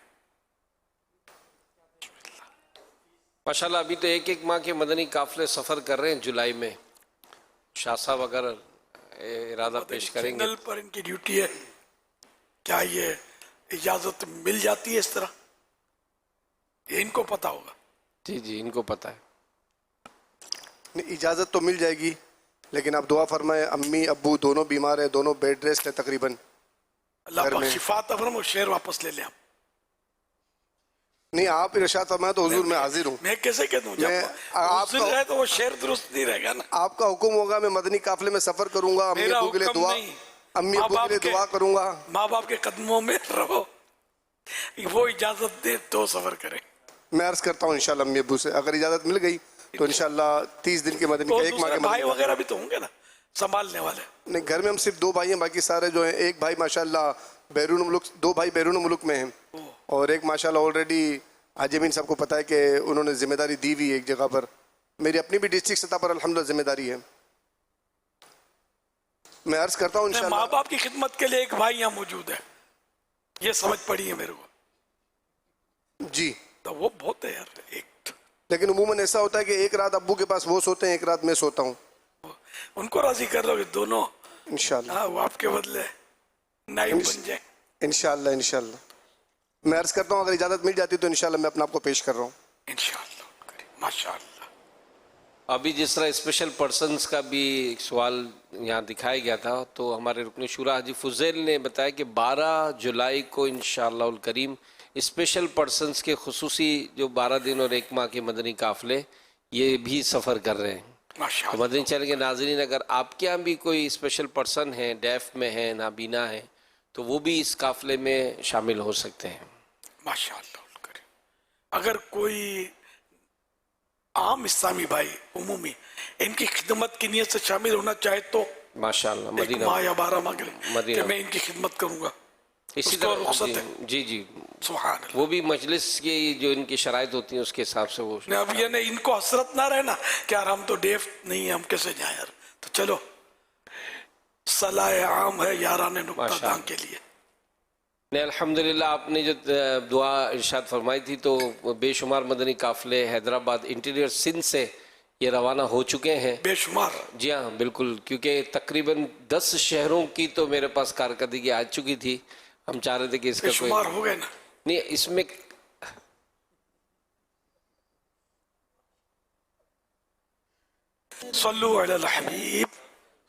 ماشاءاللہ ابھی تو ایک ماہ کے مدنی قافلے سفر کر رہے ہیں جولائی میں. شاہ صاحب اگر ارادہ پیش کریں گے. سگنل پر ان کی ڈیوٹی ہے، کیا یہ اجازت مل جاتی ہے اس طرح؟ یہ ان کو پتا ہوگا. جی جی ان کو پتا ہے. اجازت تو مل جائے گی، لیکن آپ دعا فرمائیں. امی ابو دونوں بیمار ہیں، دونوں بیڈ ریسٹ ہیں تقریباً. اللہ پاک شفا عطا فرمائے، شعر واپس لے لیں آپ. نہیں آپ ارشاد فرمائیں تو حضور میں حاضر ہوں. میں کیسے کہہ دوں جب حضور رہے تو وہ شعر درست نہیں رہے گا نا. آپ کا حکم ہوگا میں مدنی قافلے میں سفر کروں گا, امی ابو کے لیے دعا, امی ابو کے لیے دعا کروں گا. ماں باپ کے قدموں میں رہو, وہ اجازت دے تو سفر کریں. میں عرض کرتا ہوں انشاءاللہ امی ابو سے, اگر اجازت مل گئی تو انشاءاللہ 30 دن کے مدنی کا, ایک ماہ کے بھائی وغیرہ بھی تو ہوں گے نا سنبھالنے والے. نہیں, گھر میں ہم صرف 2 بھائی ہیں, باقی سارے جو ہیں, ایک بھائی ماشاءاللہ بیرون ملک, 2 بھائی بیرون ملک میں ہیں, اور ایک ماشاءاللہ آلریڈی حاجی امین صاحب کو پتہ ہے کہ انہوں نے ذمہ داری دی ہوئی ہے ایک جگہ پر. میری اپنی بھی ڈسٹرکٹ سطح پر الحمدللہ ذمہ داری ہے. میں عرض کرتا ہوں انشاءاللہ ماں باپ کی خدمت کے لیے ایک بھائی یہاں موجود ہے, یہ سمجھ پڑی ہے میرے کو. جی تو وہ بہت ہے یار. ایک لیکن عموماً ایسا ہوتا ہے کہ ایک رات ابو کے پاس وہ سوتے ہیں, ایک رات میں سوتا ہوں. ان کو راضی کر لو کہ دونوں انشاءاللہ وہ آپ کے بدلے نائب بن جائیں. انشاءاللہ انشاءاللہ میں عرض کرتا ہوں اگر اجازت مل جاتی تو انشاءاللہ میں اپنا آپ کو پیش کر رہا ہوں انشاءاللہ. ماشاءاللہ. ابھی جس طرح اسپیشل پرسنز کا بھی ایک سوال یہاں دکھایا گیا تھا, تو ہمارے رکن شورا حاجی فضیل نے بتایا کہ 12 جولائی کو انشاءاللہ الکریم اسپیشل پرسنز کے خصوصی جو 12 دن اور 1 ماہ کے مدنی قافلے یہ بھی سفر کر رہے ہیں. تو مدنی چینل کے ناظرین, اگر آپ کے یہاں بھی کوئی اسپیشل پرسن ہیں, ڈیف میں ہیں, نابینا ہیں, تو وہ بھی اس قافلے میں شامل ہو سکتے ہیں. ماشاءاللہ. اگر کوئی عام اسلامی بھائی عمومی ان کی خدمت کی نیت سے شامل ہونا چاہے تو ماشاءاللہ 1 ماہ یا 12 ماہ کے لیے کہ میں ان کی خدمت کروں گا, اسی طرح طرح رخصت ہے. جی جی سبحان اللہ. وہ بھی مجلس کی جو ان کی شرائط ہوتی ہیں اس کے حساب سے وہ اب یہ ان کو حسرت نہ رہنا کہ یار ہم تو ڈیف نہیں ہیں, ہم کیسے جائیں یار. تو چلو صلاح عام ہے یاران نقطہ دان کے لیے. نہیں, الحمدللہ آپ نے جو دعا ارشاد فرمائی تھی تو بے شمار مدنی قافلے حیدرآباد انٹیریئر سندھ سے یہ روانہ ہو چکے ہیں. بے شمار. جی ہاں بالکل, کیونکہ تقریباً 10 شہروں کی تو میرے پاس کارکردگی آ چکی تھی. ہم چاہ رہے تھے کہ اس کا کوئی شمار ہو گئے نا. نہیں, اس میں صلو علی الحبیب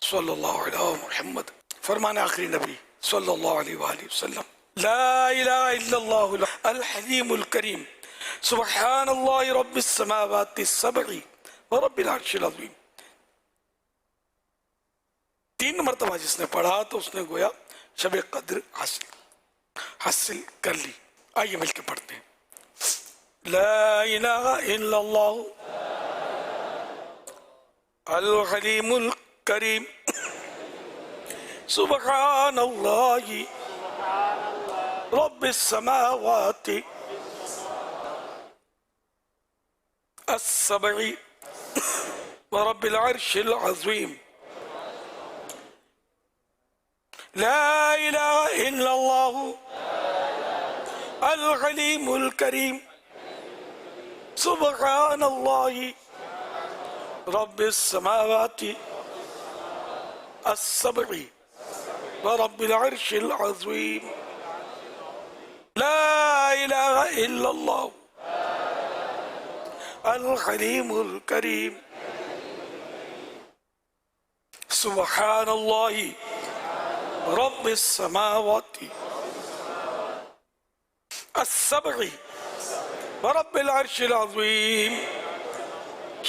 صلی اللہ علیہ محمد, فرمان آخری نبی صلی اللہ علیہ وآلہ وسلم. لا الہ الا اللہ الحلیم الکریم سبحان اللہ رب السماوات السبع ورب العرش العظیم. 3 مرتبہ جس نے پڑھا تو اس نے گویا شب قدر حاصل کر لی. آئیے مل کے پڑھتے ہیں. لا الہ الا اللہ الحلیم الکریم سبحان اللہ رب السماوات السبع ورب العرش العظیم. لا الہ الا اللہ الحلیم الکریم سبحان اللہ رب السماوات السبع ورب العرش العظیم. لا الہ الا اللہ الحلیم الکریم سبحان اللہ رب السماوات السبع ورب العرش العظیم.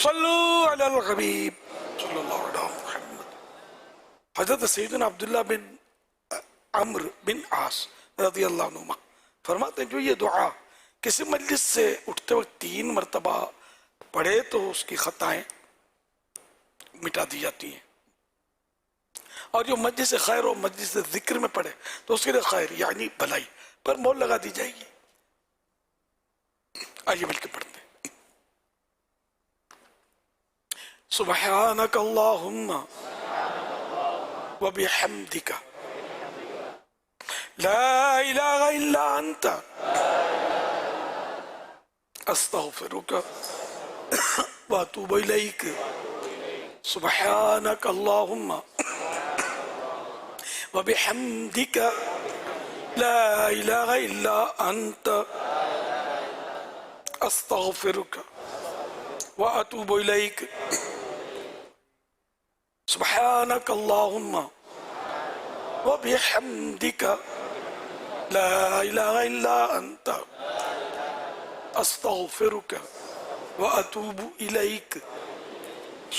صلو علی الحبیب صلی اللہ علیہ محمد. حضرت سیدنا عبداللہ بن عمرو بن عاص رضی اللہ عنہ فرماتے ہیں جو یہ دعا کسی مجلس سے اٹھتے وقت 3 مرتبہ پڑھے تو اس کی خطائیں مٹا دی جاتی ہیں, اور جو مجلس خیر و مجلس ذکر میں پڑھے تو اس کے لیے خیر یعنی بھلائی پر مول لگا دی جائے گی. آئیے مل کے پڑھتے ہیں. سبحانک اللہم وبحمدک لا الہ الا انت استغفرک واتوب الیک. سبحانک اللہم وبحمدک لا الہ الا انت استغفرک واتوب الیک. سبحانک اللہم وبحمدک لا الہ الا انت अस्तगफिरुक व अतूबु इलैक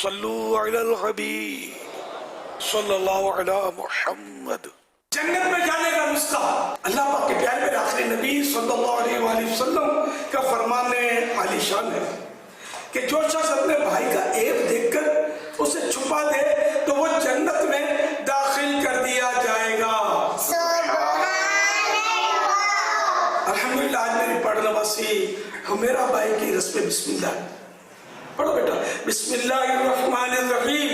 सल्लु अलल हबीब सल्लल्लाहु अला मुहम्मद। जन्नत में जाने का नुस्खा अल्लाह पाक के प्यारे मेरे आखिरी नबी सल्लल्लाहु अलैहि वसल्लम का फरमान आलीशान है कि जो शख्स अपने भाई का ऐब देखकर उसे छुपा दे तो वो जन्नत में दाखिल कर दिया जाएगा। अल्हम्दुलिल्लाह आज मेरी पढ़नवासी मेरा भाई की रस्म बिस्मिल्लाह पढ़ो बेटा। बिस्मिल्लाहिर्रहमानिर्रहीम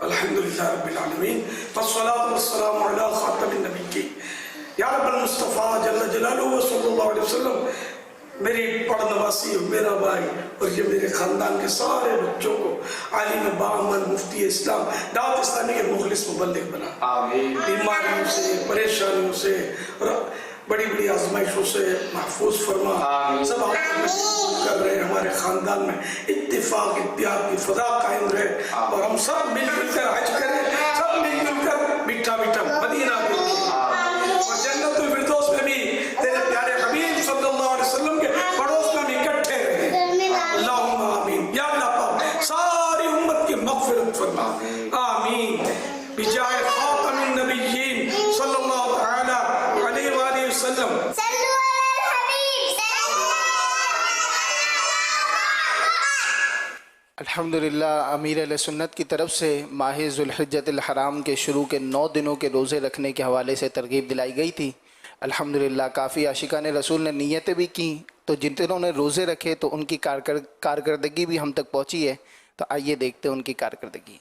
अल्हम्दुलिल्लाह रब्बिल आलमीन वस्सलातु वस्सलामु अला खातमिन नबिय्यीन या रब्बल मुस्तफा जल्ल जलालुहु सल्लल्लाहु अलैहि वसल्लम। मेरी पढ़नवासी मेरा भाई और ये मेरे खानदान के सारे बच्चों को आलिम बाअमल मुफ्ती इस्लाम दावत इस्लामी के मुखलिस मुबल्लिग बना। बीमारियों से परेशानियों से और बड़ी बड़ी आजमाइशों से महफूज फरमा। सब आप कर रहे हैं, हमारे खानदान में इत्तिफाक इत्तिहाद की फजा कायम रहे और हम सब मिलजुल कर हज करें, सब मिलजुल कर मीठा मीठा मदीना देखें और जन्नतुल फिरदौस में भी तेरे प्यारे हबीब सल्लल्लाहु अलैहि वसल्लम के पड़ोस में भी इकट्ठे रहें। अल्लाहुम्मा आमीन। या अल्लाह पाक सारी उम्मत की मग़फ़िरत फरमा, आमीन। बिजाए खातमिन नबिय्यीन सल्लल्लाहु तआला अलैहि वसल्लम। अल्हम्दुलिल्लाह अमीर अहले सुन्नत की तरफ से माह ज़ुल्हिज्जतिल हराम के शुरू के 9 दिनों के रोज़े रखने के हवाले से तरगीब दिलाई गई थी। अल्हम्दुलिल्लाह काफ़ी आशिकाने रसूल ने नीयतें भी की, तो जिन ने रोज़े रखे तो उनकी कारकर्दगी भी हम तक पहुँची है। तो आइए देखते हैं उनकी कारकर्दगी।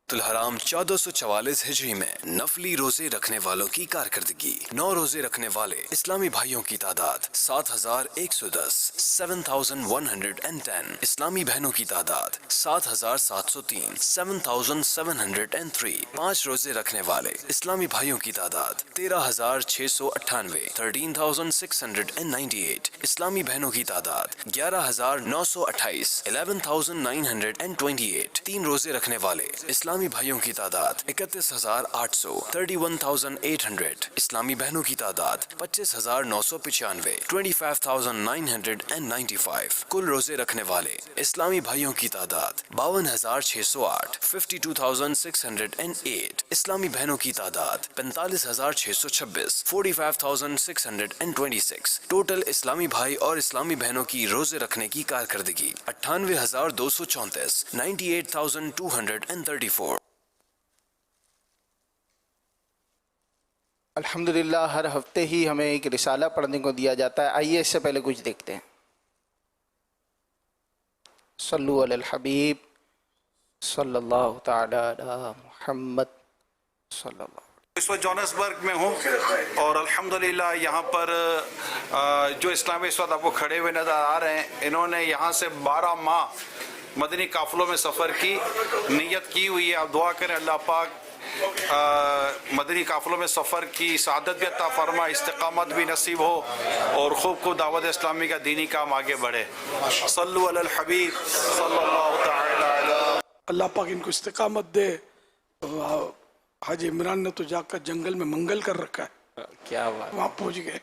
हराम 1444 हिजरी में नफली रोजे रखने वालों की कारकर्दगी। 9 रोजे रखने वाले इस्लामी भाइयों की तादाद 7110 7110। इस्लामी बहनों की तादाद 7703 7703। 5 रोजे रखने वाले इस्लामी भाइयों की तादाद 13698 13698। इस्लामी बहनों की तादाद 11928 11928। 3 रोजे रखने वाले इस्लामी भाइयों की तादाद 31800 31800। इस्लामी बहनों की तादाद 25995 25995। कुल रोजे रखने वाले इस्लामी भाइयों की तादाद 52608 52608। इस्लामी बहनों की तादाद 45626 45626। टोटल इस्लामी भाई और इस्लामी बहनों की रोजे रखने की कारकर्दगी 98234 98234। अल्हम्दुलिल्लाह हर हफ्ते ही हमें एक रिसाला पढ़ने को दिया जाता है। आइए इससे पहले कुछ देखते हैं। सल्लु अलल हबीब सल्लल्लाहु तआला अला मुहम्मद सल्लल्लाहु। इस वक्त जोहान्सबर्ग में हूँ और अल्हम्दुलिल्लाह यहाँ पर जो इस्लामी इस वक्त आपको खड़े हुए नज़र आ रहे हैं, इन्होंने यहाँ से 12 माह मदनी काफ़िलों में सफ़र की नीयत की हुई है। आप दुआ करें अल्लाह पाक मदनी काफ़िलों में सफ़र की सआदत भी अता फरमा, इस्तिक़ामत भी नसीब हो और खूब खूब दावत इस्लामी का दीनी काम आगे बढ़े। सल्लु अलल हबीब सल्लल्लाहु तआला अलैहि। अल्लाह पाक इनको इस्तिक़ामत दे। हाजी इमरान ने तो जाकर जंगल में मंगल कर रखा है। क्या बात, वहाँ पहुँच गए।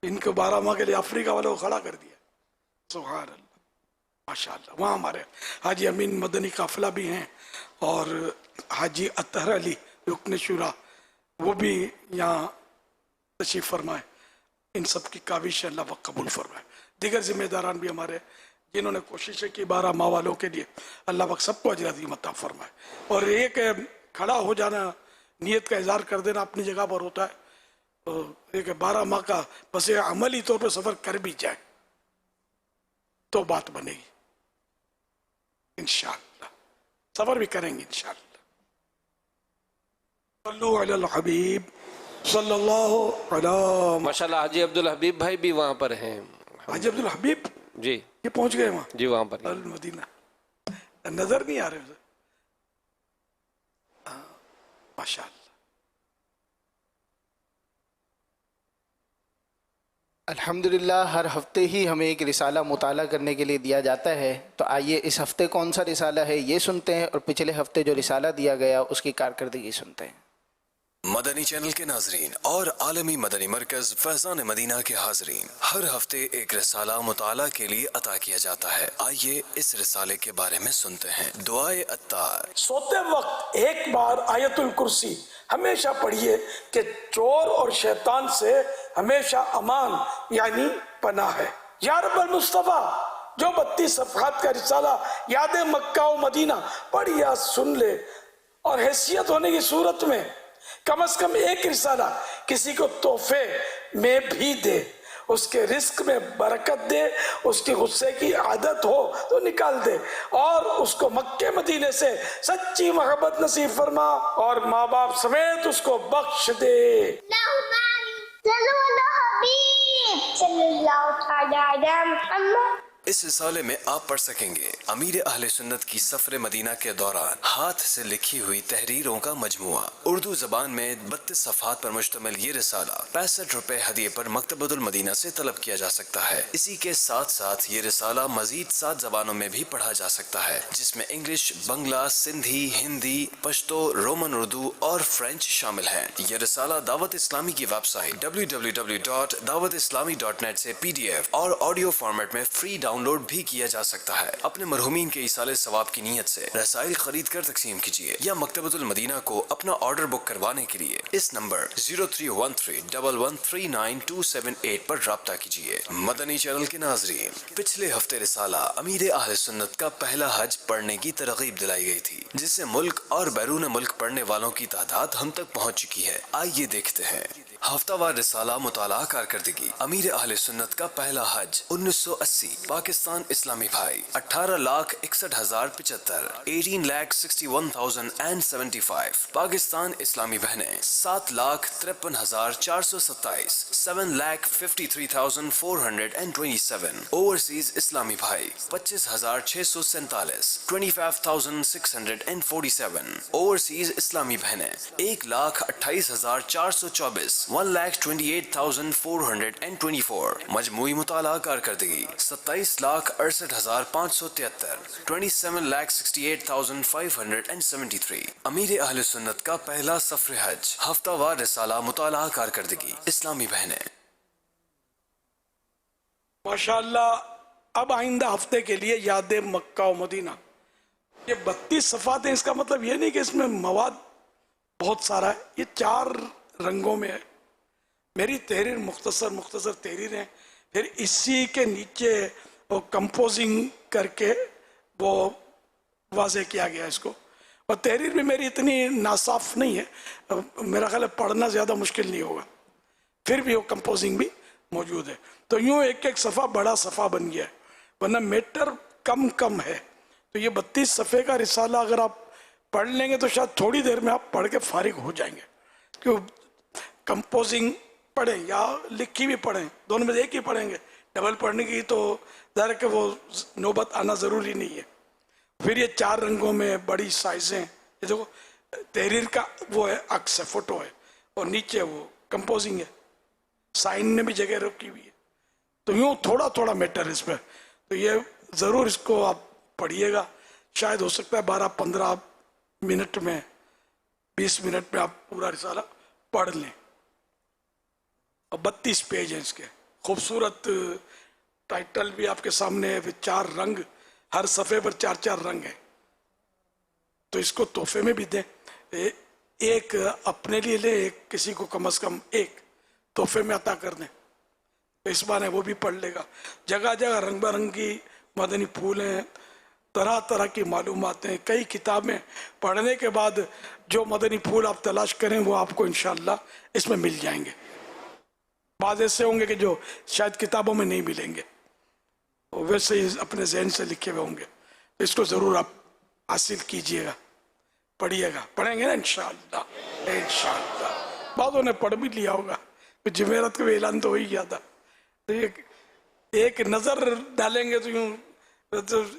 इनको 12 माह के लिए अफ्रीका वालों को खड़ा कर दिया। सुभान अल्लाह माशाअल्लाह। वहाँ हमारे हाजी अमीन मदनी काफ़िला भी हैं और हाजी अतहर अली रुकन शुरा वो भी यहाँ तशरीफ़ फरमाए। इन सब की काविश अल्लाह पाक कबूल फरमाए। दीगर जिम्मेदारान भी हमारे जिन्होंने कोशिशें की 12 माह वालों के लिए, अल्लाह पाक सबको अजर अज़ीम अता फरमाए। और एक खड़ा हो जाना, नीयत का इज़हार कर देना अपनी जगह पर होता है। तो एक 12 माह का बस अमली तौर पर सफ़र कर भी जाए तो बात बनेगी इंशाअल्लाह। सफ़र भी करेंगे इंशाअल्लाह। सल्लु अलल हबीब सल्लल्लाहु अलैहि। माशाल्लाह हाजी अब्दुल हबीब भाई भी वहाँ पर हैं। हाजी अब्दुल हबीब जी ये पहुँच गए वहाँ जी, वहाँ पर अल मदीना। नजर नहीं आ रहे उसे। माशाअल्लाह। अल्हम्दुलिल्लाह हर हफ्ते ही हमें एक रिसाला मुताला करने के लिए दिया जाता है। तो आइए इस हफ्ते कौन सा रिसाला है ये सुनते हैं और पिछले हफ्ते जो रिसाला दिया गया उसकी कारकर्दगी सुनते हैं। مدنی چینل کے ناظرین اور عالمی مدنی مرکز فیضان مدینہ کے حاضرین، ہر ہفتے ایک رسالہ مطالعہ کے لیے عطا کیا جاتا ہے۔ آئیے اس رسالے کے بارے میں سنتے ہیں۔ دعائے عطار۔ سوتے وقت ایک بار آیت الکرسی ہمیشہ پڑھیے کہ چور اور شیطان سے ہمیشہ امان یعنی پناہ ہے۔ یا رب المصطفیٰ، جو 32 صفحات کا رسالہ یاد مکہ و مدینہ پڑھ یا سن لے اور حیثیت ہونے کی صورت میں کم از کم ایک رسالہ کسی کو تحفے میں بھی دے، اس کے رزق میں برکت دے، اس کی غصے کی عادت ہو تو نکال دے، اور اس کو مکے مدینے سے سچی محبت نصیب فرما اور ماں باپ سمیت اس کو بخش دے۔ اس رسالے میں آپ پڑھ سکیں گے امیر اہل سنت کی سفر مدینہ کے دوران ہاتھ سے لکھی ہوئی تحریروں کا مجموعہ۔ اردو زبان میں 32 صفحات پر مشتمل یہ رسالہ 65 روپے ہدیے پر مکتبۃ المدینہ سے طلب کیا جا سکتا ہے۔ اسی کے ساتھ ساتھ یہ رسالہ مزید 7 زبانوں میں بھی پڑھا جا سکتا ہے، جس میں انگلش، بنگلہ، سندھی، ہندی، پشتو، رومن اردو اور فرینچ شامل ہیں۔ یہ رسالہ دعوت اسلامی کی ویب سائٹ www.dawatislami.net سے PDF اور آڈیو فارمیٹ میں فری ڈاؤن لوڈ بھی کیا جا سکتا ہے۔ اپنے مرحومین کے ایصال ثواب کی نیت سے رسائل خرید کر تقسیم کیجیے یا مکتبۃ المدینہ کو اپنا آرڈر بک کروانے کے لیے اس نمبر 0313113978 پر رابطہ کیجیے۔ مدنی چینل کے ناظرین، پچھلے ہفتے رسالہ امیر اہل سنت کا پہلا حج پڑھنے کی ترغیب دلائی گئی تھی، جس سے ملک اور بیرون ملک پڑھنے والوں کی تعداد ہم تک پہنچ چکی ہے۔ آئیے دیکھتے ہیں ہفتہ وار رسالہ مطالعہ کارکردگی۔ امیر اہل سنت کا پہلا حج 1980، پاکستان اسلامی بھائی 18,61,075 18,61,075، پاکستان اسلامی بہنیں 7,53,427 7,53,427، اوورسیز اسلامی بھائی 25,647 25,647، اوورسیز اسلامی بہنیں 1,28,424 1,28,424۔ مجموعی مطالعہ کارکردگی 27,68,573 27,68,573۔ امیر اہل سنت کا پہلا سفر حج، ہفتہ وار رسالہ مطالعہ کارکردگی، اسلامی بہنیں۔ ماشاءاللہ، اب آئندہ ہفتے کے لیے یاد مکہ و مدینہ، یہ 32 صفحات ہیں۔ اس کا مطلب یہ نہیں کہ اس میں مواد بہت سارا ہے، یہ 4 رنگوں میں ہے۔ میری تحریر مختصر تحریر ہیں، پھر اسی کے نیچے وہ کمپوزنگ کر کے وہ واضح کیا گیا اس کو، اور تحریر بھی میری اتنی ناصاف نہیں ہے، میرا خیال ہے پڑھنا زیادہ مشکل نہیں ہوگا، پھر بھی وہ کمپوزنگ بھی موجود ہے۔ تو یوں ایک ایک صفحہ بڑا صفحہ بن گیا ہے، ورنہ میٹر کم ہے۔ تو یہ 32 صفحے کا رسالہ اگر آپ پڑھ لیں گے تو شاید تھوڑی دیر میں آپ پڑھ کے فارغ ہو جائیں گے، کیوں کمپوزنگ پڑھیں یا لکھی بھی پڑھیں، دونوں میں ایک ہی پڑھیں گے، ڈبل پڑھنے کی تو ظاہر کہ وہ نوبت آنا ضروری نہیں ہے۔ پھر یہ 4 رنگوں میں بڑی سائزیں، یہ دیکھو تحریر کا وہ ہے، عکس ہے، فوٹو ہے، اور نیچے وہ کمپوزنگ ہے، سائن نے بھی جگہ رکھی ہوئی ہے۔ تو یوں تھوڑا میٹر اس پہ، تو یہ ضرور اس کو آپ پڑھیے گا، شاید ہو سکتا ہے 12-15 منٹ میں 20 منٹ میں آپ پورا رسالہ پڑھ لیں۔ اور 32 پیج ہیں اس کے، خوبصورت ٹائٹل بھی آپ کے سامنے ہے، پھر 4 رنگ، ہر صفحے پر 4 رنگ ہیں۔ تو اس کو تحفے میں بھی دیں، ایک اپنے لیے لیں، ایک کسی کو کم از کم ایک تحفے میں عطا کر دیں، اس بار وہ بھی پڑھ لے گا۔ جگہ جگہ رنگ برنگی مدنی پھول ہیں، طرح کی معلومات ہیں، کئی کتابیں پڑھنے کے بعد جو مدنی پھول آپ تلاش کریں وہ آپ کو انشاءاللہ اس میں مل جائیں گے۔ بعض ایسے ہوں گے کہ جو شاید کتابوں میں نہیں ملیں گے، ویسے ہی اپنے ذہن سے لکھے ہوئے ہوں گے، تو اس کو ضرور آپ حاصل کیجئے گا، پڑھیے گا، پڑھیں گے نا انشاءاللہ۔ بعضوں نے پڑھ بھی لیا ہوگا، جمعرات کا اعلان تو ہو ہی گیا تھا، تو ایک نظر ڈالیں گے تو یوں،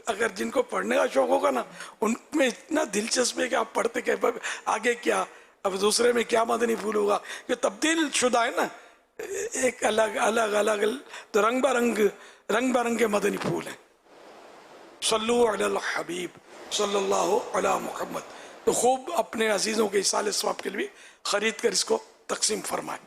اگر جن کو پڑھنے کا شوق ہوگا نا، ان میں اتنا دلچسپ ہے کہ آپ پڑھتے کہ آگے کیا، اب دوسرے میں کیا مدنی پھول ہوگا، یہ تبدیل شدہ ہے نا، ایک الگ تو رنگ برنگ کے مدنی پھول ہیں۔ صلو علی الحبیب صلی اللہ علی محمد۔ تو خوب اپنے عزیزوں کے اصال ثواب کے لیے خرید کر اس کو تقسیم فرمائیں۔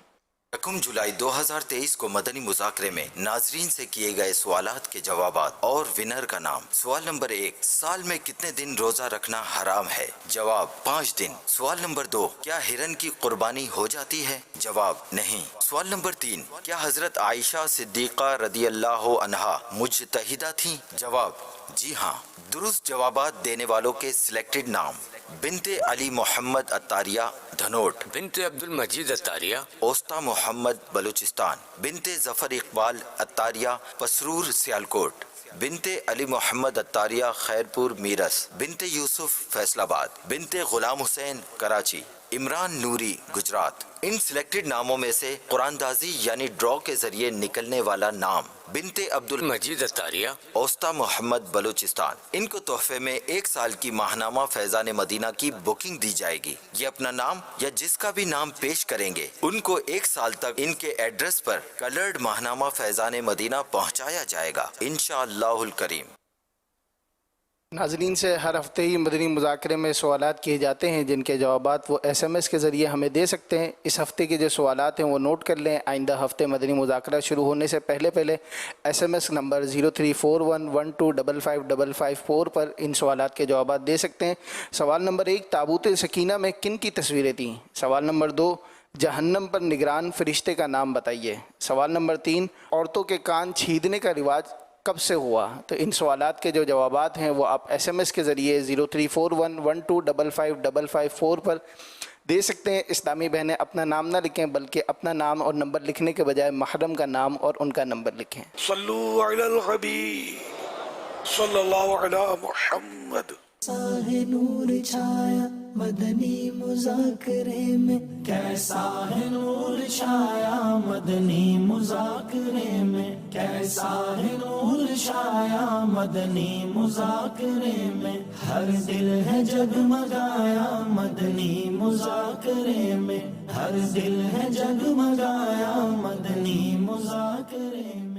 1 جولائی 2023 کو مدنی مذاکرے میں ناظرین سے کیے گئے سوالات کے جوابات اور ونر کا نام۔ سوال نمبر 1، سال میں کتنے دن روزہ رکھنا حرام ہے؟ جواب 5 دن۔ سوال نمبر 2، کیا ہرن کی قربانی ہو جاتی ہے؟ جواب نہیں۔ سوال نمبر 3، کیا حضرت عائشہ صدیقہ رضی اللہ عنہا مجتہدہ تھیں؟ جواب جی ہاں۔ درست جوابات دینے والوں کے سلیکٹڈ نام: بنت علی محمد عطاریہ دھنوٹ، بنت عبد المجید عطاریہ اوسطا محمد بلوچستان، بنت ظفر اقبال عطاریہ پسرور سیالکوٹ، بنت علی محمد عطاریہ خیرپور میرس، بنت یوسف فیصل آباد، بنت غلام حسین کراچی، عمران نوری گجرات۔ ان سلیکٹڈ ناموں میں سے قرآن دازی یعنی ڈرا کے ذریعے نکلنے والا نام: بنت عبد المجید عطاریہ اوسطا محمد بلوچستان۔ ان کو تحفے میں 1 سال کی ماہنامہ فیضان مدینہ کی بکنگ دی جائے گی۔ یہ اپنا نام یا جس کا بھی نام پیش کریں گے ان کو 1 سال تک ان کے ایڈریس پر کلرڈ ماہنامہ فیضان مدینہ پہنچایا جائے گا انشاءاللہ الکریم۔ ناظرین سے ہر ہفتے ہی مدنی مذاکرے میں سوالات کیے جاتے ہیں جن کے جوابات وہ SMS کے ذریعے ہمیں دے سکتے ہیں۔ اس ہفتے کے جو سوالات ہیں وہ نوٹ کر لیں، آئندہ ہفتے مدنی مذاکرہ شروع ہونے سے پہلے SMS نمبر 0341125555 پر ان سوالات کے جوابات دے سکتے ہیں۔ سوال نمبر 1، تابوت سکینہ میں کن کی تصویریں تھیں؟ سوال نمبر 2، جہنم پر نگران فرشتے کا نام بتائیے۔ سوال نمبر 3، عورتوں کے کان چھیدنے کا رواج کب سے ہوا؟ تو ان سوالات کے جو جوابات ہیں وہ آپ SMS کے ذریعے 0341125555 پر دے سکتے ہیں۔ اسلامی بہنیں اپنا نام نہ لکھیں بلکہ اپنا نام اور نمبر لکھنے کے بجائے محرم کا نام اور ان کا نمبر لکھیں۔ صلو علی الحبیب صلی اللہ علی محمد۔ ہے نور چھایا مدنی مذاکرے میں، کیسا ہے نور چھایا مدنی مذاکرے میں، کیسا ہے نور چھایا مدنی مذاکرے میں، ہر دل ہے جگمگایا مدنی مذاکرے میں، ہر دل ہے جگمگایا مدنی مذاکرے میں۔